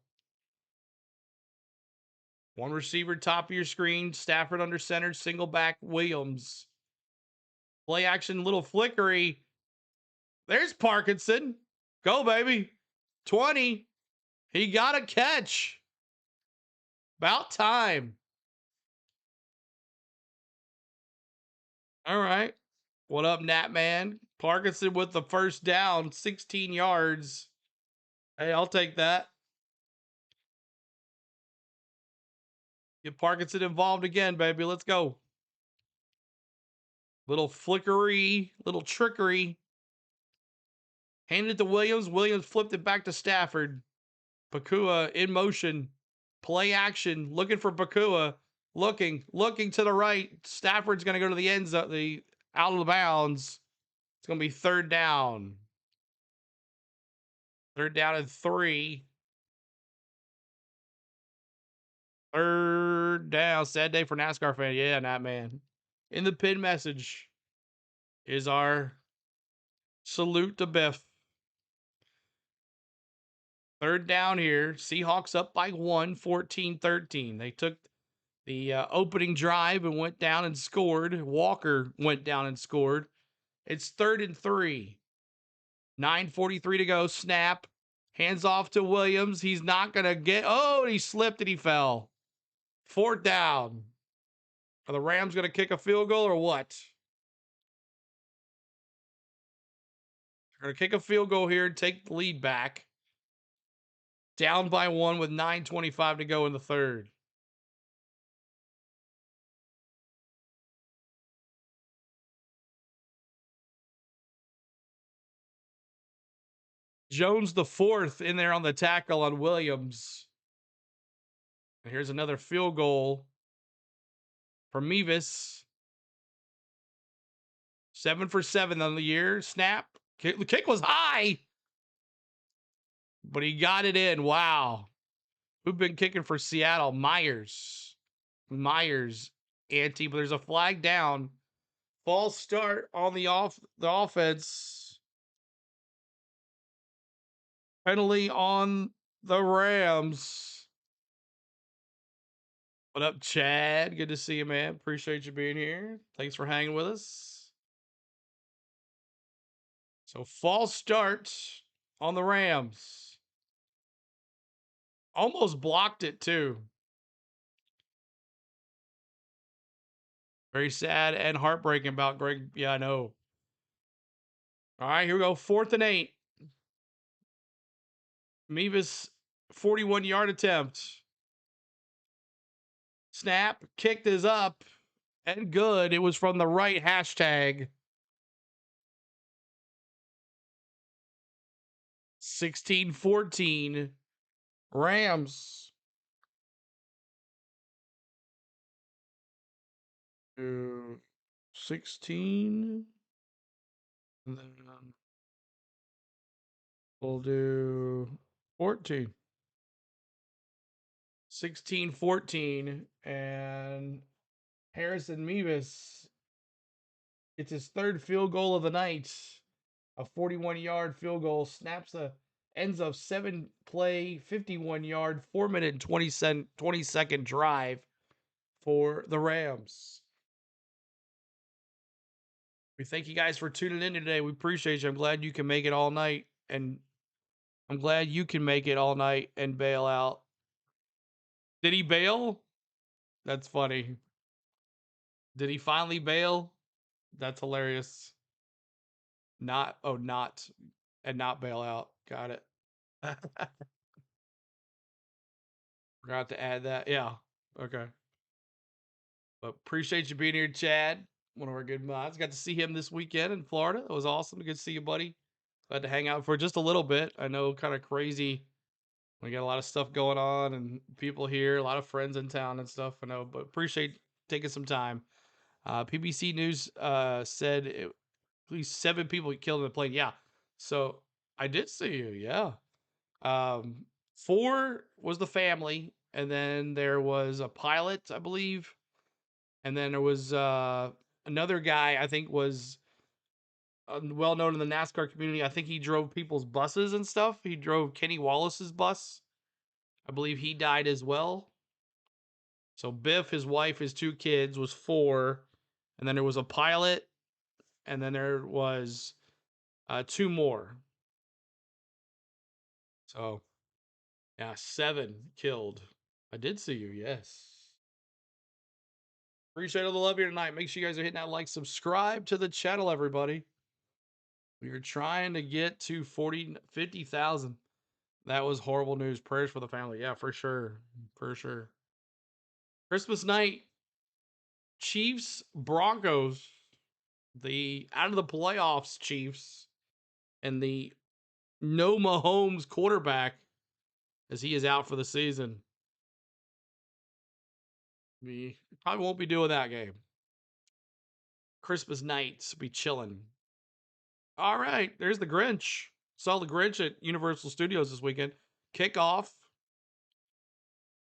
One receiver, top of your screen. Stafford under center, single back, Williams. Play action, little flickery. There's Parkinson. Go, baby. 20. He got a catch. About time. All right. What up, Nat Man? Parkinson with the first down, 16 yards. Hey, I'll take that. Get Parkinson involved again, baby. Let's go. Little flickery, little trickery. Handed it to Williams. Williams flipped it back to Stafford. Pakua in motion. Play action. Looking for Pakua. Looking to the right. Stafford's going to go to the end zone, the out of the bounds. It's going to be third down. Third down and 3. Third down. Sad day for NASCAR fan. Yeah, Nat Man. In the pin message is our salute to Biff. Third down here. Seahawks up by 1, 14-13. They took the opening drive and went down and scored. Walker went down and scored. It's 3rd and 3. 9:43 to go. Snap. Hands off to Williams. He's not going to get. Oh, he slipped and he fell. 4th down. Are the Rams going to kick a field goal or what? They're going to kick a field goal here and take the lead back. Down by 1 with 9:25 to go in the third. Jones the 4th in there on the tackle on Williams. And here's another field goal for Mevis. 7 for 7 on the year. Snap. The kick was high, but he got it in. Wow. Who've been kicking for Seattle? Myers, anti, but there's a flag down. False start on the offense. Penalty on the Rams. What up, Chad? Good to see you, man. Appreciate you being here. Thanks for hanging with us. So false start on the Rams. Almost blocked it too. Very sad and heartbreaking about Greg. Yeah, I know. All right, here we go. 4th and 8. Mevis 41-yard attempt. Snap. Kicked is up and good. It was from the right hashtag. 16-14. Rams. 16. And then we'll do 14. 16-14. And Harrison Mevis It's his third field goal of the night. A 41-yard field goal ends a 7-play, 51-yard, 4-minute and 20-second drive for the Rams. We thank you guys for tuning in today. We appreciate you. I'm glad you can make it all night, and I'm glad you can make it all night and bail out. Did he bail? That's funny. Did he finally bail? That's hilarious. Not bail out. Got it. Forgot to add that. Yeah. Okay. But appreciate you being here, Chad. One of our good mods. Got to see him this weekend in Florida. It was awesome. Good to see you, buddy. Glad to hang out for just a little bit. I know, kind of crazy. We got a lot of stuff going on and people here, a lot of friends in town and stuff. I know, but appreciate taking some time. PBC News said at least 7 people killed in the plane. Yeah. So I did see you. Yeah. 4 was the family, and then there was a pilot, I believe, and then there was another guy. I think was well known in the NASCAR community. I think he drove people's buses and stuff. He drove Kenny Wallace's bus. I believe he died as well. So Biff, his wife, his 2 kids was 4, and then there was a pilot, and then there was 2 more. So yeah, 7 killed. I did see you, yes. Appreciate all the love here tonight. Make sure you guys are hitting that like, subscribe to the channel, everybody. We are trying to get to 50,000. That was horrible news. Prayers for the family. Yeah, for sure. For sure. Christmas night, Chiefs, Broncos, the out of the playoffs Chiefs, and the no Mahomes quarterback as he is out for the season. We probably won't be doing that game. Christmas nights be chilling. All right, there's the Grinch. Saw the Grinch at Universal Studios this weekend. Kickoff.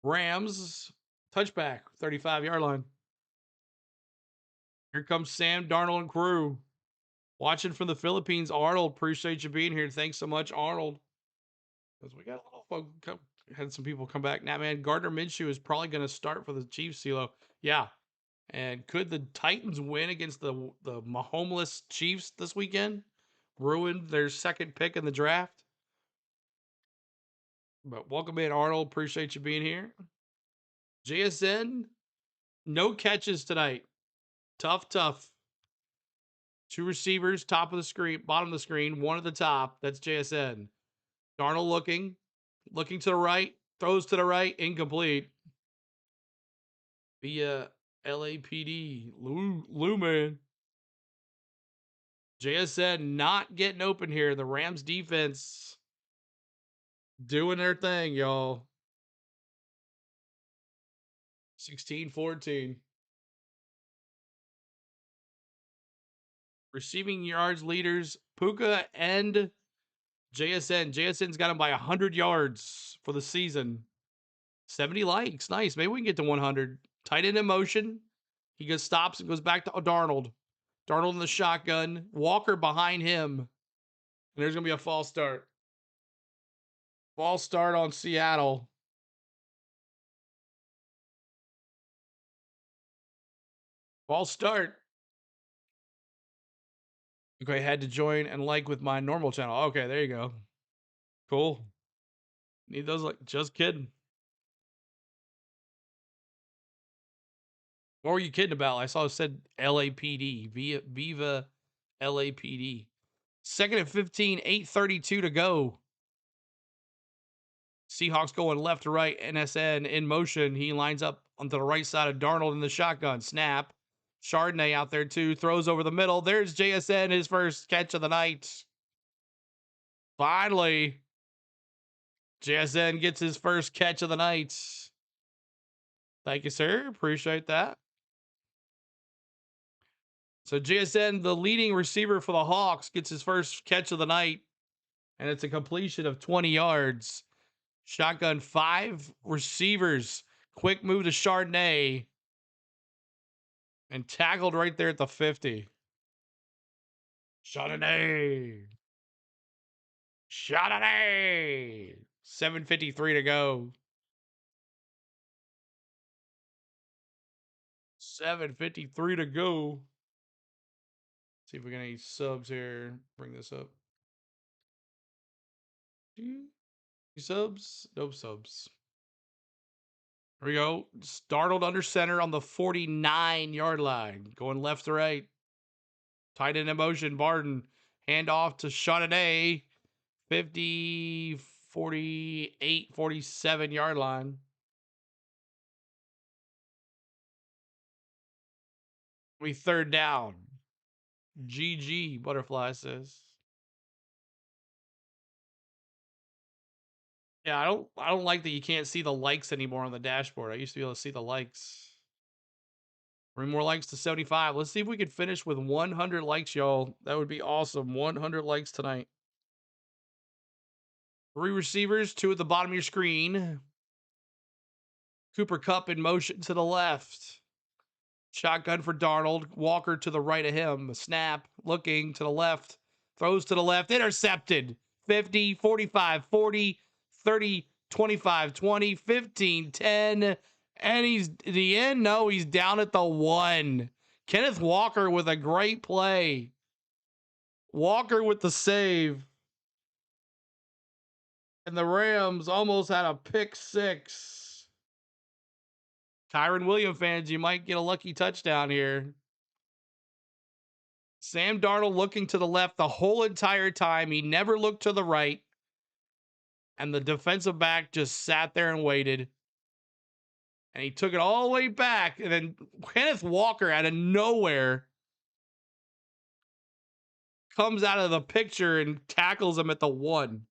Rams touchback, 35-yard line. Here comes Sam Darnold and crew. Watching from the Philippines, Arnold. Appreciate you being here. Thanks so much, Arnold. Because we got a little fun. Had some people come back. Now, man, Gardner Minshew is probably going to start for the Chiefs, CeeLo. Yeah. And could the Titans win against the Mahomeless Chiefs this weekend? Ruined their second pick in the draft. But welcome in, Arnold. Appreciate you being here. JSN, no catches tonight. Tough. 2 receivers, top of the screen, bottom of the screen, 1 at the top. That's JSN. Darnold looking to the right, throws to the right, incomplete. Via LAPD, Lumen. JSN not getting open here. The Rams defense doing their thing, y'all. 16-14. Receiving yards leaders, Puka and JSN. JSN's got him by 100 yards for the season. 70 likes. Nice. Maybe we can get to 100. Tight end in motion. He goes, stops and goes back to Darnold. Darnold in the shotgun. Walker behind him. And there's going to be a false start. False start on Seattle. False start. Okay, had to join and like with my normal channel. Okay, there you go. Cool. Need those like, just kidding. What were you kidding about? I saw it said LAPD. Viva LAPD. 2nd and 15, 8:32 to go. Seahawks going left to right. NSN in motion. He lines up onto the right side of Darnold in the shotgun. Snap. Chardonnay out there too. Throws over the middle. There's JSN, his first catch of the night. Finally, JSN gets his first catch of the night. Thank you, sir. Appreciate that. So JSN, the leading receiver for the Hawks, gets his first catch of the night. And it's a completion of 20 yards. Shotgun 5 receivers. Quick move to Chardonnay. And tackled right there at the 50. Chardonnay. Chardonnay. 7:53 to go. 7:53 to go. See if we got any subs here. Bring this up. Any subs? No subs. Here we go. Startled under center on the 49-yard line. Going left to right. Tight end in motion. Barden. Hand off to Chardonnay. 50, 48, 47-yard line. We third down. GG, Butterfly says. Yeah, I don't like that you can't see the likes anymore on the dashboard. I used to be able to see the likes. Bring more likes to 75. Let's see if we can finish with 100 likes, y'all. That would be awesome. 100 likes tonight. 3 receivers, 2 at the bottom of your screen. Cooper Kupp in motion to the left. Shotgun for Darnold. Walker to the right of him. Snap. Looking to the left. Throws to the left. Intercepted. 50, 45, 40, 30, 25, 20, 15, 10. And he's at the end. No, he's down at the 1. Kenneth Walker with a great play. Walker with the save. And the Rams almost had a pick 6. Kyron Williams fans, you might get a lucky touchdown here. Sam Darnold looking to the left the whole entire time. He never looked to the right. And the defensive back just sat there and waited. And he took it all the way back. And then Kenneth Walker out of nowhere comes out of the picture and tackles him at the 1.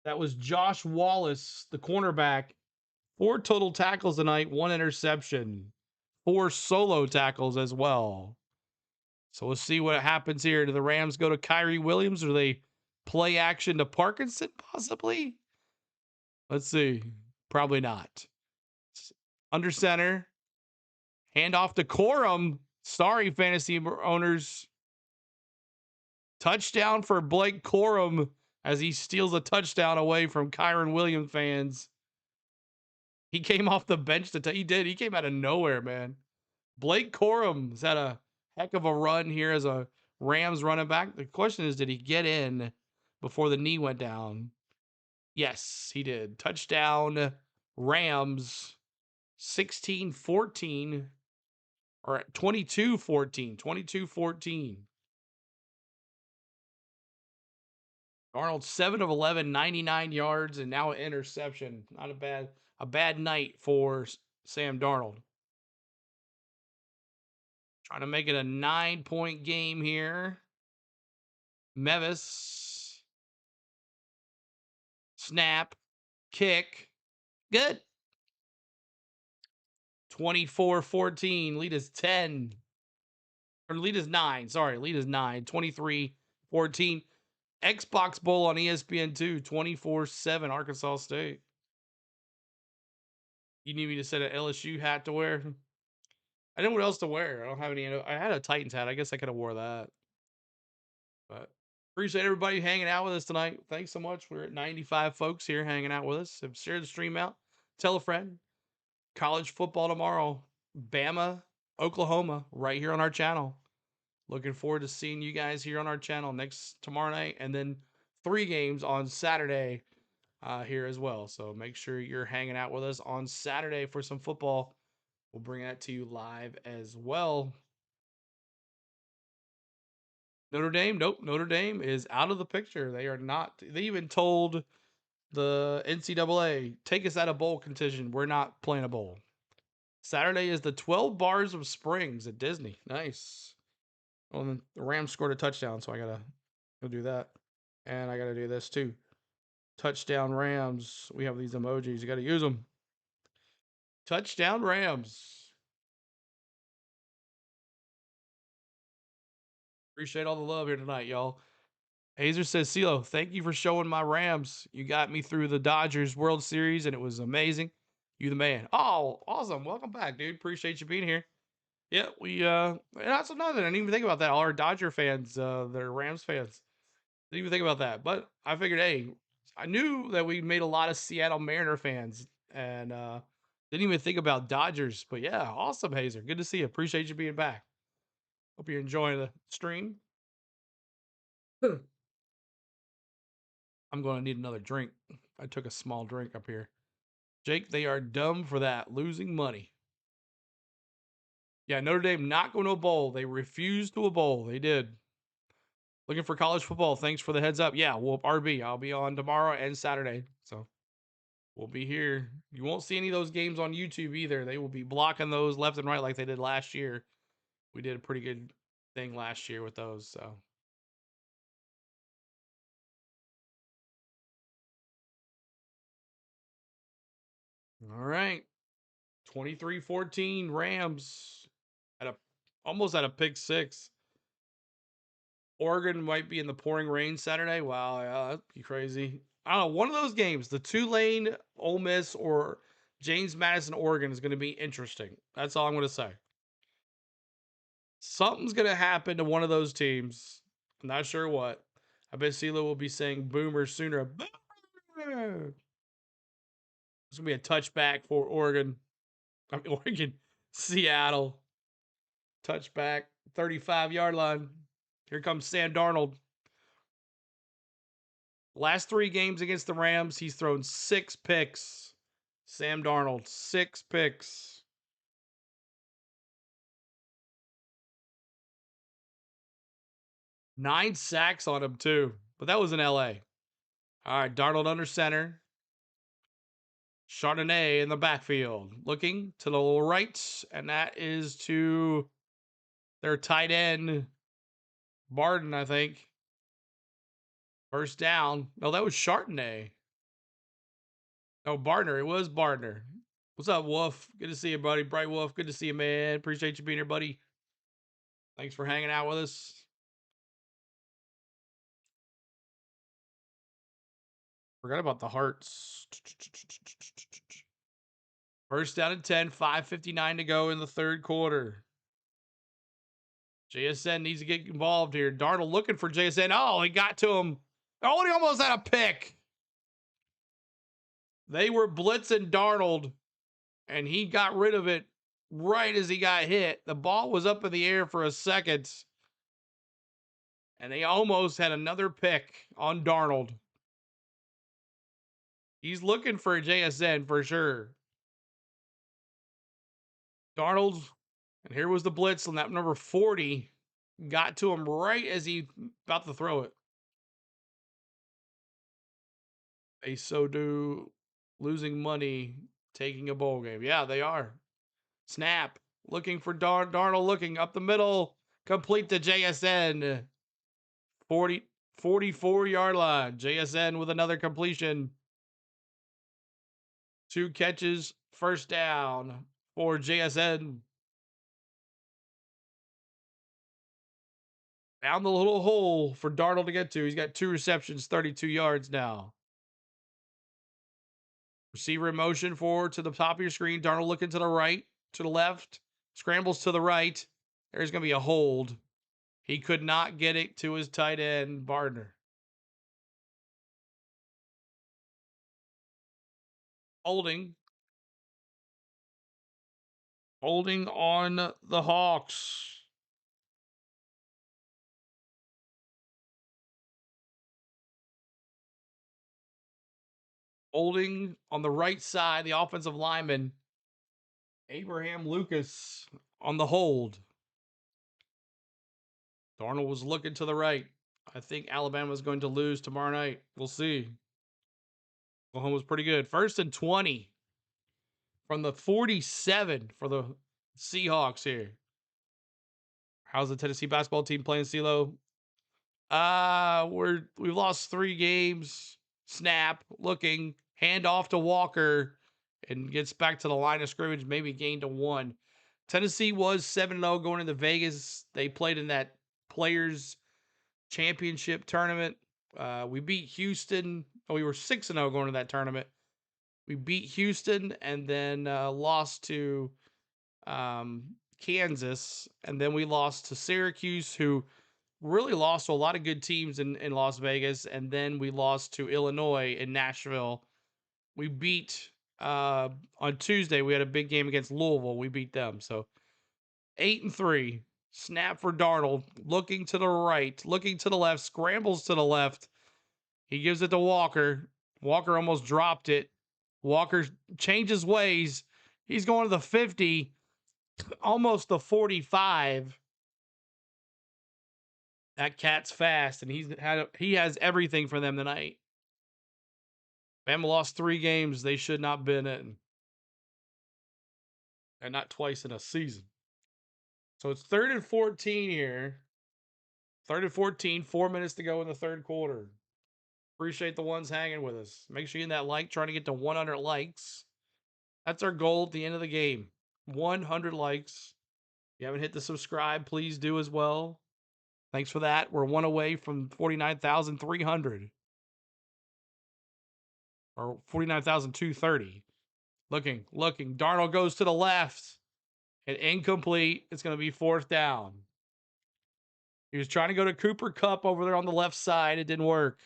That was Josh Wallace, the cornerback. 4 total tackles tonight, 1 interception. 4 solo tackles as well. So we'll see what happens here. Do the Rams go to Kyrie Williams or do they play action to Parkinson possibly? Let's see. Probably not. Under center. Hand off to Corum. Sorry, fantasy owners. Touchdown for Blake Corum as he steals a touchdown away from Kyron Williams fans. He came off the bench he did. He came out of nowhere, man. Blake Corum's had a heck of a run here as a Rams running back. The question is, did he get in before the knee went down? Yes, he did. Touchdown, Rams, 16-14, or 22-14, 22-14. Arnold, 7 of 11, 99 yards, and now an interception. Not a bad night for Sam Darnold. Trying to make it a 9-point game here. Mevis. Snap. Kick. Good. 24-14. Lead is 10. Or lead is 9. Sorry, lead is 9. 23-14. Xbox Bowl on ESPN2. 24-7 Arkansas State. You need me to set an LSU hat to wear? I didn't know what else to wear. I don't have any. I had a Titans hat. I guess I could have wore that. But appreciate everybody hanging out with us tonight. Thanks so much. We're at 95 folks here hanging out with us. Share the stream out. Tell a friend. College football tomorrow. Bama, Oklahoma, right here on our channel. Looking forward to seeing you guys here on our channel tomorrow night. And then 3 games on Saturday here as well. So make sure you're hanging out with us on Saturday for some football. We'll bring that to you live as well. Notre Dame, nope. Notre Dame is out of the picture. They are not. They even told the NCAA, take us out of bowl contention. We're not playing a bowl. Saturday is the 12 Bars of Springs at Disney. Nice. Well, then the Rams scored a touchdown, so I gotta go do that. And I gotta do this too. Touchdown Rams. We have these emojis. You gotta use them. Touchdown Rams. Appreciate all the love here tonight, y'all. Hazer says, CeeLo, thank you for showing my Rams. You got me through the Dodgers World Series, and it was amazing. You the man. Oh, awesome. Welcome back, dude. Appreciate you being here. Yeah, and that's another. I didn't even think about that. All our Dodger fans, they're Rams fans. Didn't even think about that. But I figured, hey, I knew that we made a lot of Seattle Mariner fans, and didn't even think about Dodgers. But yeah, awesome, Hazer. Good to see you. Appreciate you being back. Hope you're enjoying the stream. I'm going to need another drink. I took a small drink up here. Jake, they are dumb for that. Losing money. Yeah, Notre Dame not going to a bowl. They refused to a bowl. They did. Looking for college football. Thanks for the heads up. Yeah, well, RB. I'll be on tomorrow and Saturday. So we'll be here. You won't see any of those games on YouTube either. They will be blocking those left and right like they did last year. We did a pretty good thing last year with those. So. All right. 23-14 Rams at a almost at a pick six. Oregon might be in the pouring rain Saturday. Wow, yeah, that'd be crazy. I don't know. One of those games, the Tulane, Ole Miss, or James Madison, Oregon, is going to be interesting. That's all I'm going to say. Something's going to happen to one of those teams. I'm not sure what. I bet CeeLo will be saying boomer sooner. Boomer! It's going to be a touchback for Oregon. I mean, Oregon, Seattle. Touchback, 35-yard line. Here comes Sam Darnold. Last 3 games against the Rams, he's thrown 6 picks. Sam Darnold, 6 picks. 9 sacks on him, too. But that was in LA. All right, Darnold under center. Chardonnay in the backfield. Looking to the right, and that is to their tight end, Barden, I think. First down. No, that was Chardonnay. Oh, Bardner. It was Bardner. What's up, Wolf? Good to see you, buddy. Bright Wolf. Good to see you, man. Appreciate you being here, buddy. Thanks for hanging out with us. Forgot about the Hearts. First down and 10, 5:59 to go in the third quarter. JSN needs to get involved here. Darnold looking for JSN. Oh, he got to him. Oh, he almost had a pick. They were blitzing Darnold, and he got rid of it right as he got hit. The ball was up in the air for a second, and they almost had another pick on Darnold. He's looking for a JSN for sure. Darnold, and here was the blitz on that number 40. Got to him right as he about to throw it. They so do losing money taking a bowl game. Yeah, they are. Snap. Looking for Darnold looking up the middle. Complete to JSN. 44-yard line. JSN with another completion. 2 catches, first down for JSN. Found the little hole for Darnold to get to. He's got 2 receptions, 32 yards now. Receiver in motion forward to the top of your screen. Darnold looking to the right, to the left. Scrambles to the right. There's going to be a hold. He could not get it to his tight end, Bardner. Holding. Holding on the Hawks. Holding on the right side, the offensive lineman, Abraham Lucas, on the hold. Darnold was looking to the right. I think Alabama's going to lose tomorrow night. We'll see. Oklahoma's pretty good. 1st and 20 from the 47 for the Seahawks here. How's the Tennessee basketball team playing, CeeLo? We've lost 3 games. Snap, looking, hand off to Walker, and gets back to the line of scrimmage, maybe gained to 1. Tennessee was 7-0 going into Vegas. They played in that Players Championship tournament. We beat Houston. Oh, we were 6-0 going to that tournament. We beat Houston and then lost to Kansas, and then we lost to Syracuse, who really lost to a lot of good teams in Las Vegas, and then we lost to Illinois in Nashville. We beat on Tuesday. We had a big game against Louisville. We beat them. So 8-3. Snap for Darnold, looking to the right, looking to the left, scrambles to the left. He gives it to Walker. Walker almost dropped it. Walker changes ways. He's going to the 50, almost the 45. That cat's fast, and he has everything for them tonight. Bama lost 3 games they should not been in. And not twice in a season. So it's 3rd and 14 here. 3rd and 14, 4 minutes to go in the third quarter. Appreciate the ones hanging with us. Make sure you hit that like, trying to get to 100 likes. That's our goal at the end of the game. 100 likes. If you haven't hit the subscribe, please do as well. Thanks for that. We're one away from 49,300. Or 49,230. Looking. Darnold goes to the left. And incomplete. It's going to be 4th down. He was trying to go to Cooper Kupp over there on the left side. It didn't work.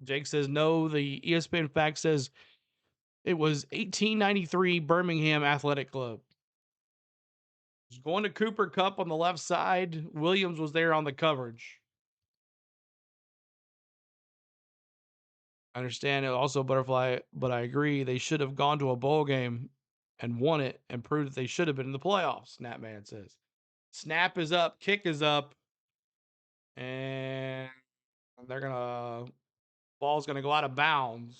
Jake says no. The ESPN fact says it was 1893 Birmingham Athletic Club. He's going to Cooper Kupp on the left side. Williams was there on the coverage. I understand it also Butterfly, but I agree they should have gone to a bowl game and won it and proved that they should have been in the playoffs, Snapman says. Snap is up, kick is up, and they're gonna ball's gonna go out of bounds.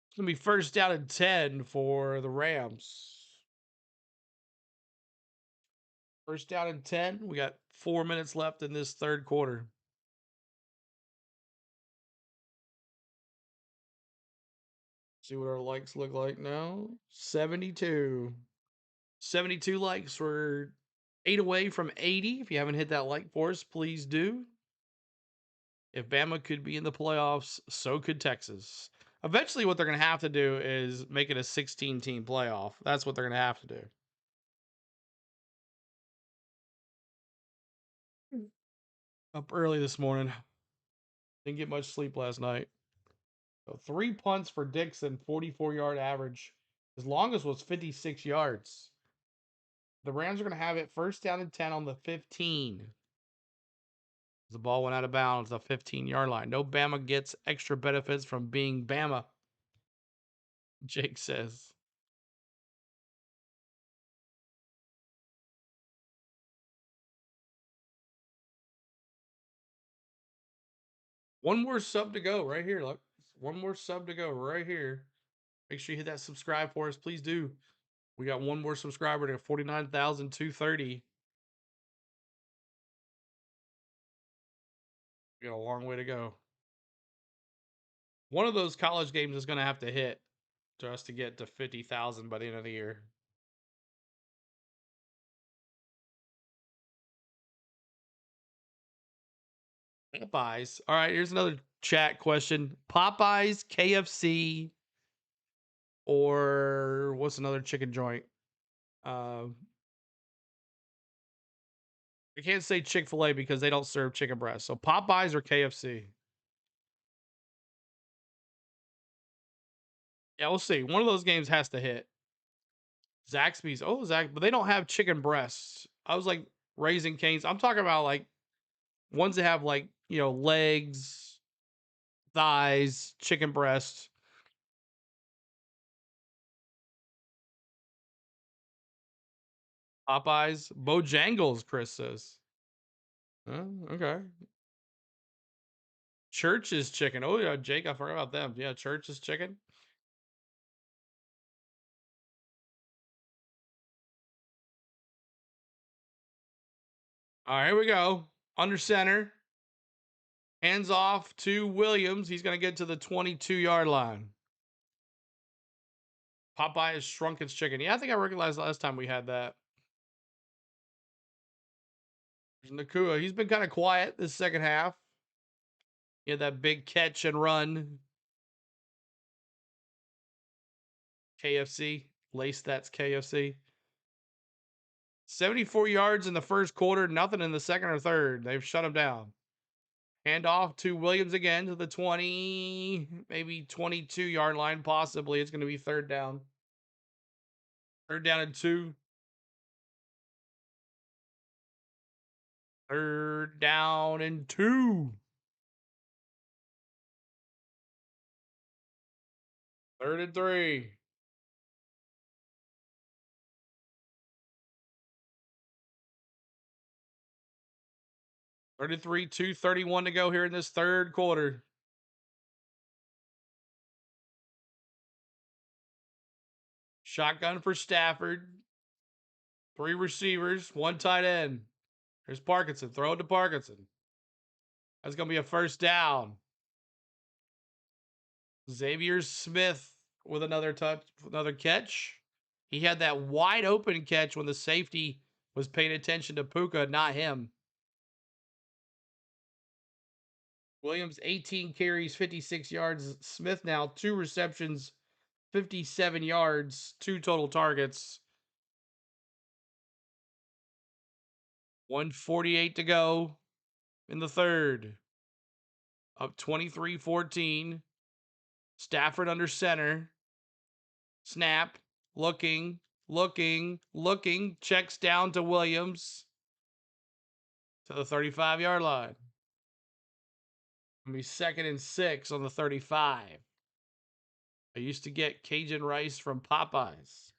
It's gonna be 1st down and 10 for the Rams. 1st down and 10. We got 4 minutes left in this third quarter. See what our likes look like now. 72. 72 likes. We're 8 away from 80. If you haven't hit that like for us, please do. If Bama could be in the playoffs, so could Texas. Eventually, what they're going to have to do is make it a 16-team playoff. That's what they're going to have to do. Up early this morning. Didn't get much sleep last night. So 3 punts for Dixon, 44-yard average. His longest was 56 yards. The Rams are going to have it 1st down and 10 on the 15. The ball went out of bounds, the 15-yard line. No Bama gets extra benefits from being Bama, Jake says. One more sub to go right here. Look, one more sub to go right here. Make sure you hit that subscribe for us. Please do. We got one more subscriber to 49,230. We got a long way to go. One of those college games is going to have to hit just to get to 50,000 by the end of the year. Popeyes. All right, here's another chat question. Popeyes, KFC, or what's another chicken joint? I can't say Chick-fil-A because they don't serve chicken breast. So Popeyes or KFC? Yeah, we'll see. One of those games has to hit. Zaxby's. Oh, but they don't have chicken breasts. I was like Raising Cane's. I'm talking about like ones that have like, legs, thighs, chicken breasts. Popeyes. Bojangles, Chris says. Oh, okay. Church's chicken. Oh, yeah, Jake, I forgot about them. Yeah, Church's chicken. All right, here we go. Under center. Hands off to Williams. He's going to get to the 22-yard line. Popeye has shrunk its chicken. Yeah, I think I recognized last time we had that. There's Nakua. He's been kind of quiet this second half. He had that big catch and run. KFC. Lace that's KFC. 74 yards in the first quarter, nothing in the second or third. They've shut him down. Hand off to Williams again to the 20, maybe 22-yard line, possibly. It's going to be third down. Third down and 2. Third down and 2. Third and 3. Third and 3, 2:31 to go here in this third quarter. Shotgun for Stafford. 3 receivers, 1 tight end. There's Parkinson. Throw it to Parkinson. That's going to be a first down. Xavier Smith with another catch. He had that wide open catch when the safety was paying attention to Puka, not him. Williams, 18 carries, 56 yards. Smith now 2 receptions, 57 yards, 2 total targets. 1:48 to go in the third. Up 23-14. Stafford under center. Snap. Looking. Checks down to Williams. To the 35-yard line. Gonna be 2nd and 6 on the 35. I used to get Cajun rice from Popeyes.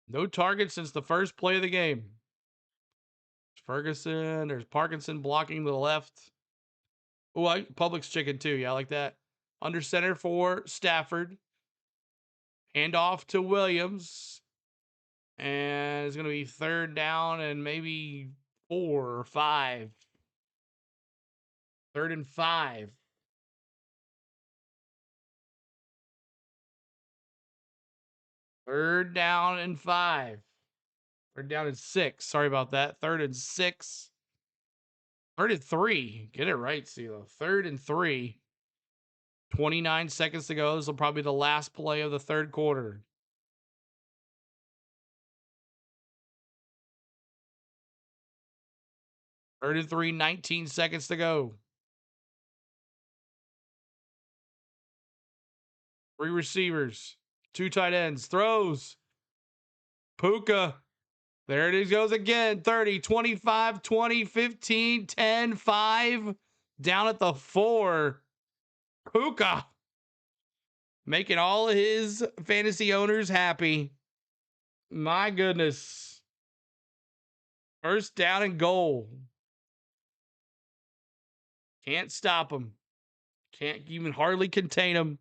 No targets since the first play of the game. Ferguson. There's Parkinson blocking to the left. Oh, Publix chicken too. Yeah, I like that. Under center for Stafford. Handoff to Williams. And it's going to be third down and maybe 4 or 5. 3rd and 5. Third down and 5. Third down and 6. Sorry about that. 3rd and 6. 3rd and 3. Get it right, CeeLo. 3rd and 3. 29 seconds to go. This will probably be the last play of the third quarter. Third and 3, 19 seconds to go. 3 receivers, 2 tight ends, throws. Puka. There it is, goes again. 30, 25, 20, 15, 10, 5. Down at the 4. Puka. Making all of his fantasy owners happy. My goodness. First down and goal. Can't stop him. Can't even hardly contain him.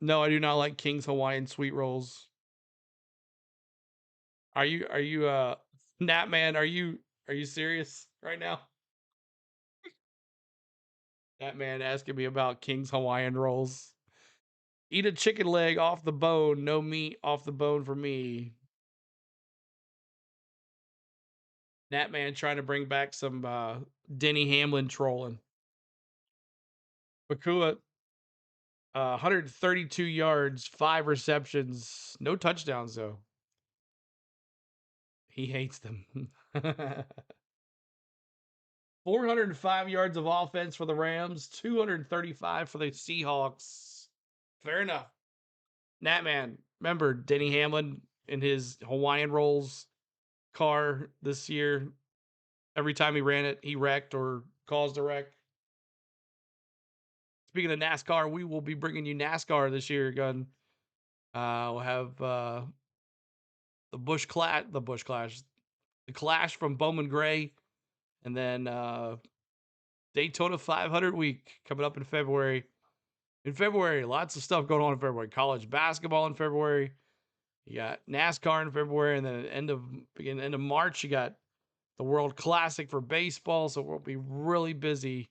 No, I do not like King's Hawaiian sweet rolls. Are you Nat man, are you serious right now? That man asking me about King's Hawaiian rolls. Eat a chicken leg off the bone, no meat off the bone for me. Nat man trying to bring back some Denny Hamlin trolling. Bakula, 132 yards, 5 receptions, no touchdowns though. He hates them. 405 yards of offense for the Rams, 235 for the Seahawks. Fair enough. Natman, remember Denny Hamlin in his Hawaiian Rolls car this year? Every time he ran it, he wrecked or caused a wreck. Speaking of NASCAR, we will be bringing you NASCAR this year, Gun. We'll have the Clash from Bowman Gray, and then Daytona 500 week coming up in February. In February, lots of stuff going on in February. College basketball in February. You got NASCAR in February, and then end of March, you got the World Classic for baseball. So we'll be really busy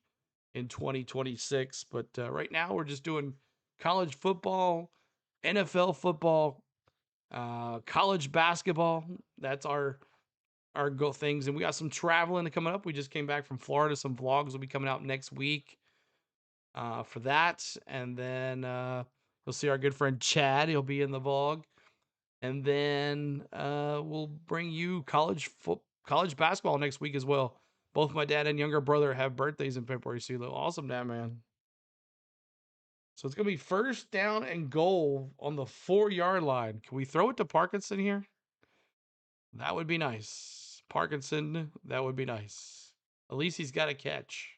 in 2026. But right now, we're just doing college football, NFL football, College basketball. That's our go things, and we got some traveling coming up. We just came back from Florida. Some vlogs will be coming out next week for that, and then we'll see our good friend Chad. He'll be in the vlog, and then we'll bring you college basketball next week as well. Both my dad and younger brother have birthdays in February. So awesome, that man. So it's gonna be first down and goal on the 4-yard line. Can we throw it to Parkinson here? That would be nice. Parkinson, that would be nice. At least he's got a catch.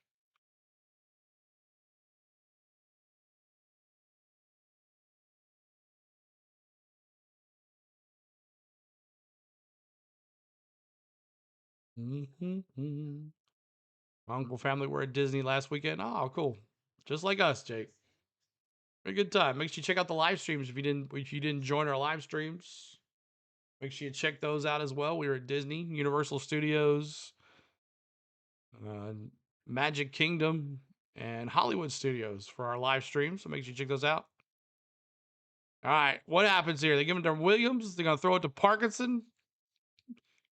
Mm-hmm. My uncle family were at Disney last weekend. Oh, cool. Just like us, Jake. A good time. Make sure you check out the live streams if you didn't join our live streams. Make sure you check those out as well. We were at Disney, Universal Studios, uh, Magic Kingdom, and Hollywood Studios for our live streams. So make sure you check those out. All right, what happens here? They give it to Williams. They're gonna throw it to Parkinson.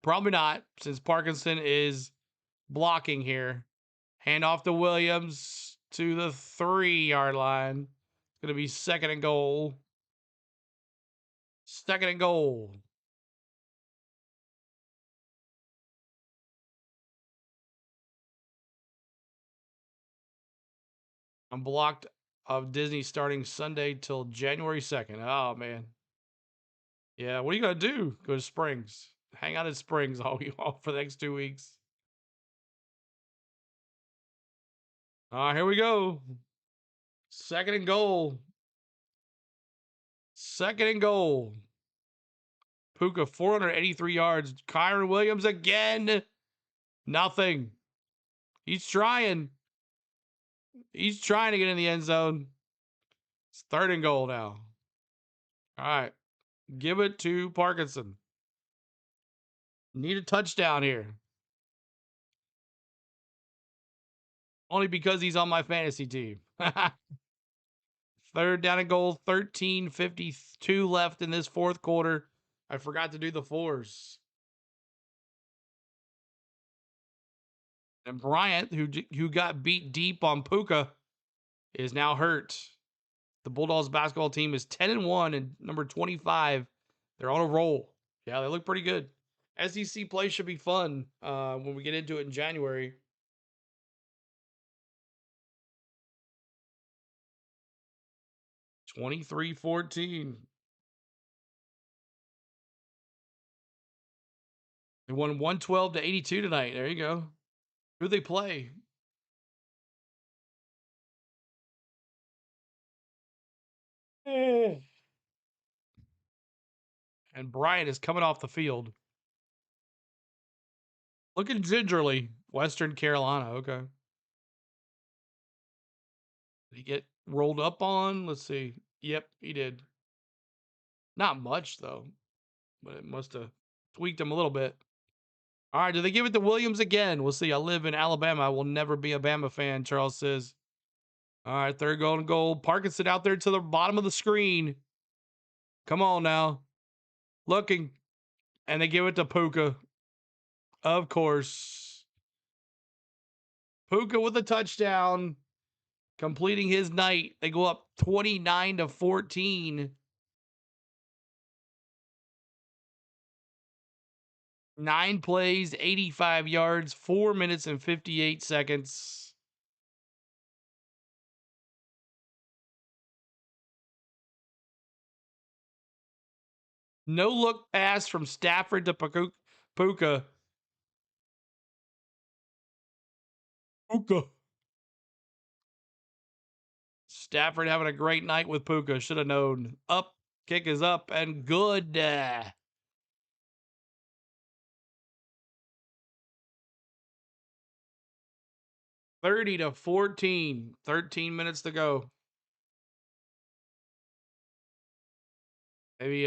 Probably not, since Parkinson is blocking here. Hand off to Williams to the 3-yard line. It's gonna be second and goal. Second and goal. I'm blocked of Disney starting Sunday till January 2nd. Oh, man. Yeah, what are you going to do? Go to Springs. Hang out at Springs all for the next 2 weeks. All right, here we go. Second and goal. Second and goal. Puka, 483 yards. Kyron Williams again. Nothing. He's trying. He's trying to get in the end zone. It's third and goal now. All right. Give it to Parkinson. Need a touchdown here. Only because he's on my fantasy team. Third down and goal, 13:52 left in this fourth quarter. I forgot to do the fours. And Bryant, who got beat deep on Puka, is now hurt. The Bulldogs basketball team is 10-1 and number 25. They're on a roll. Yeah, they look pretty good. SEC play should be fun when we get into it in January. 23-14. They won 112-82 tonight. There you go. Who they play? And Bryant is coming off the field. Looking gingerly. Western Carolina. Okay. Did he get rolled up on? Let's see. Yep, he did. Not much, though. But it must have tweaked him a little bit. All right, do they give it to Williams again? We'll see. I live in Alabama. I will never be a Bama fan, Charles says. All right, third golden goal. Parkinson out there to the bottom of the screen. Come on now. Looking. And they give it to Puka. Of course. Puka with a touchdown. Completing his night. They go up 29-14. 9 plays, 85 yards, 4 minutes and 58 seconds. No look pass from Stafford to Puka. Puka. Stafford having a great night with Puka. Should have known. Up. Kick is up and good. 30-14. 13 minutes to go. Maybe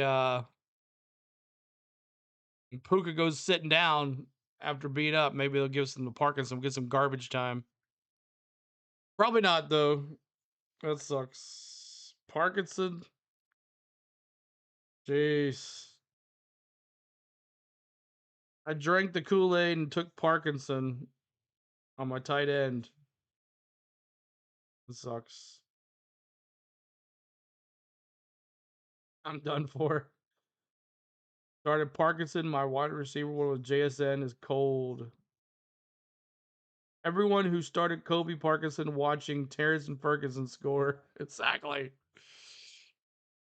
Puka goes sitting down after being up. Maybe they'll give some to Parkinson, get some garbage time. Probably not, though. That sucks. Parkinson. Jeez. I drank the Kool-Aid and took Parkinson on my tight end. It sucks. I'm done for. Started Parkinson. My wide receiver one with JSN is cold. Everyone who started Kobe Parkinson watching Terrence and Ferguson score. Exactly.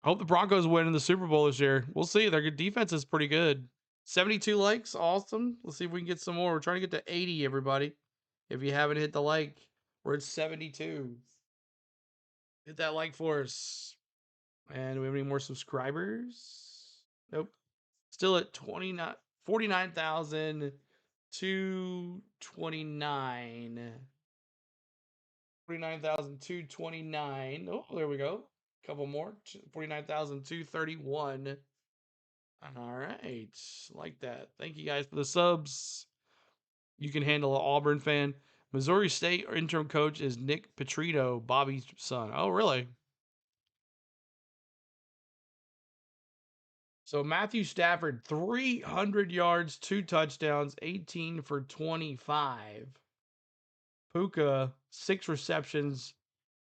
I hope the Broncos win in the Super Bowl this year. We'll see. Their defense is pretty good. 72 likes. Awesome. Let's see if we can get some more. We're trying to get to 80, everybody. If you haven't hit the like, we're at 72. Hit that like for us. And do we have any more subscribers? Nope. Still at 49,229. 49,229. Oh, there we go. Couple more. 49,231. All right. Like that. Thank you guys for the subs. You can handle an Auburn fan. Missouri State interim coach is Nick Petrino, Bobby's son. Oh, really? So Matthew Stafford, 300 yards, 2 touchdowns, 18 for 25. Puka, 6 receptions,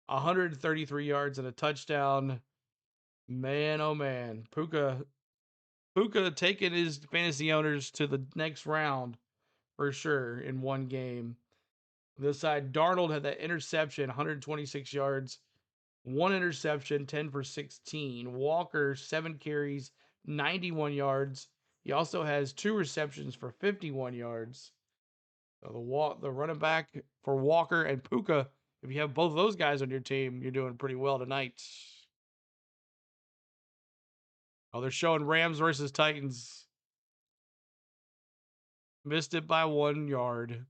133 yards and a touchdown. Man, oh man. Puka taking his fantasy owners to the next round for sure in one game. This side, Darnold had that interception, 126 yards, 1 interception, 10 for 16. Walker, 7 carries, 91 yards. He also has 2 receptions for 51 yards. So the running back for Walker and Puka, if you have both of those guys on your team, you're doing pretty well tonight. Oh, they're showing Rams versus Titans. Missed it by 1 yard.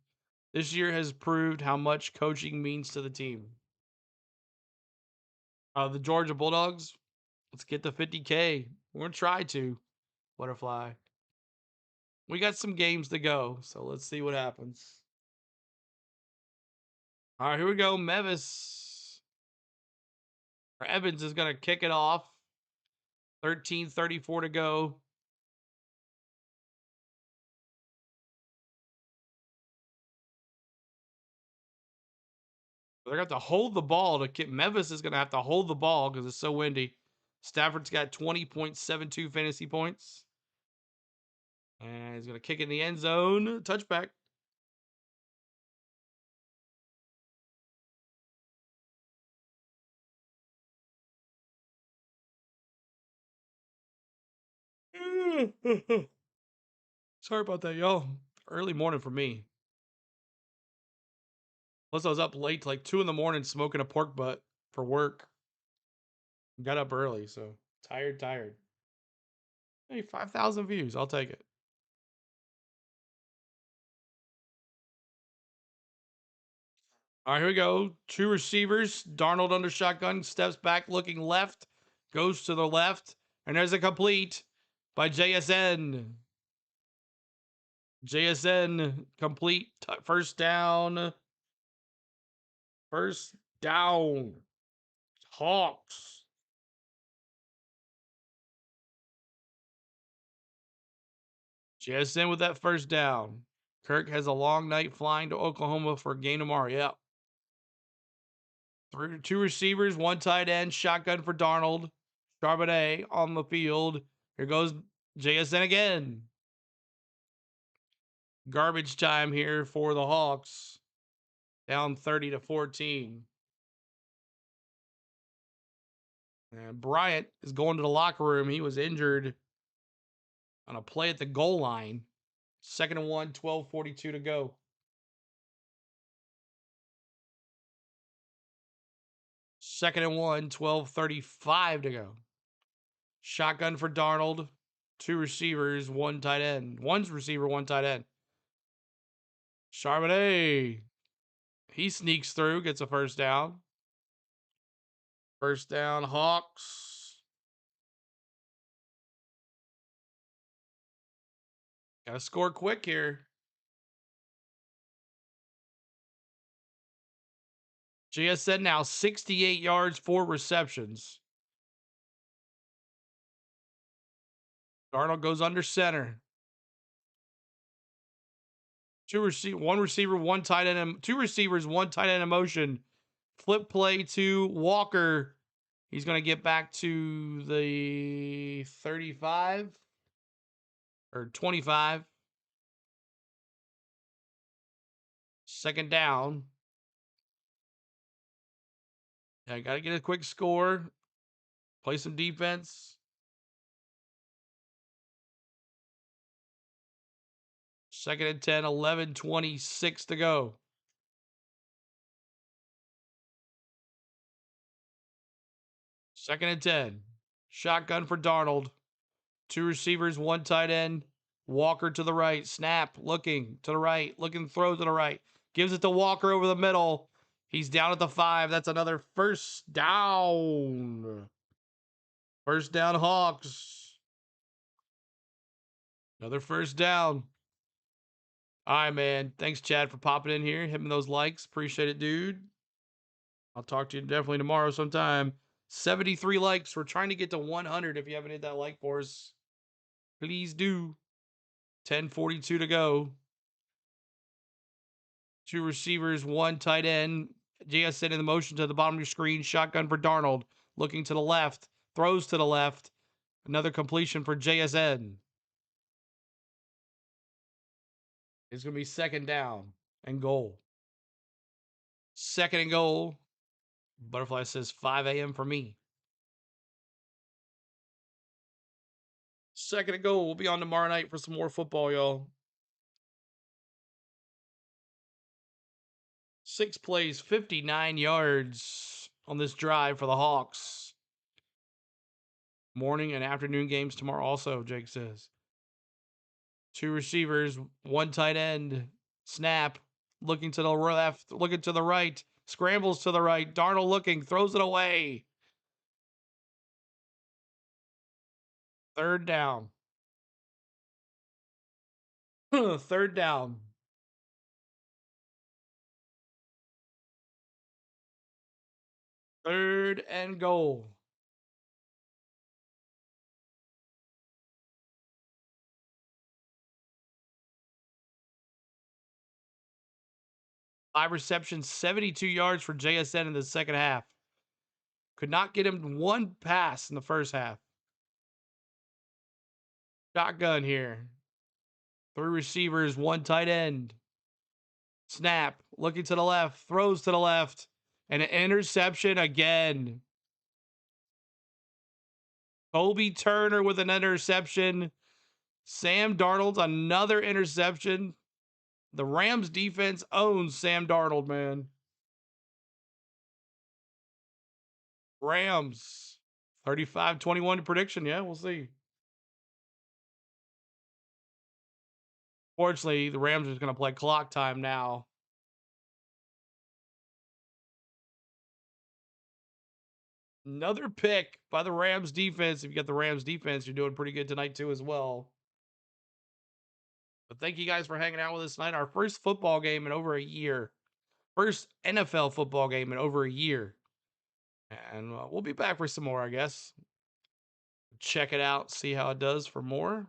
This year has proved how much coaching means to the team. The Georgia Bulldogs, let's get to 50K. We're going to try to. Butterfly. We got some games to go, so let's see what happens. All right, here we go. Mevis. Evans is going to kick it off. 13:34 to go. They're going to have to hold the ball to get. Mevis is going to have to hold the ball because it's so windy. Stafford's got 20.72 fantasy points. And he's going to kick it in the end zone. Touchback. Sorry about that, y'all. Early morning for me. Plus, I was up late, like 2 in the morning, smoking a pork butt for work. Got up early, so tired. Hey, 5,000 views. I'll take it. All right, here we go. 2 receivers. Darnold under shotgun, steps back, looking left, goes to the left, and there's a complete by JSN. JSN complete. First down. First down. Hawks. JSN with that first down. Kirk has a long night flying to Oklahoma for a game tomorrow. Yep. 2 receivers, 1 tight end, shotgun for Darnold. Charbonnet on the field. Here goes JSN again. Garbage time here for the Hawks. Down 30-14. And Bryant is going to the locker room. He was injured on a play at the goal line. 2nd and 1, 12:42 to go. Second and 1, 12:35 to go. Shotgun for Darnold. 2 receivers, 1 tight end. 1 receiver, 1 tight end. Charbonnet. He sneaks through, gets a first down. First down, Hawks. Gotta score quick here. JSN now 68 yards, 4 receptions. Darnold goes under center. One receiver, one tight end, two receivers, one tight end in motion. Flip play to Walker. He's going to get back to the 35 or 25. Second down. I got to get a quick score. Play some defense. Second and 10, 11:26 to go. Second and 10. Shotgun for Darnold. Two receivers, one tight end. Walker to the right. Snap. Looking to the right. Looking, throw to the right. Gives it to Walker over the middle. He's down at the 5. That's another first down. First down, Hawks. Another first down. All right, man. Thanks, Chad, for popping in here, hitting those likes. Appreciate it, dude. I'll talk to you definitely tomorrow sometime. 73 likes. We're trying to get to 100. If you haven't hit that like for us, please do. 10:42 to go. Two receivers, one tight end. JSN in the motion to the bottom of your screen. Shotgun for Darnold. Looking to the left. Throws to the left. Another completion for JSN. It's going to be second down and goal. Second and goal. Butterfly says 5 a.m. for me. Second and goal. We'll be on tomorrow night for some more football, y'all. 6 plays, 59 yards on this drive for the Hawks. Morning and afternoon games tomorrow also, Jake says. Two receivers, one tight end. Snap. Looking to the left, looking to the right. Scrambles to the right. Darnold looking, throws it away. Third down. Third down. Third and goal. Five receptions, 72 yards for JSN in the second half. Could not get him one pass in the first half. Shotgun here. Three receivers, one tight end. Snap. Looking to the left. Throws to the left. And an interception again. Kobe Turner with an interception. Sam Darnold's another interception. The Rams defense owns Sam Darnold, man. Rams. 35-21 prediction. Yeah, we'll see. Fortunately, the Rams are going to play clock time now. Another pick by the Rams defense. If you got the Rams defense, you're doing pretty good tonight too as well. But thank you guys for hanging out with us tonight. Our first football game in over a year. First NFL football game in over a year. And we'll be back for some more, I guess. Check it out, see how it does for more.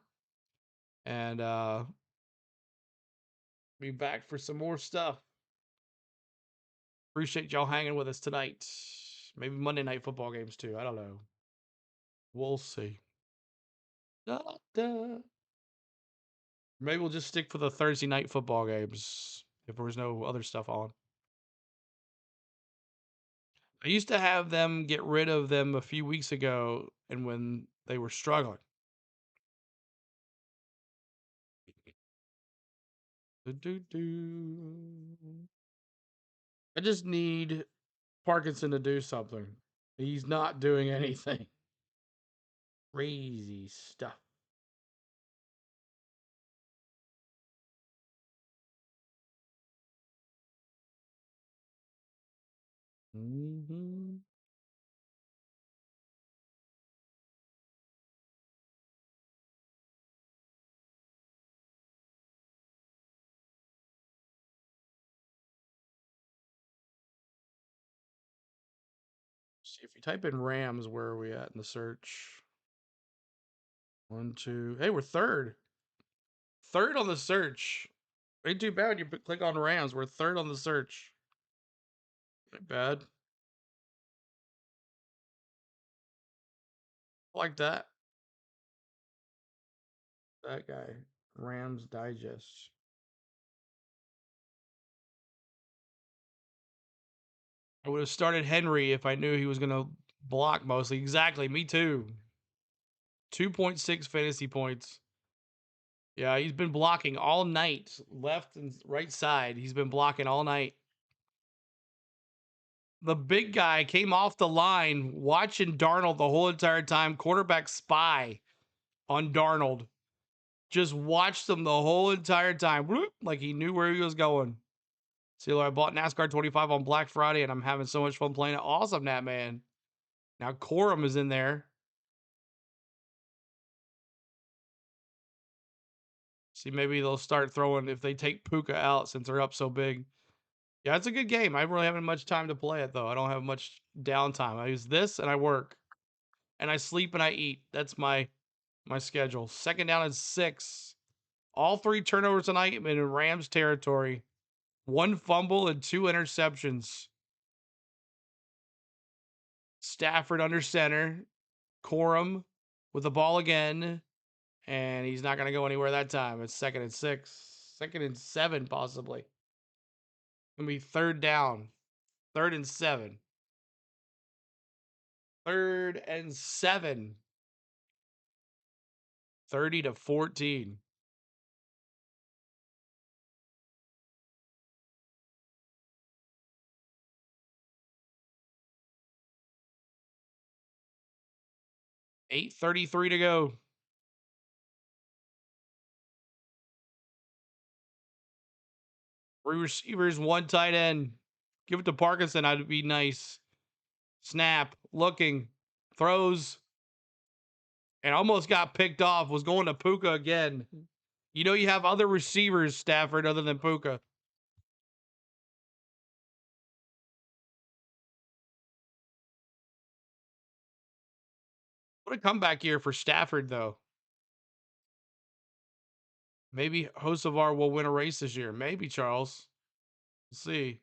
And be back for some more stuff. Appreciate y'all hanging with us tonight. Maybe Monday night football games too. I don't know. We'll see. Maybe we'll just stick for the Thursday night football games if there was no other stuff on. I used to have them get rid of them a few weeks ago and when they were struggling. I just need Parkinson to do something. He's not doing anything. Crazy stuff. Mm-hmm. See if you type in Rams, where are we at in the search? 1, 2. Hey, we're third. Third on the search. Ain't too bad. You click on Rams. We're third on the search. Ain't bad. Like that. That guy. Rams Digest. I would have started Henry if I knew he was going to block mostly. Exactly. Me too. 2.6 fantasy points. Yeah, he's been blocking all night. Left and right side. He's been blocking all night. The big guy came off the line watching Darnold the whole entire time. Quarterback spy on Darnold. Just watched him the whole entire time. Like he knew where he was going. See, I bought NASCAR 25 on Black Friday and I'm having so much fun playing it. Awesome, that man. Now Corum is in there. See, maybe they'll start throwing if they take Puka out since they're up so big. Yeah, it's a good game. I really haven't much time to play it, though. I don't have much downtime. I use this and I work. And I sleep and I eat. That's my schedule. Second down and 6. All 3 turnovers tonight in Rams territory. 1 fumble and 2 interceptions. Stafford under center. Corum with the ball again. And he's not going to go anywhere that time. It's 2nd and 6. 2nd and 7, possibly. Going to be 3rd down. 3rd and 7. 3rd and 7. 30-14. $8:33 to go. 3 receivers, 1 tight end. Give it to Parkinson. I'd be nice. Snap. Looking. Throws. And almost got picked off. Was going to Puka again. You know you have other receivers, Stafford, other than Puka. What a comeback year for Stafford, though. Maybe Hocevar will win a race this year. Maybe, Charles. We'll see.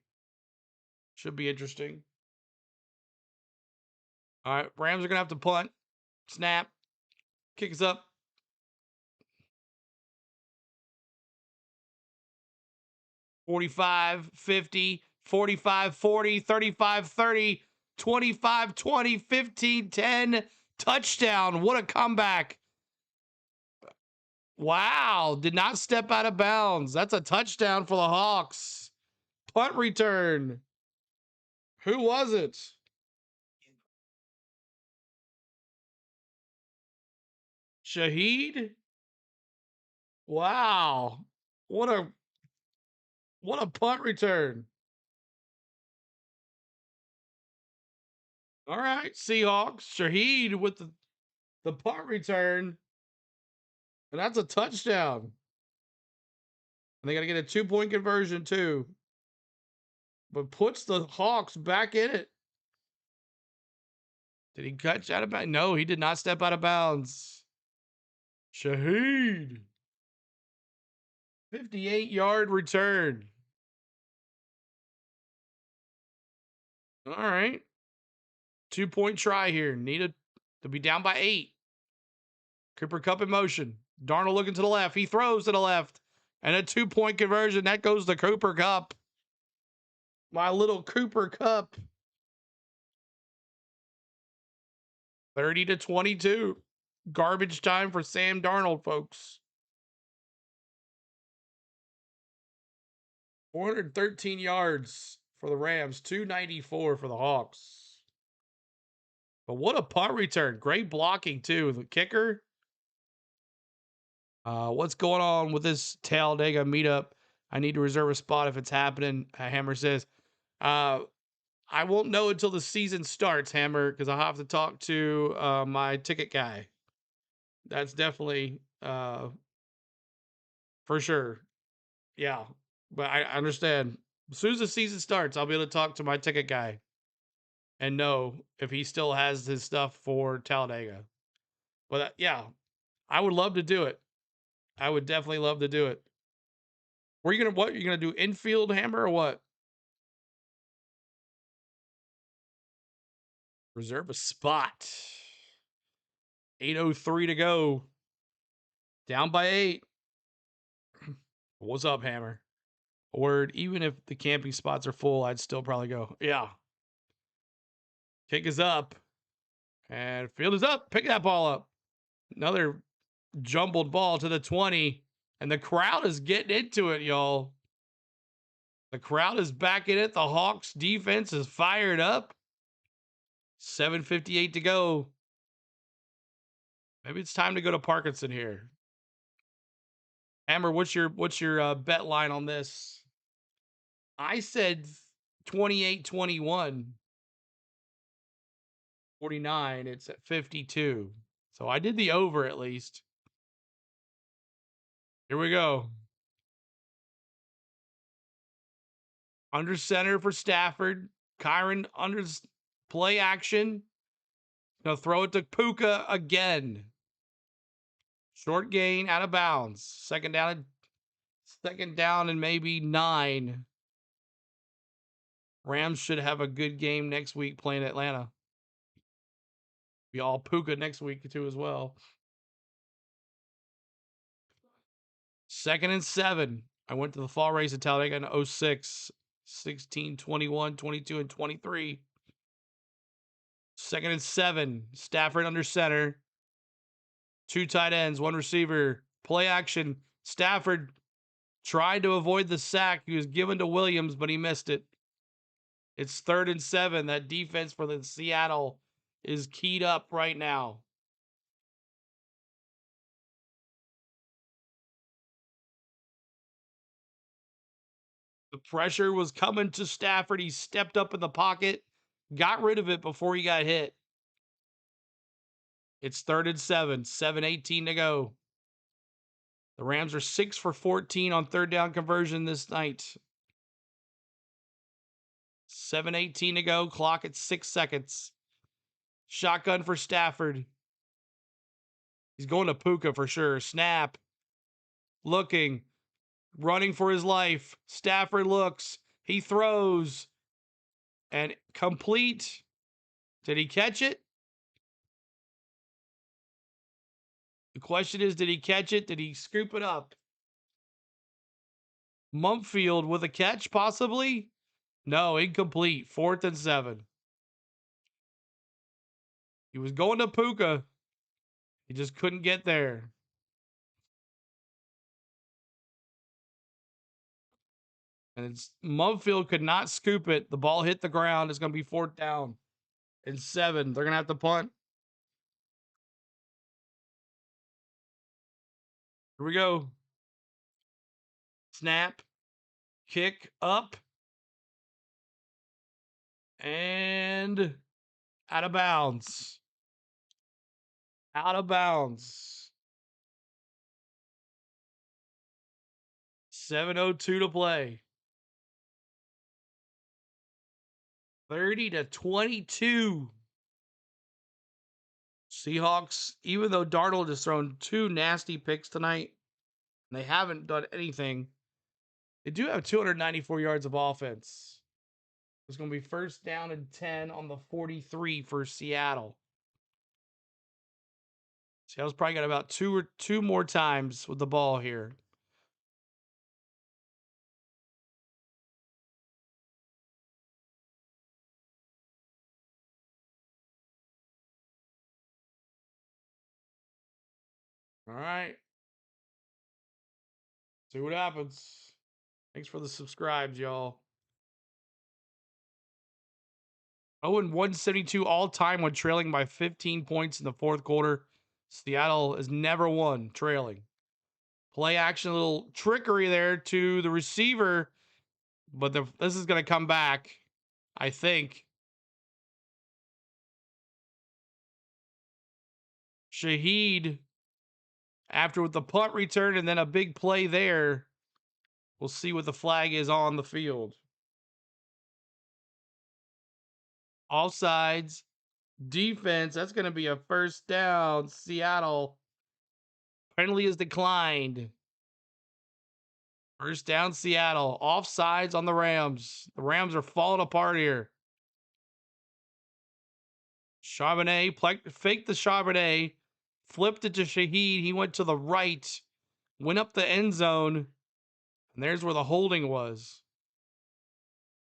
Should be interesting. All right, Rams are going to have to punt. Snap. Kick us up. 45, 50, 45, 40, 35, 30, 25, 20, 15, 10. Touchdown. What a comeback. Wow. Did not step out of bounds. That's a touchdown for the Hawks. Punt return. Who was it? Shaheed? Wow. What a punt return. All right, Seahawks. Shaheed with the punt return. And that's a touchdown. And they got to get a 2-point conversion, too. But puts the Hawks back in it. Did he catch out of bounds? No, he did not step out of bounds. Shaheed. 58-yard return. All right. 2-point try here. Needed to be down by 8. Cooper Kupp in motion. Darnold looking to the left. He throws to the left. And a 2-point conversion. That goes to Cooper Kupp. My little Cooper Kupp. 30-22. Garbage time for Sam Darnold, folks. 413 yards for the Rams. 294 for the Hawks. But what a punt return. Great blocking, too. The kicker. What's going on with this Talladega meetup? I need to reserve a spot if it's happening. Hammer says. I won't know until the season starts, Hammer, because I'll have to talk to my ticket guy. That's definitely for sure. Yeah. But I understand. As soon as the season starts, I'll be able to talk to my ticket guy and know if he still has his stuff for Talladega. But yeah, I would love to do it. I would definitely love to do it. Were you gonna what? You gonna do infield hammer or what? Reserve a spot. 8:03 to go. Down by 8. What's up, Hammer? Word, even if the camping spots are full, I'd still probably go. Yeah. Kick is up. And field is up. Pick that ball up. Another jumbled ball to the 20. And the crowd is getting into it, y'all. The crowd is backing it. The Hawks defense is fired up. 7:58 to go. Maybe it's time to go to Parkinson here. Hammer, what's your bet line on this? I said 28-21. 49. It's at 52. So I did the over at least. Here we go. Under center for Stafford. Kyron under play action. Gonna throw it to Puka again. Short gain, out of bounds. Second down and maybe 9. Rams should have a good game next week playing Atlanta. Be all Puka next week too as well. 2nd and 7. I went to the fall race at Talladega in 06. 16, 21, 22, and 23. 2nd and 7. Stafford under center. 2 tight ends, 1 receiver. Play action. Stafford tried to avoid the sack. He was given to Williams, but he missed it. It's 3rd and 7. That defense for the Seattle is keyed up right now. The pressure was coming to Stafford. He stepped up in the pocket, got rid of it before he got hit. It's 3rd and 7. 7:18 to go. The Rams are 6 for 14 on 3rd down conversion this night. 7:18 to go. Clock at 6 seconds. Shotgun for Stafford. He's going to Puka for sure. Snap. Looking. Running for his life. Stafford looks. He throws. And complete. Did he catch it? The question is, did he catch it? Did he scoop it up? Mumpfield with a catch, possibly? No, incomplete. 4th and 7. He was going to Puka. He just couldn't get there. And Mumpfield could not scoop it. The ball hit the ground. It's going to be 4th down and 7. They're going to have to punt. Here we go. Snap. Kick up. And out of bounds. Out of bounds. 7:02 to play. 30-22. Seahawks, even though Darnold has thrown 2 nasty picks tonight, and they haven't done anything, they do have 294 yards of offense. It's going to be 1st down and 10 on the 43 for Seattle. Seattle's probably got about two more times with the ball here. All right. See what happens. Thanks for the subscribes, y'all. 172 all time when trailing by 15 points in the 4th quarter. Seattle has never won trailing. Play action, a little trickery there to the receiver, but this is going to come back, I think. Shaheed, after with the punt return and then a big play there. We'll see what the flag is on the field. Offsides. Defense. That's going to be a 1st down. Seattle. Penalty is declined. First down, Seattle. Offsides on the Rams. The Rams are falling apart here. Charbonnet faked the Charbonnet, flipped it to Shaheed. He went to the right, went up the end zone, and there's where the holding was,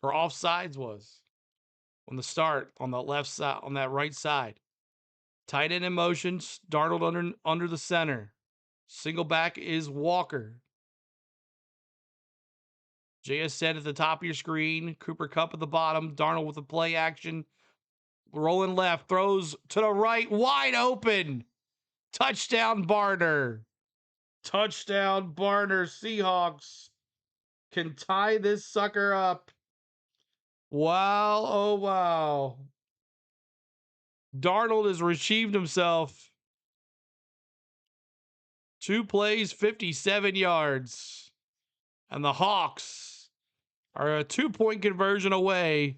or offsides was, on the start on the left side, on that right side. Tight end in motion, Darnold under the center. Single back is Walker. JSN at the top of your screen. Cooper Kupp at the bottom. Darnold with the play action. Rolling left. Throws to the right. Wide open. Touchdown, Barner. Touchdown, Barner. Seahawks can tie this sucker up. Wow. Oh, wow. Darnold has retrieved himself. 2 plays, 57 yards. And the Hawks are a 2-point conversion away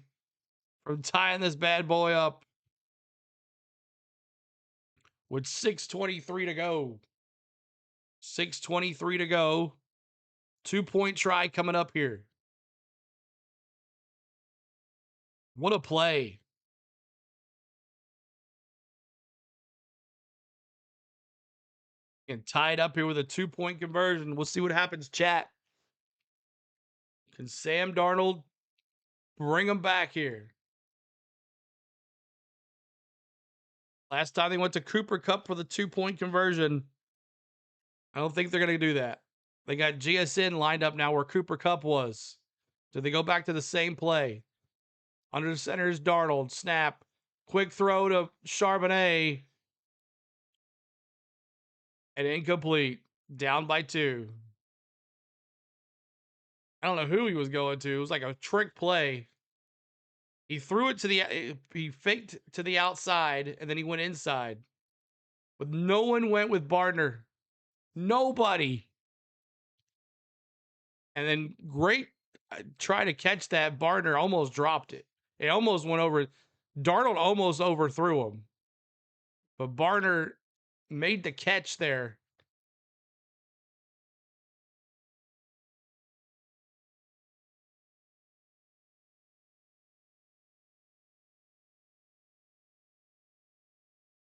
from tying this bad boy up with 6:23 to go. 6:23 to go. 2-point try coming up here. What a play. And tied up here with a 2-point conversion. We'll see what happens, chat. Can Sam Darnold bring him back here? Last time they went to Cooper Kupp for the 2-point conversion. I don't think they're going to do that. They got GSN lined up now where Cooper Kupp was. Do they go back to the same play? Under the center is Darnold. Snap. Quick throw to Charbonnet. And incomplete. Down by 2. I don't know who he was going to. It was like a trick play. He threw it to he faked to the outside, and then he went inside. But no one went with Bardner. Nobody. And then great try to catch that. Bardner almost dropped it. It almost went over. Darnold almost overthrew him. But Bardner made the catch there.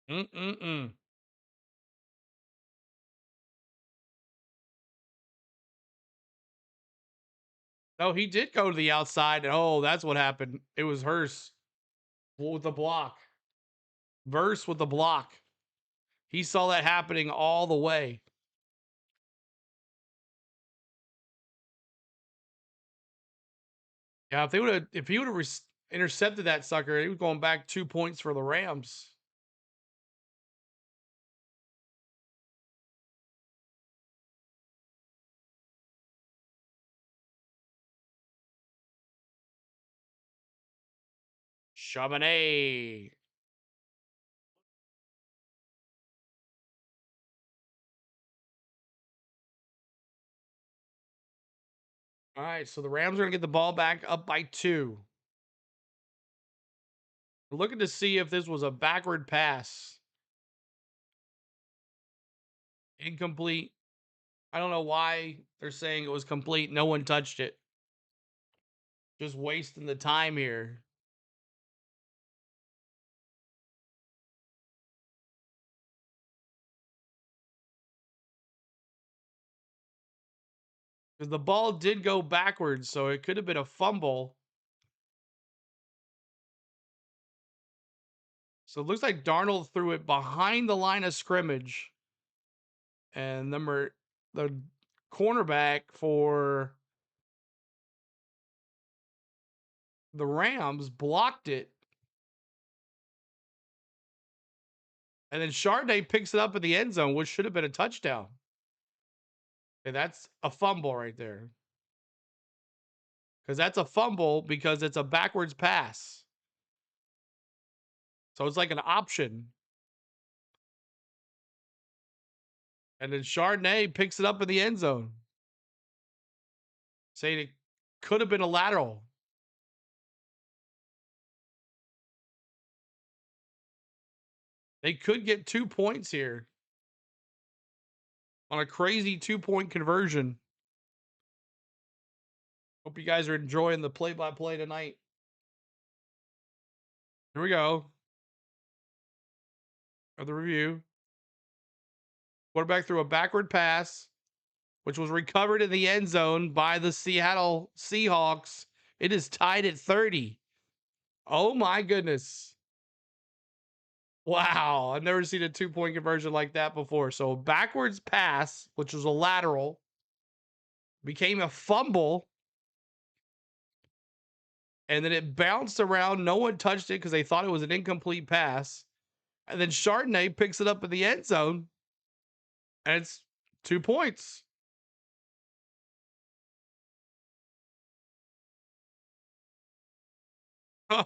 Mm-mm-mm. No, he did go to the outside. Oh, that's what happened. It was Hurst with the block. Verse with the block. He saw that happening all the way. Yeah, if he would have intercepted that sucker, he was going back 2 points for the Rams. Charbonnet. All right, so the Rams are going to get the ball back up by 2. We're looking to see if this was a backward pass. Incomplete. I don't know why they're saying it was complete. No one touched it. Just wasting the time here. Because the ball did go backwards, so it could have been a fumble. So it looks like Darnold threw it behind the line of scrimmage. And the cornerback for the Rams blocked it. And then Chardonnay picks it up in the end zone, which should have been a touchdown. And that's a fumble right there. Because that's a fumble because it's a backwards pass. So it's like an option. And then Chardonnay picks it up in the end zone, saying it could have been a lateral. They could get 2 points here. on a crazy 2-point conversion. Hope you guys are enjoying the play-by-play tonight. Here we go. Of the review. Quarterback threw a backward pass, which was recovered in the end zone by the Seattle Seahawks. It is tied at 30. Oh my goodness. Wow. I've never seen a 2-point conversion like that before. So backwards pass, which was a lateral, became a fumble. And then it bounced around. No one touched it because they thought it was an incomplete pass. And then Chardonnay picks it up in the end zone. And it's 2 points. Huh.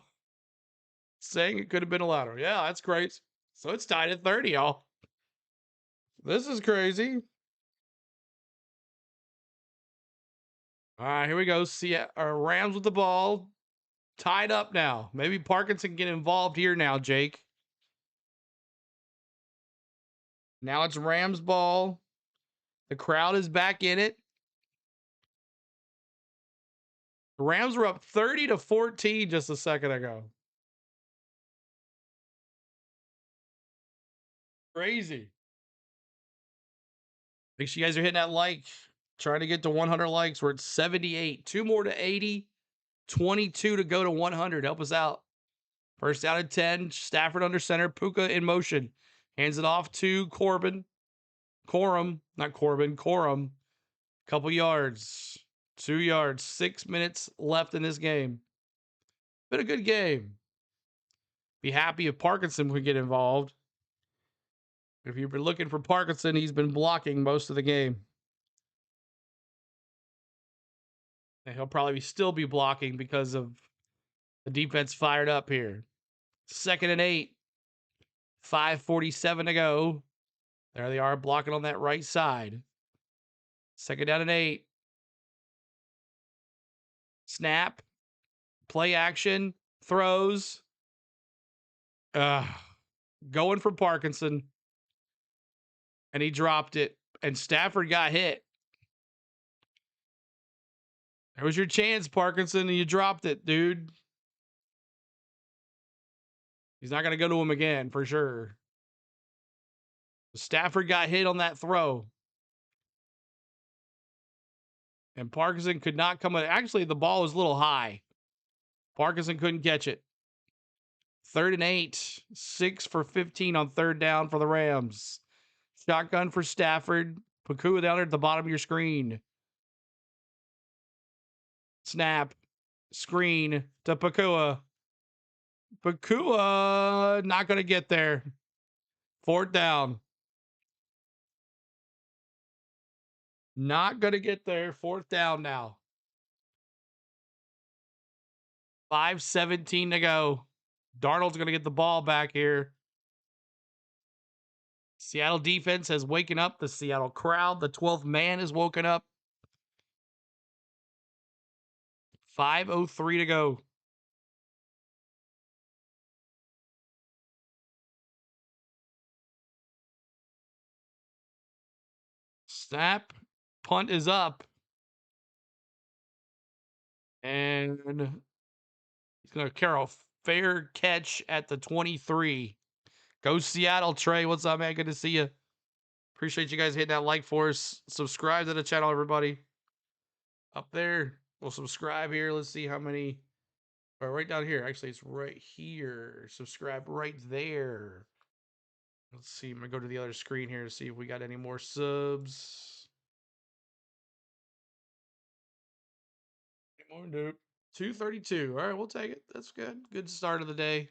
Saying it could have been a lateral. Yeah, that's great. So it's tied at 30, y'all. This is crazy. All right, here we go. See, Rams with the ball. Tied up now. Maybe Parkinson get involved here now, Jake. Now it's Rams ball. The crowd is back in it. The Rams were up 30-14 just a second ago. Crazy. Make sure you guys are hitting that like. Trying to get to 100 likes. We're at 78. 2 more to 80. 22 to go to 100. Help us out. First down at 10. Stafford under center. Puka in motion. Hands it off to Corum. Couple yards. 2 yards. 6 minutes left in this game. Been a good game. Be happy if Parkinson would get involved. If you've been looking for Parkinson, he's been blocking most of the game. And he'll probably still be blocking because of the defense fired up here. 2nd and 8. 5:47 to go. There they are blocking on that right side. 2nd down and 8. Snap. Play action. Throws. Going for Parkinson. And he dropped it. And Stafford got hit. There was your chance, Parkinson, and you dropped it, dude. He's not going to go to him again, for sure. Stafford got hit on that throw. And Parkinson could not come in. Actually, the ball was a little high. Parkinson couldn't catch it. 3rd and 8. 6 for 15 on 3rd down for the Rams. Shotgun for Stafford. Pakua down there at the bottom of your screen. Snap. Screen to Pakua. Pakua not going to get there. 4th down. Not going to get there. 4th down now. 5:17 to go. Darnold's going to get the ball back here. Seattle defense has waken up. The Seattle crowd, the 12th man is woken up. 5:03 to go. Snap. Punt is up. And he's going to carry a fair catch at the 23. Go Seattle, Trey. What's up, man? Good to see you. Appreciate you guys hitting that like for us. Subscribe to the channel, everybody. Up there. We'll subscribe here. Let's see how many. Right down here. Actually, it's right here. Subscribe right there. Let's see. I'm going to go to the other screen here to see if we got any more subs. Any more? Nope. 232. All right, we'll take it. That's good. Good start of the day.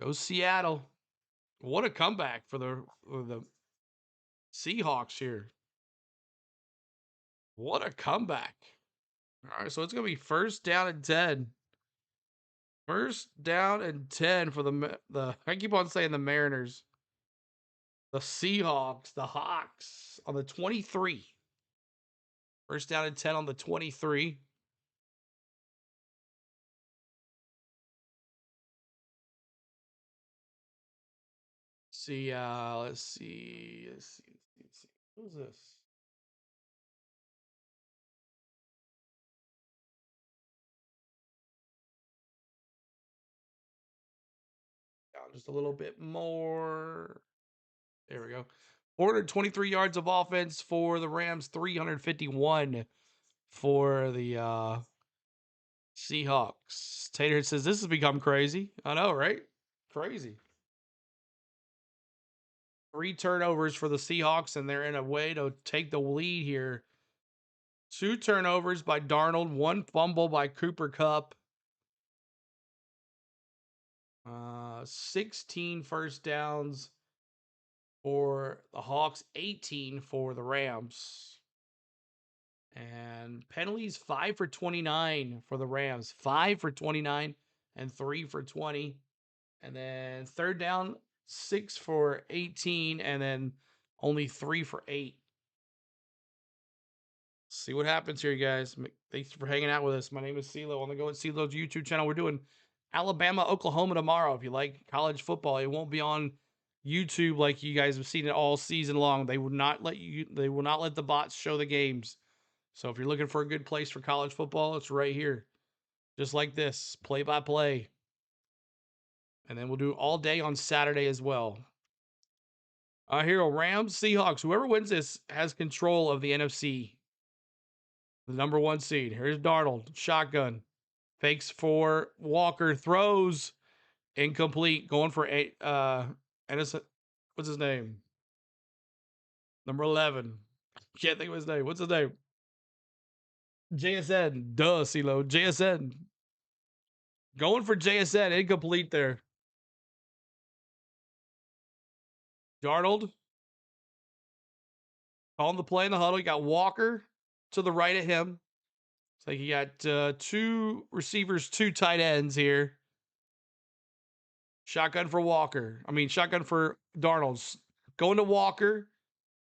Go Seattle. What a comeback for the Seahawks here. What a comeback. All right, so it's going to be 1st down and 10. 1st down and 10 for the I keep on saying the Mariners. The Seahawks, the Hawks on the 23. 1st down and 10 on the 23. See, let's see. Who's this? Down just a little bit more. There we go. 423 yards of offense for the Rams, 351 for the Seahawks. Tater says this has become crazy. I know, right? Crazy. 3 turnovers for the Seahawks, and they're in a way to take the lead here. 2 turnovers by Darnold, 1 fumble by Cooper Kupp. 16 first downs for the Hawks, 18 for the Rams. And penalties 5 for 29 for the Rams, 5 for 29 and 3 for 20. And then third down, 6 for 18, and then only 3 for 8. See what happens here, you guys. Thanks for hanging out with us. My name is CeeLo. On the Go at CeeLo's YouTube channel. We're doing Alabama, Oklahoma tomorrow. If you like college football, it won't be on YouTube like you guys have seen it all season long. They will not let the bots show the games. So if you're looking for a good place for college football, it's right here. Just like this, play by play. And then we'll do all day on Saturday as well. Here, Rams, Seahawks. Whoever wins this has control of the NFC. The number 1 seed. Here's Darnold. Shotgun. Fakes for Walker. Throws. Incomplete. Going for innocent. What's his name? Number 11. Can't think of his name. What's his name? JSN. Duh, CeeLo. JSN. Going for JSN. Incomplete there. Darnold. On the play in the huddle. You got Walker to the right of him. It's like you got 2 receivers, 2 tight ends here. Shotgun for Walker. Shotgun for Darnold. Going to Walker.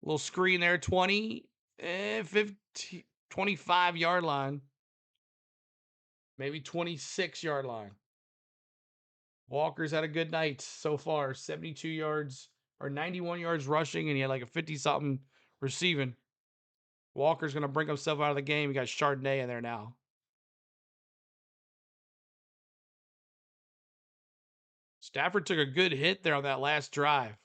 Little screen there. 20, 50, 25-yard line. Maybe 26-yard line. Walker's had a good night so far. 72 yards or 91 yards rushing, and he had like a 50-something receiving. Walker's going to bring himself out of the game. You got Chardonnay in there now. Stafford took a good hit there on that last drive.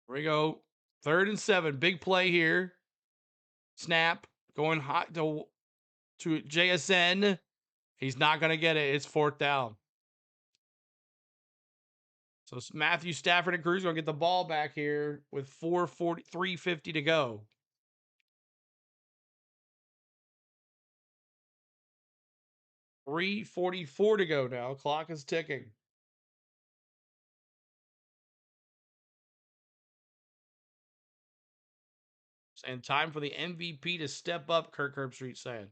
Here we go. 3rd and 7. Big play here. Snap. Going hot to JSN. He's not going to get it. It's 4th down. So Matthew Stafford and Cruz going to get the ball back here with 3:50 to go. .344 to go now. Clock is ticking. And time for the MVP to step up, Kirk Herbstreit saying.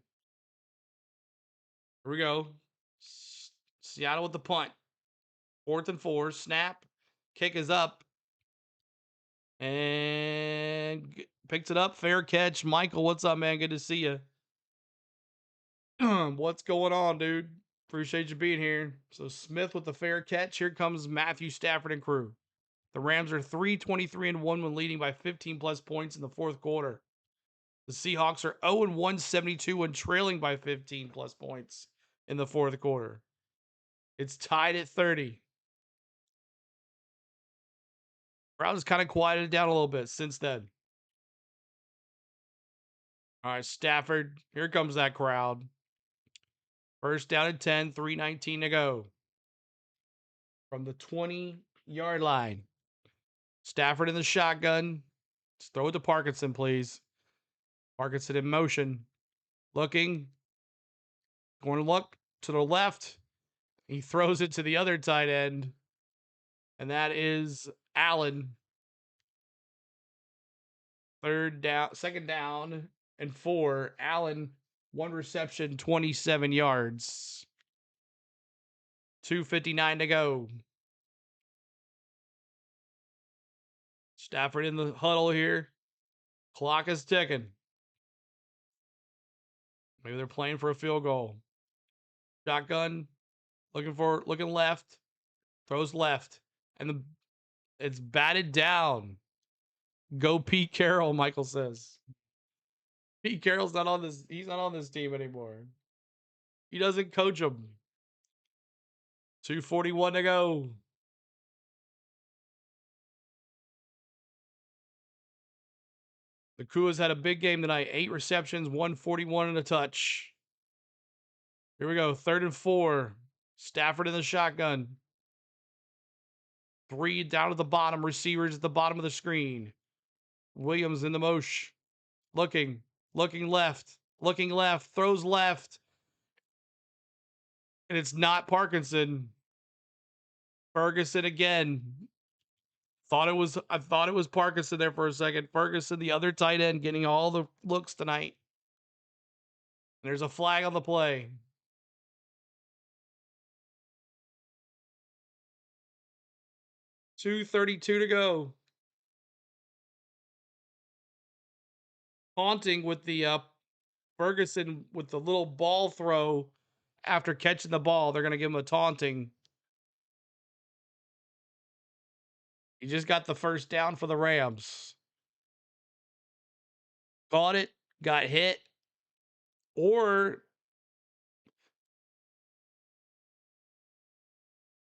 Here we go. Seattle with the punt. 4th and 4. Snap. Kick is up. And picks it up. Fair catch. Michael, what's up, man? Good to see you. What's going on, dude? Appreciate you being here. So Smith with the fair catch. Here comes Matthew Stafford and crew. The Rams are 3-23-1 when leading by 15 plus points in the 4th quarter. The Seahawks are 0-172 when trailing by 15 plus points in the 4th quarter. It's tied at 30. Browns kind of quieted down a little bit since then. All right, Stafford. Here comes that crowd. 1st down and 10, 3:19 to go. From the 20-yard line. Stafford in the shotgun. Let's throw it to Parkinson, please. Parkinson in motion. Looking. Going to look to the left. He throws it to the other tight end. And that is Allen. 2nd down and 4. Allen, 1 reception, 27 yards. 2:59 to go. Stafford in the huddle here. Clock is ticking. Maybe they're playing for a field goal. Shotgun. Looking left. Throws left. And it's batted down. Go Pete Carroll, Michael says. Pete Carroll's not on this. He's not on this team anymore. He doesn't coach them. 2:41 to go. The Kuas had a big game tonight. 8 receptions, 141 and a touch. Here we go. 3rd and 4. Stafford in the shotgun. 3 down at the bottom. Receivers at the bottom of the screen. Williams in the motion. Looking left. Throws left. And it's not Parkinson. Ferguson again. I thought it was Parkinson there for a second. Ferguson, the other tight end, getting all the looks tonight. There's a flag on the play. .232 to go. Taunting with the Ferguson with the little ball throw after catching the ball. They're going to give him a taunting. He just got the first down for the Rams. Caught it, got hit, or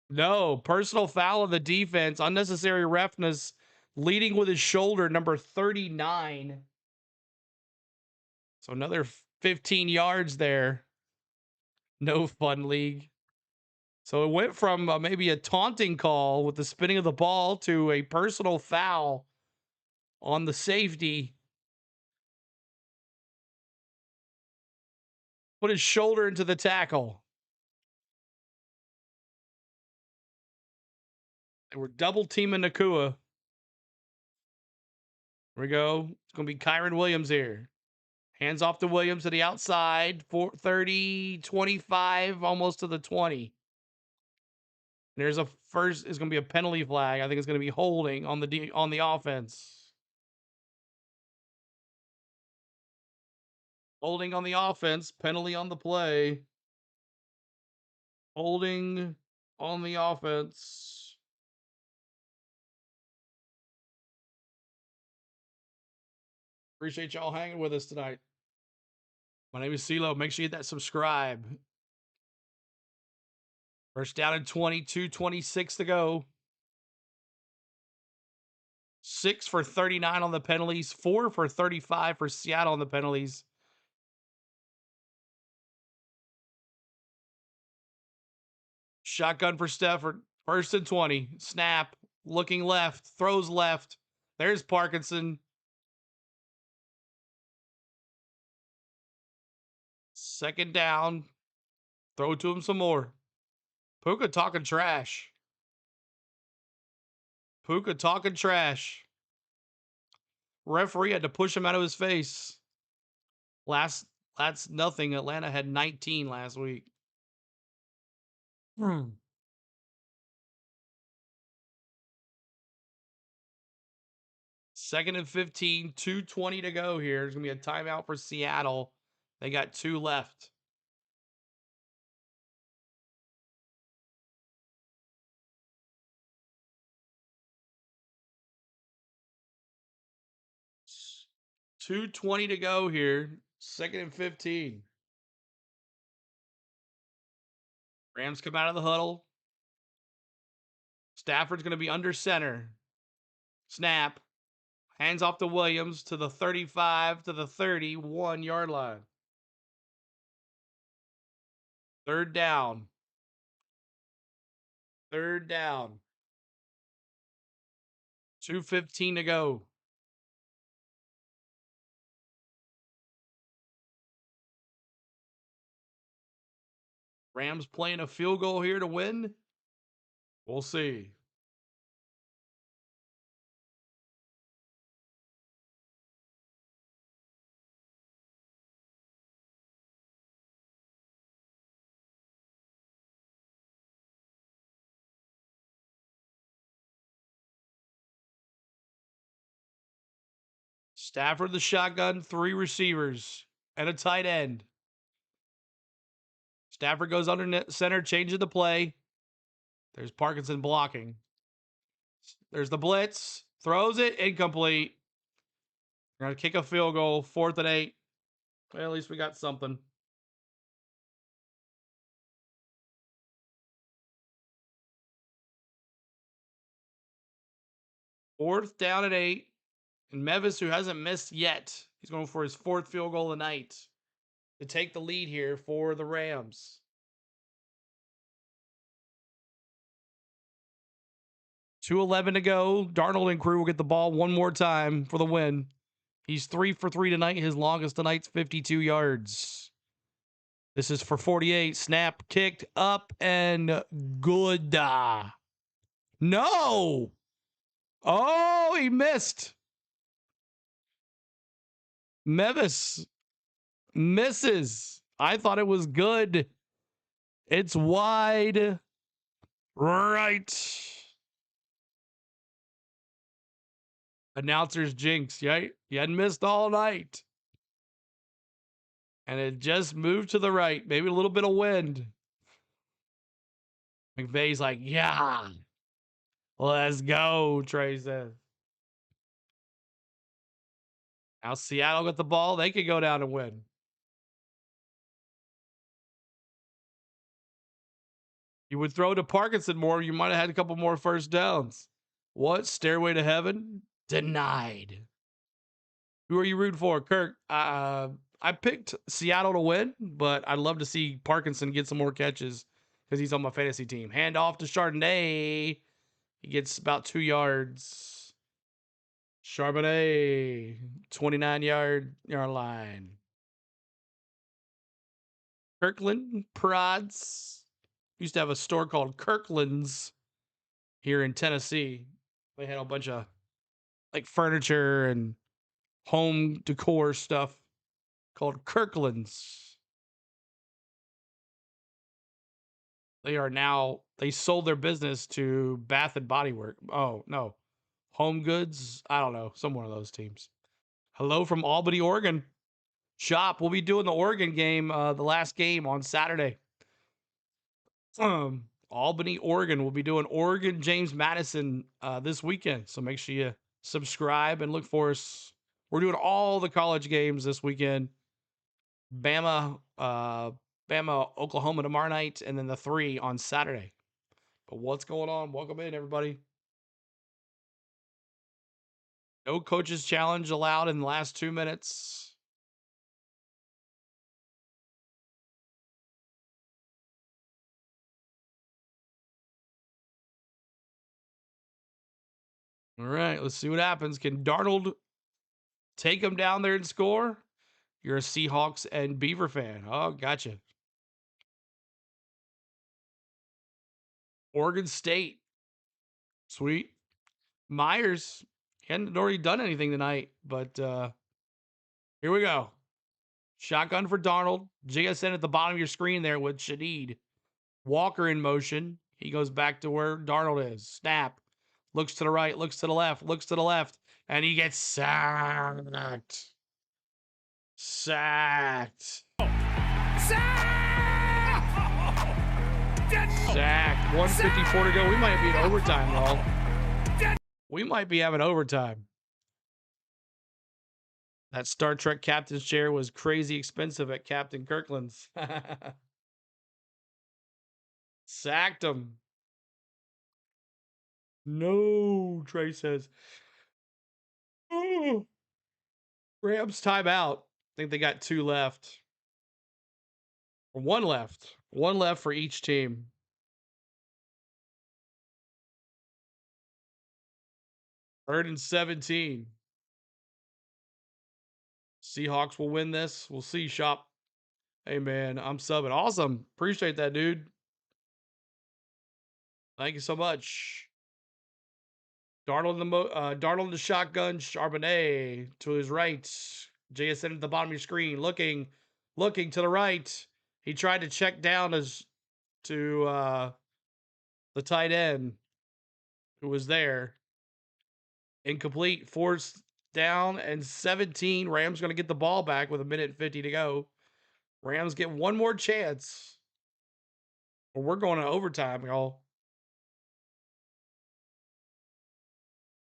no, personal foul of the defense, unnecessary roughness, leading with his shoulder, number 39. So another 15 yards there. No fun league. So it went from maybe a taunting call with the spinning of the ball to a personal foul on the safety. Put his shoulder into the tackle. They were double teaming Nakua. Here we go. It's going to be Kyron Williams here. Hands off to Williams to the outside. 30, 25, almost to the 20. There's a first. It's going to be a penalty flag. I think it's going to be holding on the offense. Holding on the offense. Penalty on the play. Holding on the offense. Appreciate y'all hanging with us tonight. My name is CeeLo. Make sure you hit that subscribe. First down and 22, 26 to go. 6 for 39 on the penalties. 4 for 35 for Seattle on the penalties. Shotgun for Stafford. 1st and 20. Snap. Looking left. Throws left. There's Parkinson. 2nd down. Throw to him some more. Puka talking trash. Referee had to push him out of his face. That's nothing. Atlanta had 19 last week. 2nd and 15, 2:20 to go here. There's going to be a timeout for Seattle. They got 2 left. .220 to go here. 2nd and 15. Rams come out of the huddle. Stafford's going to be under center. Snap. Hands off to Williams to the 35 to the 31 yard line. 3rd down. 2:15 to go. Rams playing a field goal here to win. We'll see. Stafford the shotgun, 3 receivers, and a tight end. Stafford goes under center, changing the play. There's Parkinson blocking. There's the blitz. Throws it. Incomplete. We're going to kick a field goal. 4th and 8. Well, at least we got something. Fourth down and 8. And Mevis, who hasn't missed yet, he's going for his 4th field goal of the night to take the lead here for the Rams. 2:11 to go. Darnold and crew will get the ball one more time for the win. He's 3 for 3 tonight. His longest tonight's 52 yards. This is for 48. Snap, kicked up, and good. No! Oh, he missed. Mevis misses. I thought it was good. It's wide right. Announcer's jinx, right? You hadn't missed all night. And it just moved to the right. Maybe a little bit of wind. McVay's like, yeah. Let's go, Trey says. Now Seattle got the ball. They could go down and win. You would throw to Parkinson more, you might have had a couple more first downs. What? Stairway to heaven? Denied. Who are you rooting for? Kirk. I picked Seattle to win, but I'd love to see Parkinson get some more catches because he's on my fantasy team. Hand off to Chardonnay. He gets about 2 yards. Charbonnet, 29-yard line. Kirkland Prods. Used to have a store called Kirkland's here in Tennessee. They had a bunch of like furniture and home decor stuff called Kirkland's. They sold their business to Bath and Body Works. Oh, no. Home Goods. I don't know. Some one of those teams. Hello from Albany, Oregon. Shop. We'll be doing the Oregon game, the last game on Saturday. Albany, Oregon. We'll be doing Oregon James Madison this weekend. So make sure you subscribe and look for us. We're doing all the college games this weekend. Bama, Oklahoma tomorrow night, and then the 3 on Saturday. But what's going on? Welcome in, everybody. No coaches challenge allowed in the last 2 minutes. All right, let's see what happens. Can Darnold take him down there and score? You're a Seahawks and Beaver fan. Oh, gotcha. Oregon State. Sweet. Myers. He hadn't already done anything tonight, but here we go. Shotgun for Darnold. JSN at the bottom of your screen there with Shadeed. Walker in motion. He goes back to where Darnold is. Snap. Looks to the right, looks to the left, looks to the left, and he gets sacked. Sacked. Sacked. 154 to go. We might be in overtime, y'all. We might be having overtime. That Star Trek captain's chair was crazy expensive at Captain Kirkland's. Sacked him. No, Trey says. Oh. Rams timeout. I think they got 2 left. Or 1 left. 1 left for each team. Third and 17. Seahawks will win this. We'll see, Shop. Hey, man, I'm subbing. Awesome. Appreciate that, dude. Thank you so much. Darnold in the shotgun. Charbonnet to his right. JSN at the bottom of your screen. Looking to the right. He tried to check down to the tight end who was there. Incomplete. 4th down and 17. Rams going to get the ball back with 1:50 to go. Rams get one more chance. Or we're going to overtime, y'all.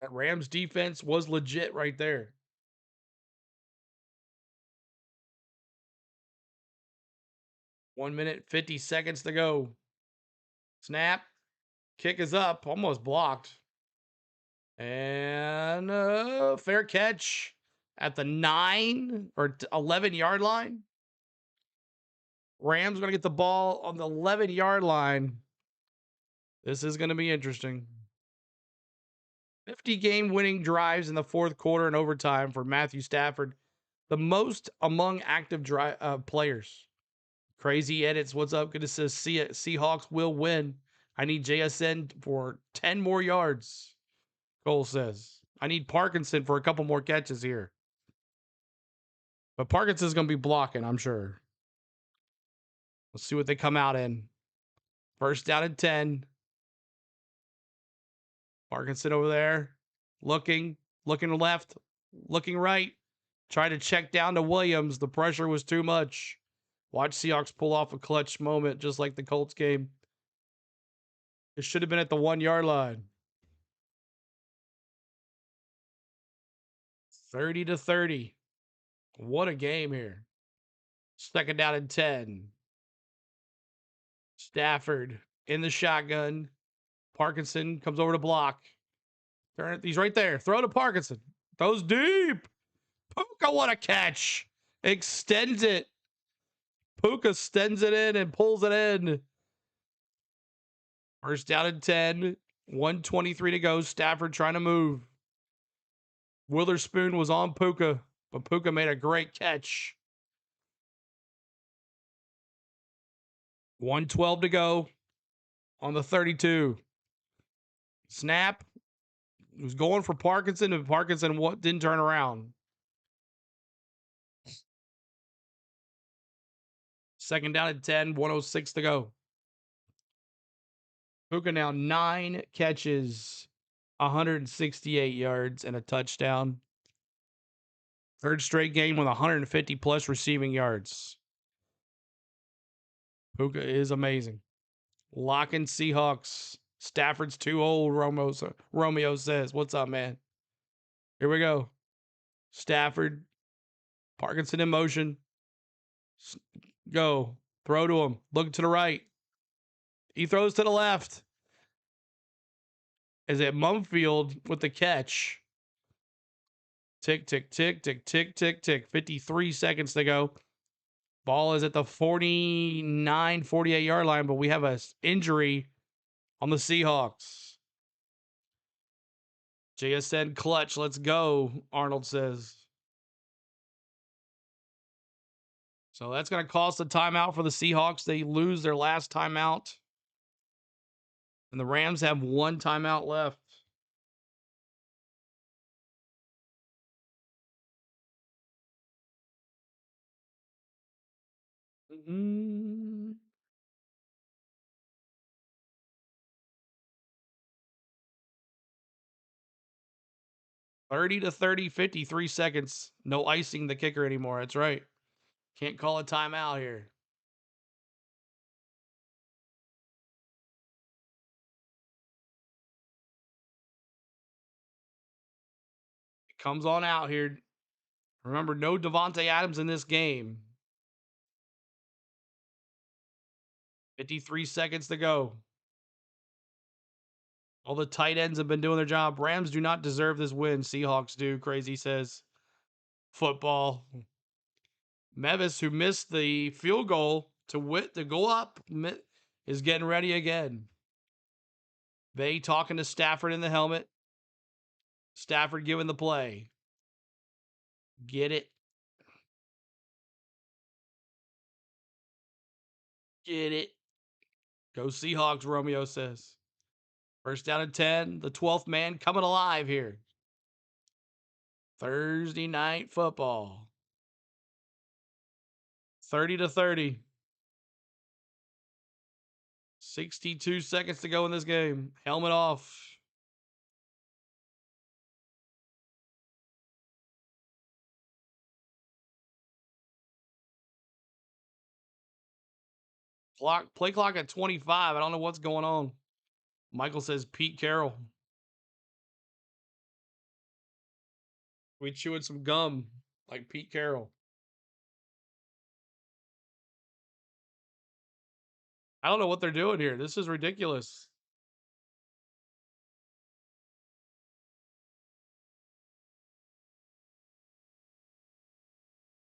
That Rams defense was legit right there. One minute, 50 seconds to go. Snap. Kick is up. Almost blocked. And fair catch at the 9 or 11-yard line. Rams going to get the ball on the 11-yard line. This is going to be interesting. 50 game winning drives in the fourth quarter and overtime for Matthew Stafford, the most among active players. Crazy edits. What's up? Good to see Seahawks will win. I need JSN for 10 more yards. Cole says. I need Parkinson for a couple more catches here. But Parkinson's going to be blocking, I'm sure. Let's see what they come out in. First down and 10. Parkinson over there. Looking left, looking right. Trying to check down to Williams. The pressure was too much. Watch Seahawks pull off a clutch moment just like the Colts game. It should have been at the 1-yard line. 30-30. What a game here. Second down and 10. Stafford in the shotgun. Parkinson comes over to block. He's right there. Throw to Parkinson. Throws deep. Puka, what a catch. Extends it. Puka extends it in and pulls it in. First down and 10. 1:23 to go. Stafford trying to move. Witherspoon was on Puka, but Puka made a great catch. 1:12 to go on the 32. Snap. He was going for Parkinson, and Parkinson didn't turn around. Second down at 10, 1:06 to go. Puka now 9 catches, 168 yards, and a touchdown. Third straight game with 150 plus receiving yards. Puka is amazing. Locking Seahawks. Stafford's too old, Romeo says. What's up, man? Here we go. Stafford. Parkinson in motion. Go. Throw to him. Look to the right. He throws to the left. Is it Mumfield with the catch? Tick, tick, tick, tick, tick, tick, tick. 53 seconds to go. Ball is at the 49, 48-yard line, but we have an injury on the Seahawks. JSN clutch. Let's go, Arnold says. So that's going to cost a timeout for the Seahawks. They lose their last timeout. And the Rams have 1 timeout left. Mm-hmm. (30-30, 53 seconds. No icing the kicker anymore. That's right. Can't call a timeout here. It comes on out here. Remember, no Devontae Adams in this game. 53 seconds to go. All the tight ends have been doing their job. Rams do not deserve this win. Seahawks do. Crazy says. Football. Mevis, who missed the field goal to go up, is getting ready again. They talking to Stafford in the helmet. Stafford giving the play. Get it. Get it. Go Seahawks, Romeo says. First down and 10. The 12th man coming alive here. Thursday night football. 30-30. 62 seconds to go in this game. Helmet off. Play clock at 25. I don't know what's going on. Michael says Pete Carroll. We chewing some gum like Pete Carroll. I don't know what they're doing here. This is ridiculous.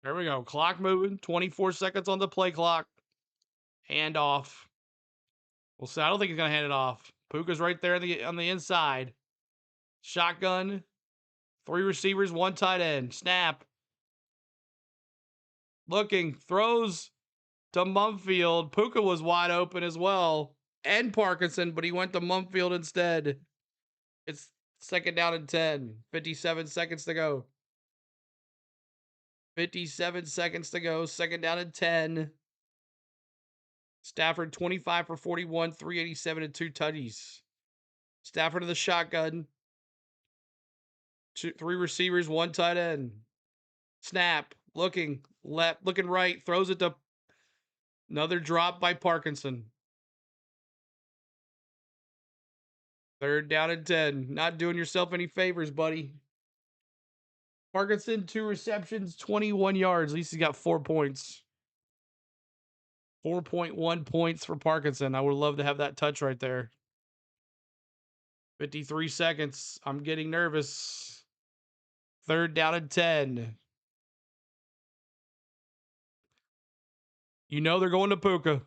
There we go. Clock moving. 24 seconds on the play clock. Hand off. Well, so I don't think he's going to hand it off. Puka's right there on the inside. Shotgun. 3 receivers, 1 tight end. Snap. Looking. Throws to Mumfield. Puka was wide open as well. And Parkinson, but he went to Mumfield instead. It's second down and 10. 57 seconds to go. 57 seconds to go. Second down and 10. Stafford 25 for 41, 387 and 2 tutties. Stafford to the shotgun. 3 receivers, 1 tight end. Snap. Looking left, looking right. Throws it to another drop by Parkinson. Third down and 10. Not doing yourself any favors, buddy. Parkinson, 2 receptions, 21 yards. At least he's got 4 points. 4.1 points for Parkinson. I would love to have that touch right there. 53 seconds. I'm getting nervous. Third down and 10. You know they're going to Puka.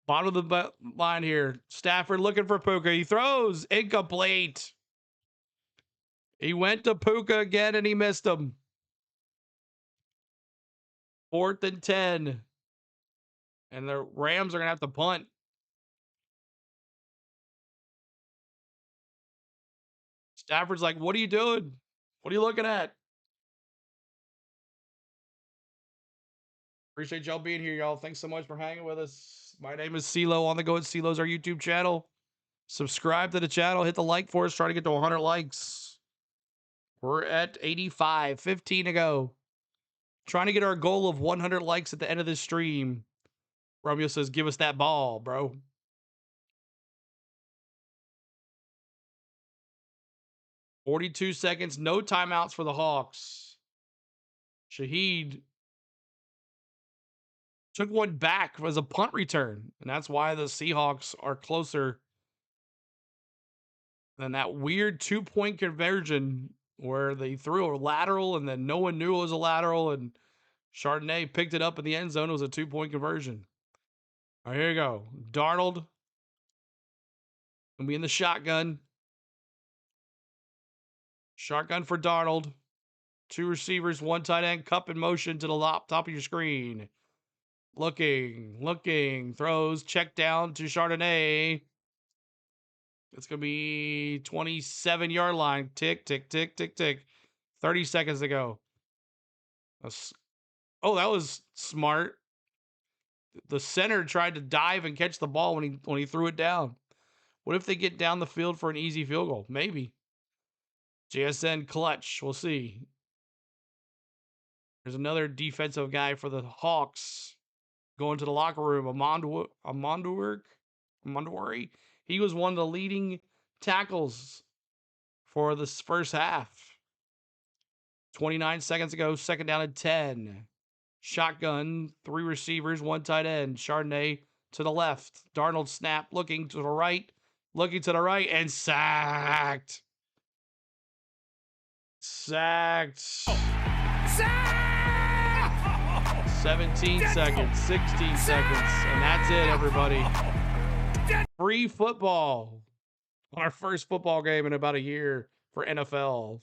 Bottom of the line here. Stafford looking for Puka. He throws. Incomplete. He went to Puka again and he missed him. 4th and 10. And the Rams are going to have to punt. Stafford's like, what are you doing? What are you looking at? Appreciate y'all being here, y'all. Thanks so much for hanging with us. My name is CeeLo. On the Go at CeeLo's our YouTube channel. Subscribe to the channel. Hit the like for us. Try to get to 100 likes. We're at 85. 15 to go. Trying to get our goal of 100 likes at the end of this stream. Romeo says, give us that ball, bro. $42 seconds. No timeouts for the Hawks. Shaheed took one back as a punt return. And that's why the Seahawks are closer than that weird 2-point conversion where they threw a lateral and then no one knew it was a lateral. And Chardonnay picked it up in the end zone. It was a 2-point conversion. All right, here you go. Darnold. Gonna be in the shotgun. Shotgun for Darnold. 2 receivers, 1 tight end. Cup in motion to the top of your screen. Looking. Throws. Check down to Chardonnay. It's going to be 27-yard line. Tick, tick, tick, tick, tick. 30 seconds to go. Oh, that was smart. The center tried to dive and catch the ball when he threw it down. What if they get down the field for an easy field goal? Maybe. JSN clutch. We'll see. There's another defensive guy for the Hawks going to the locker room. Amandouari. He was one of the leading tackles for this first half. 29 seconds ago, second down and 10. Shotgun, 3 receivers, 1 tight end. Chardonnay to the left. Darnold snap, looking to the right, and sacked. Sacked. 17 seconds, 16 seconds, and that's it, everybody. Free football on our first football game in about a year for NFL.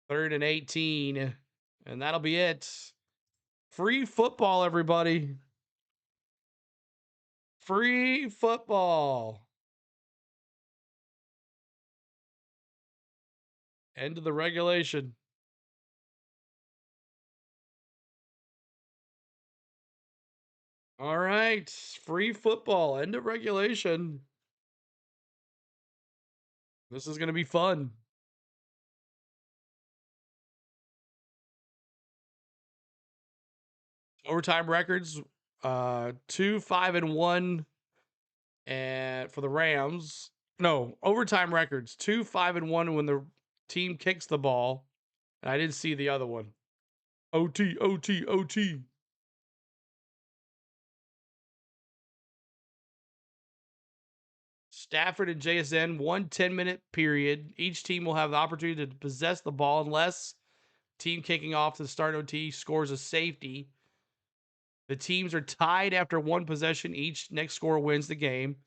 3rd and 18, and that'll be it. Free football, everybody. Free football. End of the regulation. All right. Free football. End of regulation. This is going to be fun. Overtime records. 2-5-1 and for the Rams. No, overtime records. 2-5-1 when the team kicks the ball. And I didn't see the other one. OT, OT, OT. Stafford and JSN, 1 10-minute period. Each team will have the opportunity to possess the ball unless team kicking off to start OT scores a safety. The teams are tied after one possession each. Next score wins the game.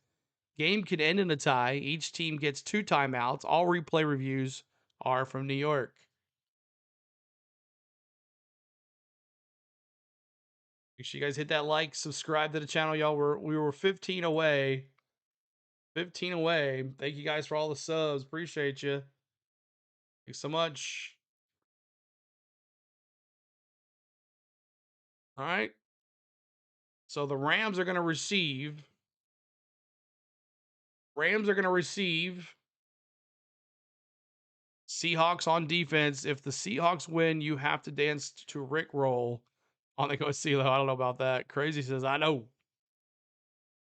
Game can end in a tie. Each team gets 2 timeouts. All replay reviews are from New York. Make sure you guys hit that like, subscribe to the channel, y'all. We were 15 away. 15 away. Thank you guys for all the subs. Appreciate you. Thanks so much. All right. So the Rams are going to receive. Seahawks on defense. If the Seahawks win, you have to dance to Rick Roll on the Go CeeLo. I don't know about that. Crazy says, I know.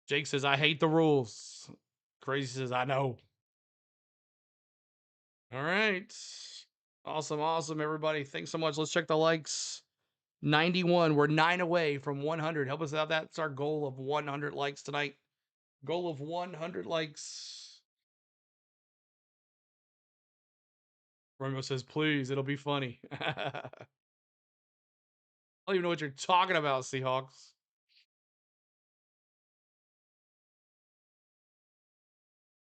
Jake says, I hate the rules. Crazy says, I know. All right. Awesome, everybody. Thanks so much. Let's check the likes. 91. We're 9 away from 100. Help us out. That's our goal of 100 likes tonight. Goal of 100 likes. Romeo says, please, it'll be funny. I don't even know what you're talking about, Seahawks.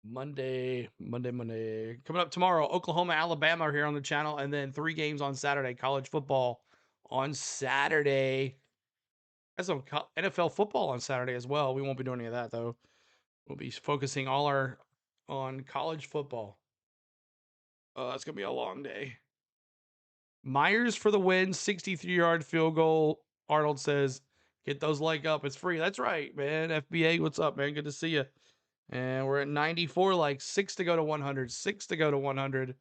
Monday. Coming up tomorrow, Oklahoma, Alabama are here on the channel, and then 3 games on Saturday. College football on Saturday. There's some NFL football on Saturday as well. We won't be doing any of that, though. We'll be focusing on college football. It's going to be a long day. Myers for the win, 63-yard field goal. Arnold says, get those like up. It's free. That's right, man. FBA, what's up, man? Good to see you. And we're at 94 likes. 6 to go to 100. 6 to go to 100.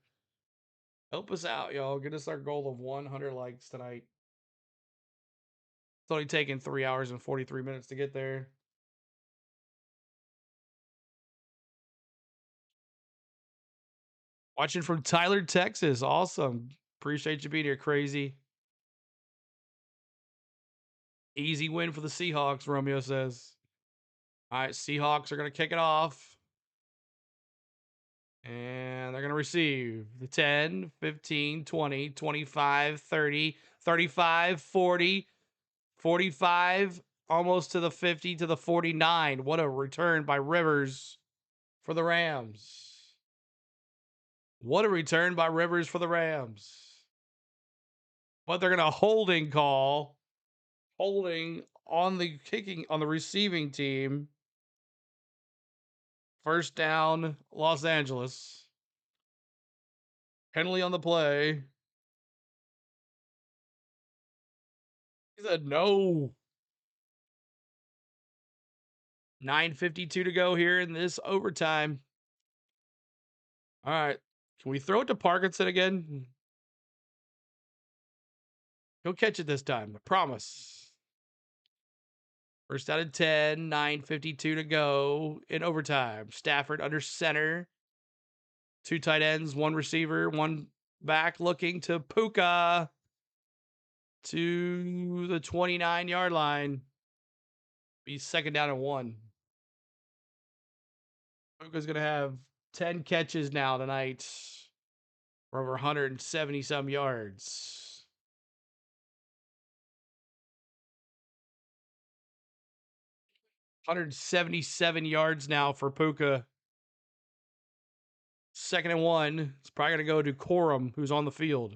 Help us out, y'all. Get us our goal of 100 likes tonight. It's only taken 3 hours and 43 minutes to get there. Watching from Tyler, Texas. Awesome. Appreciate you being here, crazy. Easy win for the Seahawks, Romeo says. All right, Seahawks are going to kick it off. And they're going to receive the 10, 15, 20, 25, 30, 35, 40, 45, almost to the 50, to the 49. What a return by Rivers for the Rams. What a return by Rivers for the Rams. But they're going to holding call. Holding on the receiving team. First down, Los Angeles. Penalty on the play. He said no. 9:52 to go here in this overtime. All right. Can we throw it to Parkinson again? He'll catch it this time. I promise. First out of 10. 9:52 to go in overtime. Stafford under center. 2 tight ends, 1 receiver, 1 back looking to Puka to the 29-yard line. Be second down and 1. Puka's going to have 10 catches now tonight for over 170 some yards. $177 yards now for Puka. Second and 1. It's probably going to go to Corum, who's on the field.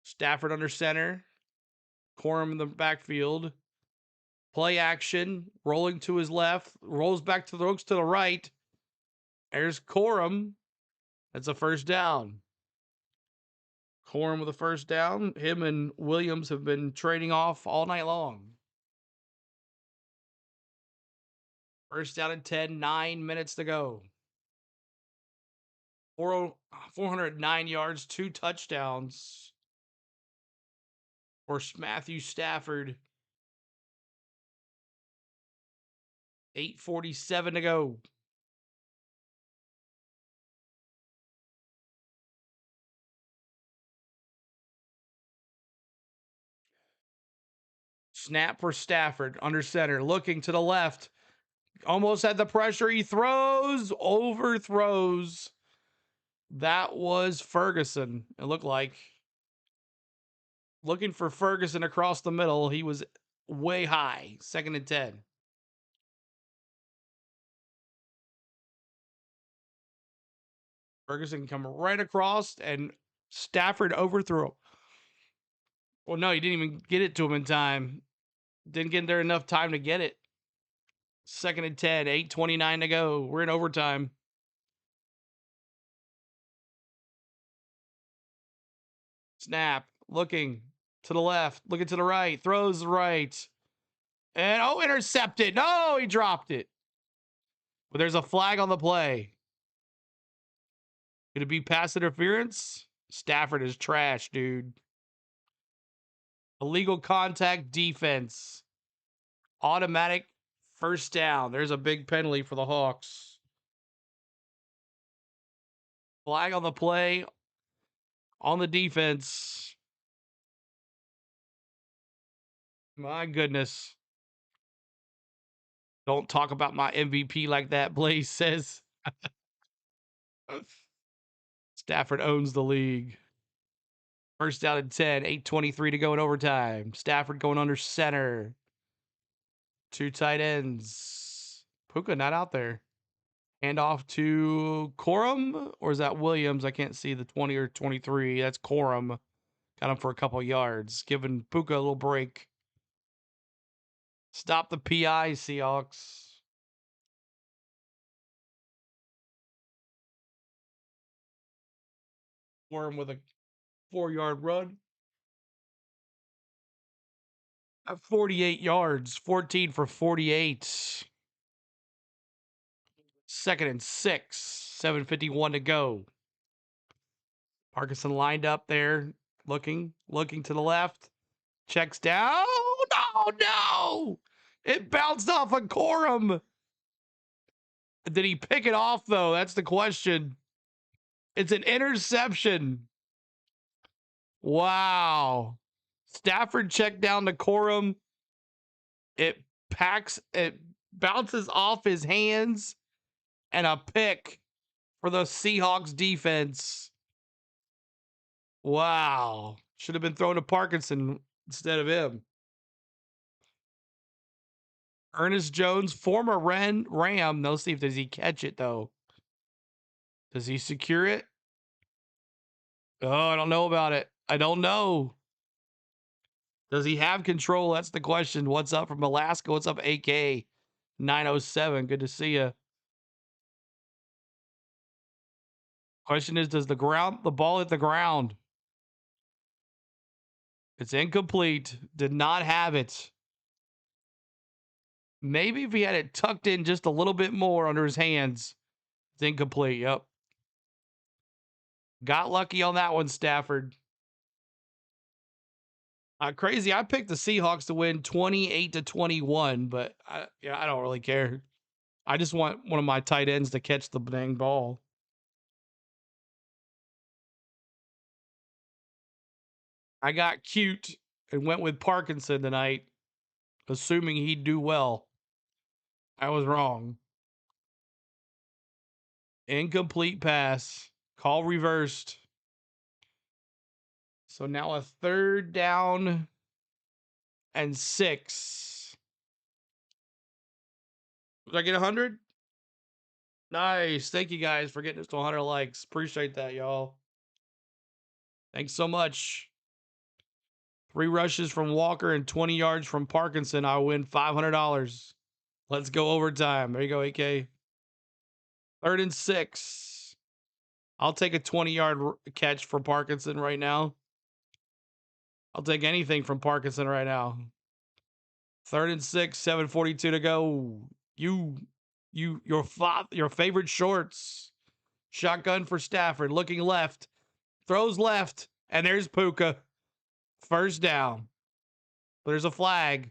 Stafford under center. Corum in the backfield. Play action. Rolling to his left. Rolls back to the hooks to the right. There's Corum. That's a first down. Corum with a first down. Him and Williams have been trading off all night long. First down and 10. 9 minutes to go. 409 yards. 2 touchdowns for Matthew Stafford. 8:47 to go. Snap for Stafford under center, looking to the left. Almost had the pressure. He throws, overthrows. That was Ferguson, it looked like. Looking for Ferguson across the middle. He was way high. 2nd and 10. Ferguson come right across, and Stafford overthrew him. Well, no, he didn't even get it to him in time. Didn't get there enough time to get it. 2nd and 10, 8:29 to go. We're in overtime. Snap, looking to the left, looking to the right, throws right. And intercepted. No, he dropped it. But there's a flag on the play. Could it be pass interference? Stafford is trash, dude. Illegal contact defense. Automatic first down. There's a big penalty for the Hawks. Flag on the play on the defense. My goodness. Don't talk about my MVP like that, Blaze says. Stafford owns the league. First down and 10, 8:23 to go in overtime. Stafford going under center. 2 tight ends. Puka not out there. Hand off to Corum, or is that Williams? I can't see the 20 or 23. That's Corum. Got him for a couple yards, giving Puka a little break. Stop the PI, Seahawks. Corum with a 4-yard run. At 48 yards, 14 for 48. 2nd and 6, 7:51 to go. Parkinson lined up there, looking to the left. Checks down. No. It bounced off of Corum. Did he pick it off, though? That's the question. It's an interception. Wow. Stafford checked down to Corum. It bounces off his hands, and a pick for the Seahawks defense. Wow. Should have been thrown to Parkinson instead of him. Ernest Jones, former Ram. Let's see if does he catch it, though. Does he secure it? Oh, I don't know about it. I don't know. Does he have control? That's the question. What's up from Alaska? What's up, AK 907? Good to see you. Question is, does the ball hit the ground? It's incomplete. Did not have it. Maybe if he had it tucked in just a little bit more under his hands. It's incomplete. Yep. Got lucky on that one, Stafford. Crazy. I picked the Seahawks to win 28-21, but I don't really care. I just want one of my tight ends to catch the dang ball. I got cute and went with Parkinson tonight, assuming he'd do well. I was wrong. Incomplete pass. Call reversed. So now a 3rd down and 6. Did I get 100? Nice. Thank you guys for getting us to 100 likes. Appreciate that, y'all. Thanks so much. 3 rushes from Walker and 20 yards from Parkinson. I win $500. Let's go overtime. There you go, AK. 3rd and 6. I'll take a 20-yard catch for Parkinson right now. I'll take anything from Parkinson right now. 3rd and 6, 7:42 to go. Your favorite shorts. Shotgun for Stafford, looking left. Throws left, and there's Puka. 1st down. But there's a flag.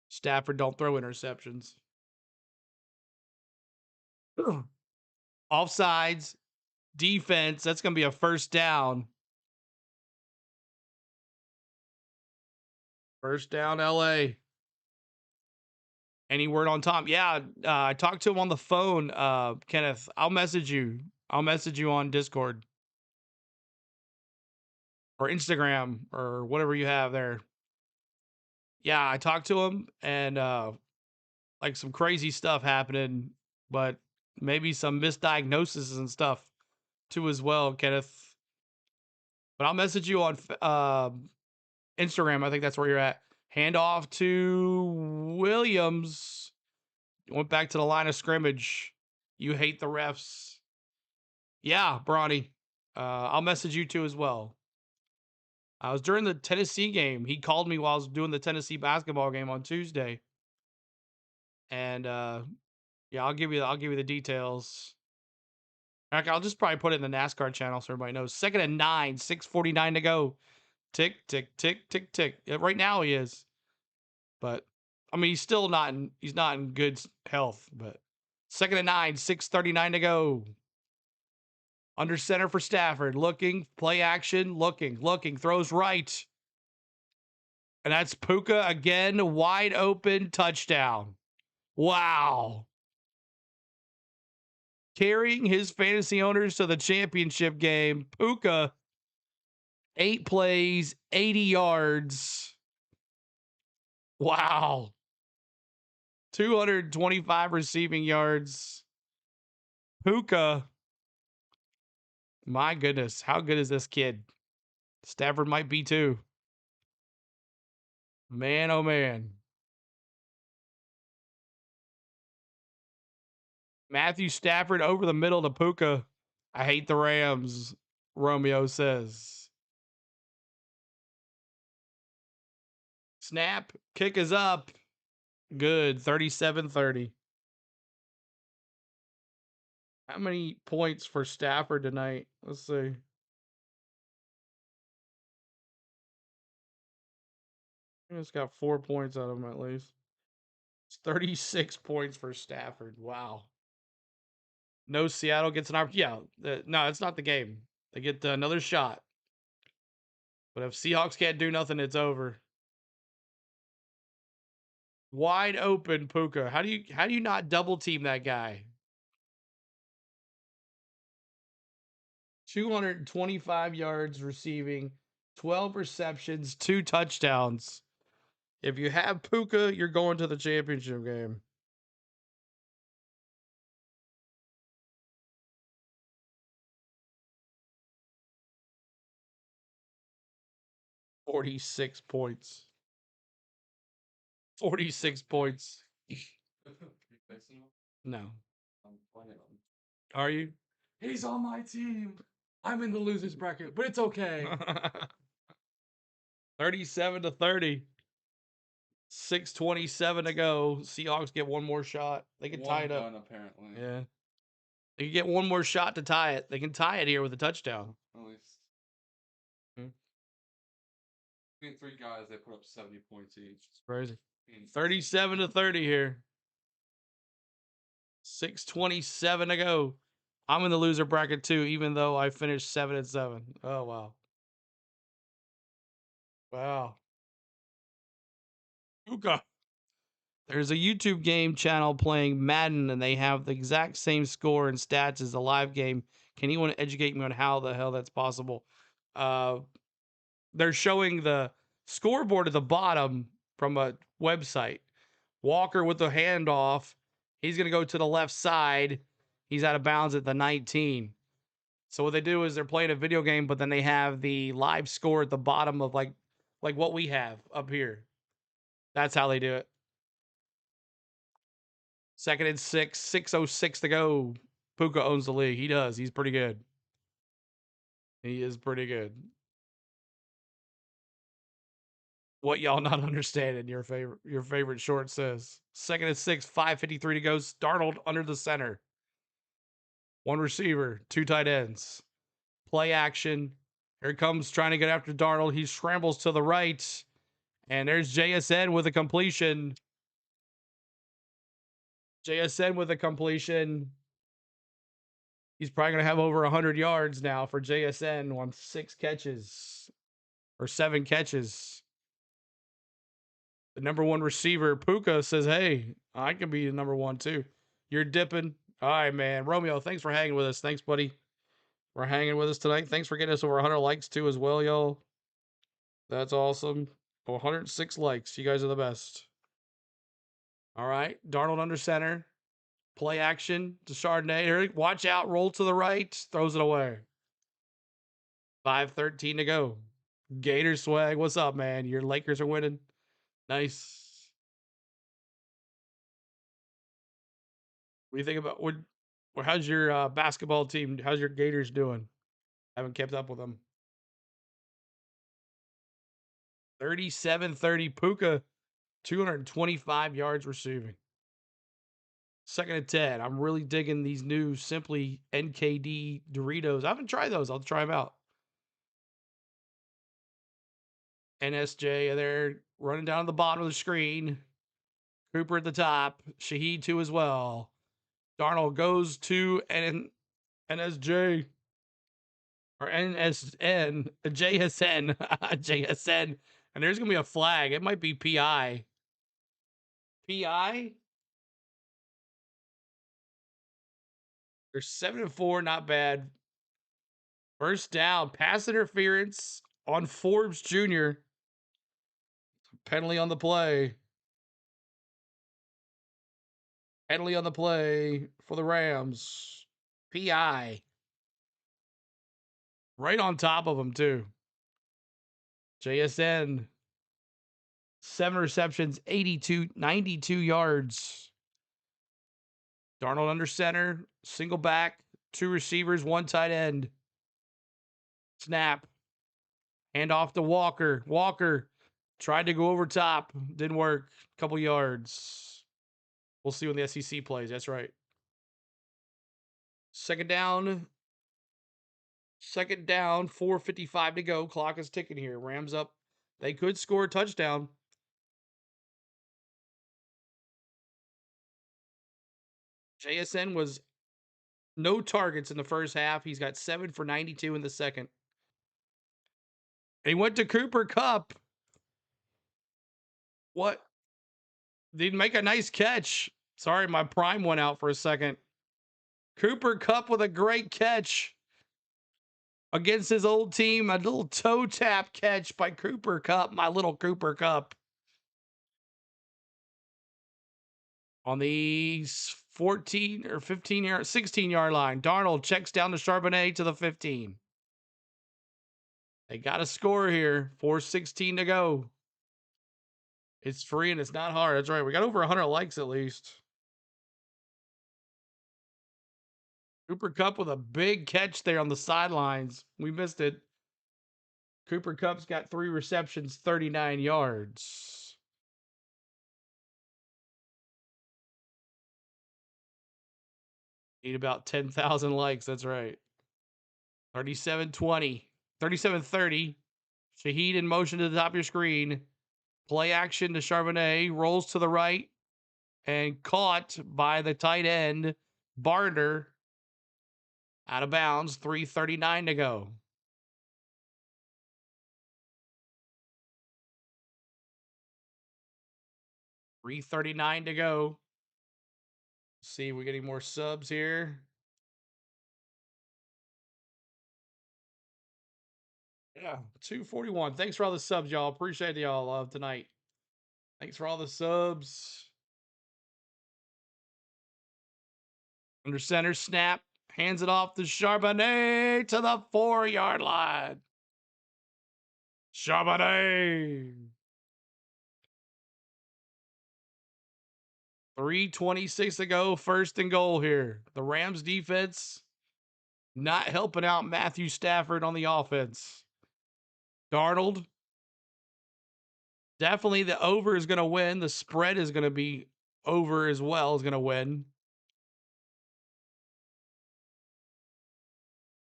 Stafford don't throw interceptions. Offsides. Defense. That's going to be a 1st down. First down, LA. Any word on Tom? Yeah, I talked to him on the phone, Kenneth. I'll message you. I'll message you on Discord or Instagram or whatever you have there. Yeah, I talked to him and like some crazy stuff happening, but maybe some misdiagnoses and stuff too as well, Kenneth. But I'll message you on Instagram. I think that's where you're at. Handoff to Williams. Went back to the line of scrimmage. You hate the refs. Yeah, Bronny. I'll message you too as well. I was during the Tennessee game. He called me while I was doing the Tennessee basketball game on Tuesday. And yeah, I'll give you the details. Heck, I'll just probably put it in the NASCAR channel so everybody knows. 2nd and 9, 6:49 to go. Tick, tick, tick, tick, tick. Right now he is. But I mean, he's still not in good health, but 2nd and 9, 6:39 to go. Under center for Stafford, looking, play action, looking, throws right. And that's Puka again, wide open, touchdown. Wow. Carrying his fantasy owners to the championship game. Puka, 8 plays, 80 yards. Wow. 225 receiving yards. Puka. My goodness, how good is this kid? Stafford might be too. Man, oh man. Matthew Stafford over the middle to Puka. I hate the Rams, Romeo says. Snap, kick is up. Good, 37-30. How many points for Stafford tonight? Let's see. It's got 4 points out of him at least. It's 36 points for Stafford. Wow. No, Seattle gets an opportunity. Yeah, no, it's not the game. They get another shot. But if Seahawks can't do nothing, it's over. Wide open, Puka. How do you not double team that guy? 225 yards receiving, 12 receptions, 2 touchdowns. If you have Puka, you're going to the championship game. $46 points. 46 points. No. Are you? He's on my team. I'm in the losers bracket, but it's okay. 37-30. 6:27 to go. Seahawks get one more shot. They can tie it up. Apparently. Yeah. They can get one more shot to tie it. They can tie it here with a touchdown. At least. Between 3 guys, they put up 70 points each. It's crazy. 37-30 here. 6:27 to go. I'm in the loser bracket too, even though I finished 7-7. Oh wow. Wow. Puka. There's a YouTube game channel playing Madden, and they have the exact same score and stats as the live game. Can anyone educate me on how the hell that's possible? They're showing the scoreboard at the bottom from a website. Walker with the handoff. He's going to go to the left side. He's out of bounds at the 19. So what they do is they're playing a video game, but then they have the live score at the bottom of like what we have up here. That's how they do it. 2nd and 6, 6:06 to go. Puka owns the league. He does. He's pretty good. He is pretty good. What y'all not understanding? Your favorite short says. 2nd and 6, 5:53 to go. Darnold under the center. 1 receiver, 2 tight ends. Play action. Here comes trying to get after Darnold. He scrambles to the right. And there's JSN with a completion. JSN with a completion. He's probably going to have over 100 yards now for JSN on 6 catches. Or 7 catches. The number one receiver, Puka, says, hey, I can be the number one too. You're dipping. All right, man. Romeo, thanks for hanging with us. Thanks, buddy, for hanging with us tonight. Thanks for getting us over 100 likes too as well, y'all. That's awesome. 106 likes. You guys are the best. All right. Darnold under center. Play action to Chardonnay. Watch out. Roll to the right. Throws it away. 5:13 to go. Gator swag. What's up, man? Your Lakers are winning. Nice. What do you think about how's your basketball team? How's your Gators doing? Haven't kept up with them. 37-30 Puka, 225 yards receiving. 2nd and 10. I'm really digging these new Simply NKD Doritos. I haven't tried those. I'll try them out. NSJ there running down the bottom of the screen. Cooper at the top. Shaheed too as well. Darnold goes to NSJ or NSN. JSN. JSN. And there's going to be a flag. It might be PI. PI? They're 7-4. Not bad. First down. Pass interference on Forbes Jr. Penalty on the play. Penalty on the play for the Rams. PI. Right on top of him, too. JSN. 7 receptions, 92 yards. Darnold under center. Single back. 2 receivers, 1 tight end. Snap. Hand off to Walker. Walker tried to go over top. Didn't work. Couple yards. We'll see when the SEC plays. That's right. 2nd down. 2nd down. 4:55 to go. Clock is ticking here. Rams up. They could score a touchdown. JSN was no targets in the first half. He's got 7 for 92 in the second. And he went to Cooper Kupp. What? Did make a nice catch. Sorry, my prime went out for a second. Cooper Kupp with a great catch against his old team. A little toe tap catch by Cooper Kupp, my little Cooper Kupp. On the 14 or 15 yard, 16 yard line, Darnold checks down to Charbonnet to the 15. They got a score here. 4:16 to go. It's free and it's not hard. That's right. We got over 100 likes at least. Cooper Kupp with a big catch there on the sidelines. We missed it. Cooper Kupp's got 3 receptions, 39 yards. Need about 10,000 likes. That's right. 37-20. 37-30. Shaheed in motion to the top of your screen. Play action to Charbonnet. Rolls to the right. And caught by the tight end, Barner. Out of bounds. 3:39 to go. $3:39 to go. See, we're getting more subs here. Yeah, 241. Thanks for all the subs, y'all. Appreciate y'all tonight. Thanks for all the subs. Under center, snap. Hands it off to Charbonnet to the 4-yard line. Charbonnet. 3:26 to go. 1st and goal here. The Rams defense not helping out Matthew Stafford on the offense. Darnold. Definitely the over is going to win. The spread is going to be over as well, is going to win.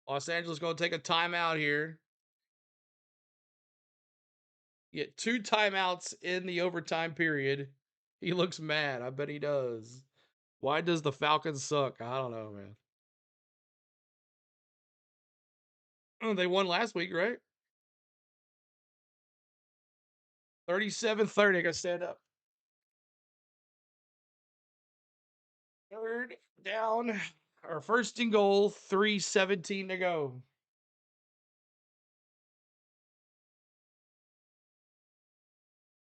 Los Angeles going to take a timeout here. Get 2 timeouts in the overtime period. He looks mad. I bet he does. Why does the Falcons suck? I don't know, man. Oh, they won last week, right? 37-30. I got to stand up. Third down. Our first and goal, 3:17 to go.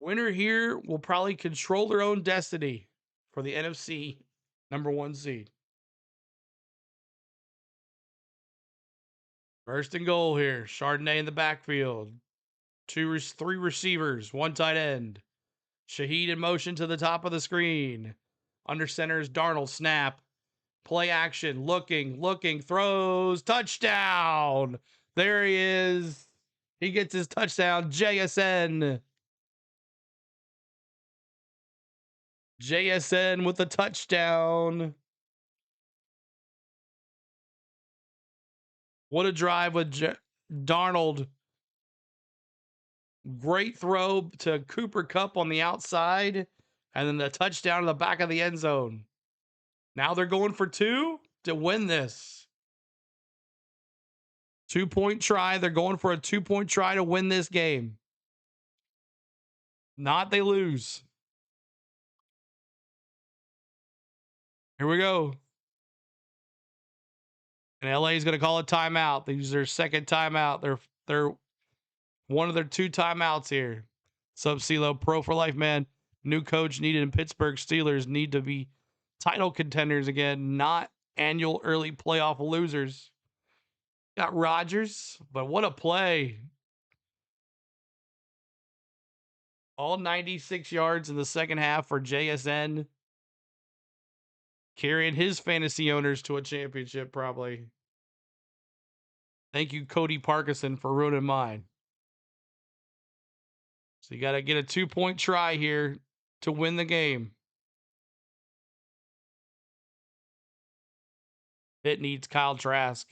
Winner here will probably control their own destiny for the NFC #1 seed. First and goal here. Chardonnay in the backfield. Three receivers, one tight end. Shaheed in motion to the top of the screen. Under center is Darnold. Snap. Play action. Looking, throws. Touchdown. There he is. He gets his touchdown. JSN. JSN with the touchdown. What a drive with Darnold. Great throw to Cooper Kupp on the outside. And then the touchdown in the back of the end zone. Now they're going for 2 to win this. 2-point try. They're going for a 2-point try to win this game. Not they lose. Here we go. And LA is going to call a timeout. They use their second timeout. They're one of their 2 timeouts here. Sub CeeLo, Pro for Life, man. New coach needed in Pittsburgh. Steelers need to be title contenders again, not annual early playoff losers. Got Rodgers, but what a play. All 96 yards in the second half for JSN. Carrying his fantasy owners to a championship, probably. Thank you, Cody Parkinson, for ruining mine. So you got to get a 2-point try here to win the game. It needs Kyle Trask.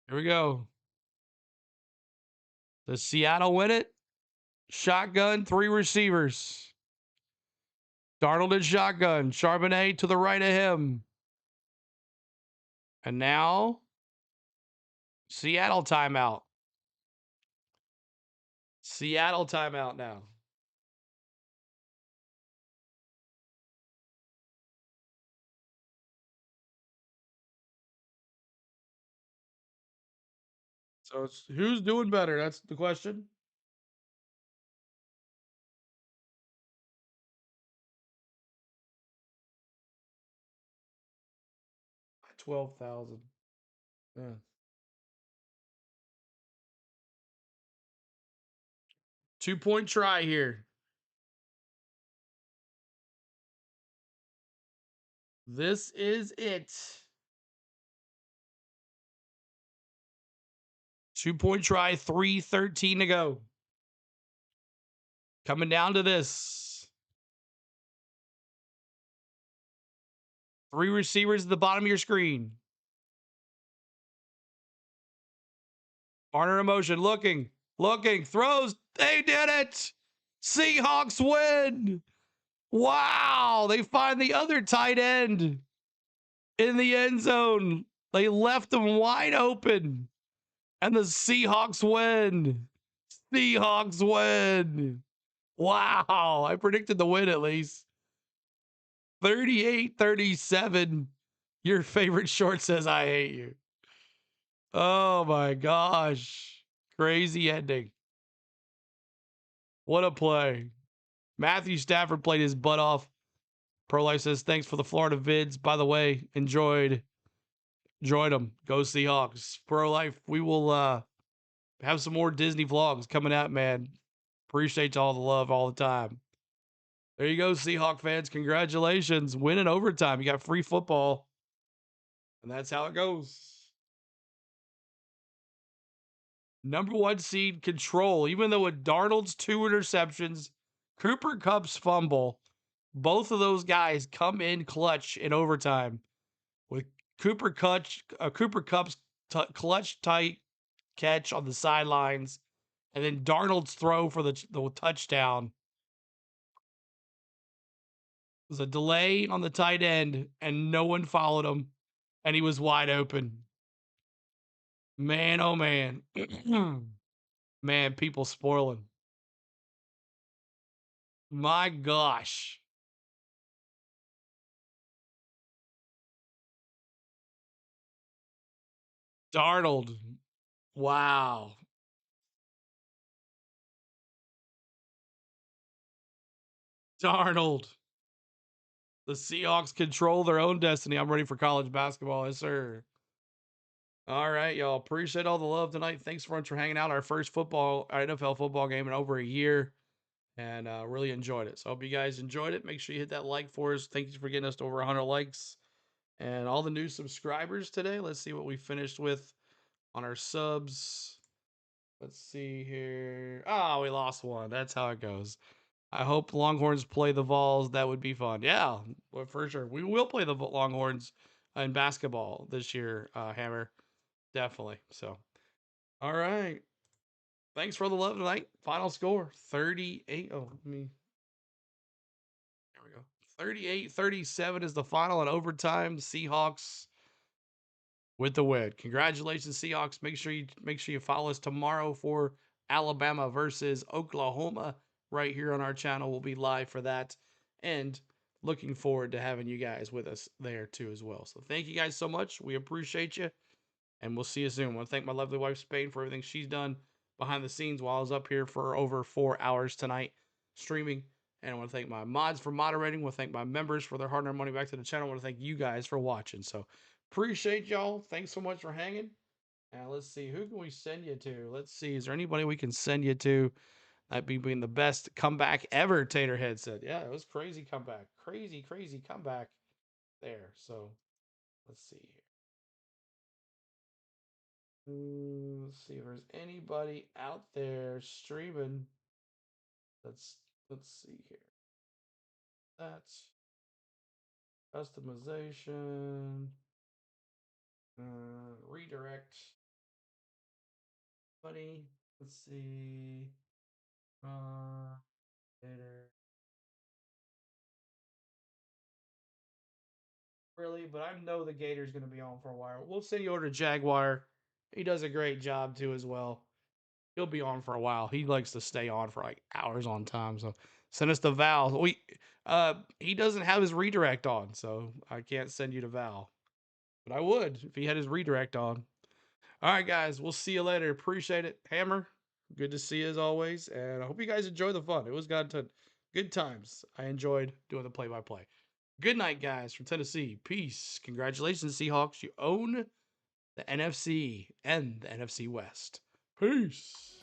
Here we go. Does Seattle win it? Shotgun, 3 receivers. Darnold in shotgun. Charbonnet to the right of him. And now, Seattle timeout. Seattle timeout now. So it's who's doing better? That's the question. $12,000. Yeah. 2-point try here. This is it. 2-point try, 3:13 to go. Coming down to this. 3 receivers at the bottom of your screen. Barner in motion, looking, throws. They did it. Seahawks win. Wow. They find the other tight end in the end zone. They left him wide open. And the Seahawks win. Seahawks win. Wow. I predicted the win at least. 38-37. Your favorite short says, I hate you. Oh my gosh. Crazy ending. What a play. Matthew Stafford played his butt off. Pro Life says, thanks for the Florida vids. By the way, enjoyed them. Go Seahawks. Pro Life, we will have some more Disney vlogs coming out, man. Appreciate all the love all the time. There you go, Seahawk fans. Congratulations. Winning overtime. You got free football. And that's how it goes. #1 seed control. Even though with Darnold's 2 interceptions, Cooper Kupp's fumble, both of those guys come in clutch in overtime. With Cooper Kupp's clutch tight catch on the sidelines, and then Darnold's throw for the touchdown. It was a delay on the tight end, and no one followed him, and he was wide open. Man, oh man. Man, people spoiling. My gosh. Darnold. Wow. Darnold. The Seahawks control their own destiny. I'm ready for college basketball. Yes, sir. All right, y'all. Appreciate all the love tonight. Thanks so much for hanging out. Our first NFL football game in over a year. And really enjoyed it. So I hope you guys enjoyed it. Make sure you hit that like for us. Thank you for getting us to over 100 likes. And all the new subscribers today. Let's see what we finished with on our subs. Let's see here. Oh, we lost one. That's how it goes. I hope the Longhorns play the Vols. That would be fun. Yeah, well, for sure. We will play the Longhorns in basketball this year, Hammer. Definitely. So, all right. Thanks for the love tonight. Final score 38. Oh, me. There we go. 38-37 is the final in overtime. Seahawks with the win. Congratulations, Seahawks. Make sure you follow us tomorrow for Alabama versus Oklahoma right here on our channel. We'll be live for that. And looking forward to having you guys with us there too as well. So thank you guys so much. We appreciate you. And we'll see you soon. I want to thank my lovely wife, Spain, for everything she's done behind the scenes while I was up here for over 4 hours tonight streaming. And I want to thank my mods for moderating. I want to thank my members for their hard-earned money back to the channel. I want to thank you guys for watching. So appreciate y'all. Thanks so much for hanging. Now let's see. Who can we send you to? Let's see. Is there anybody we can send you to? That'd be being the best comeback ever, Taterhead said. Yeah, it was crazy comeback. Crazy, crazy comeback there. So let's see here. Let's see if there's anybody out there streaming. Let's see here. That's customization. Redirect. Buddy. Let's see. Later. Really, but I know the Gator's going to be on for a while. We'll send you over to Jaguar. He does a great job too as well. He'll be on for a while. He likes to stay on for like hours on time. So send us to Val. He doesn't have his redirect on, so I can't send you to Val. But I would if he had his redirect on. All right, guys. We'll see you later. Appreciate it. Hammer, good to see you as always. And I hope you guys enjoy the fun. It was good times. I enjoyed doing the play-by-play. Good night, guys, from Tennessee. Peace. Congratulations, Seahawks. You own the NFC and the NFC West. Peace.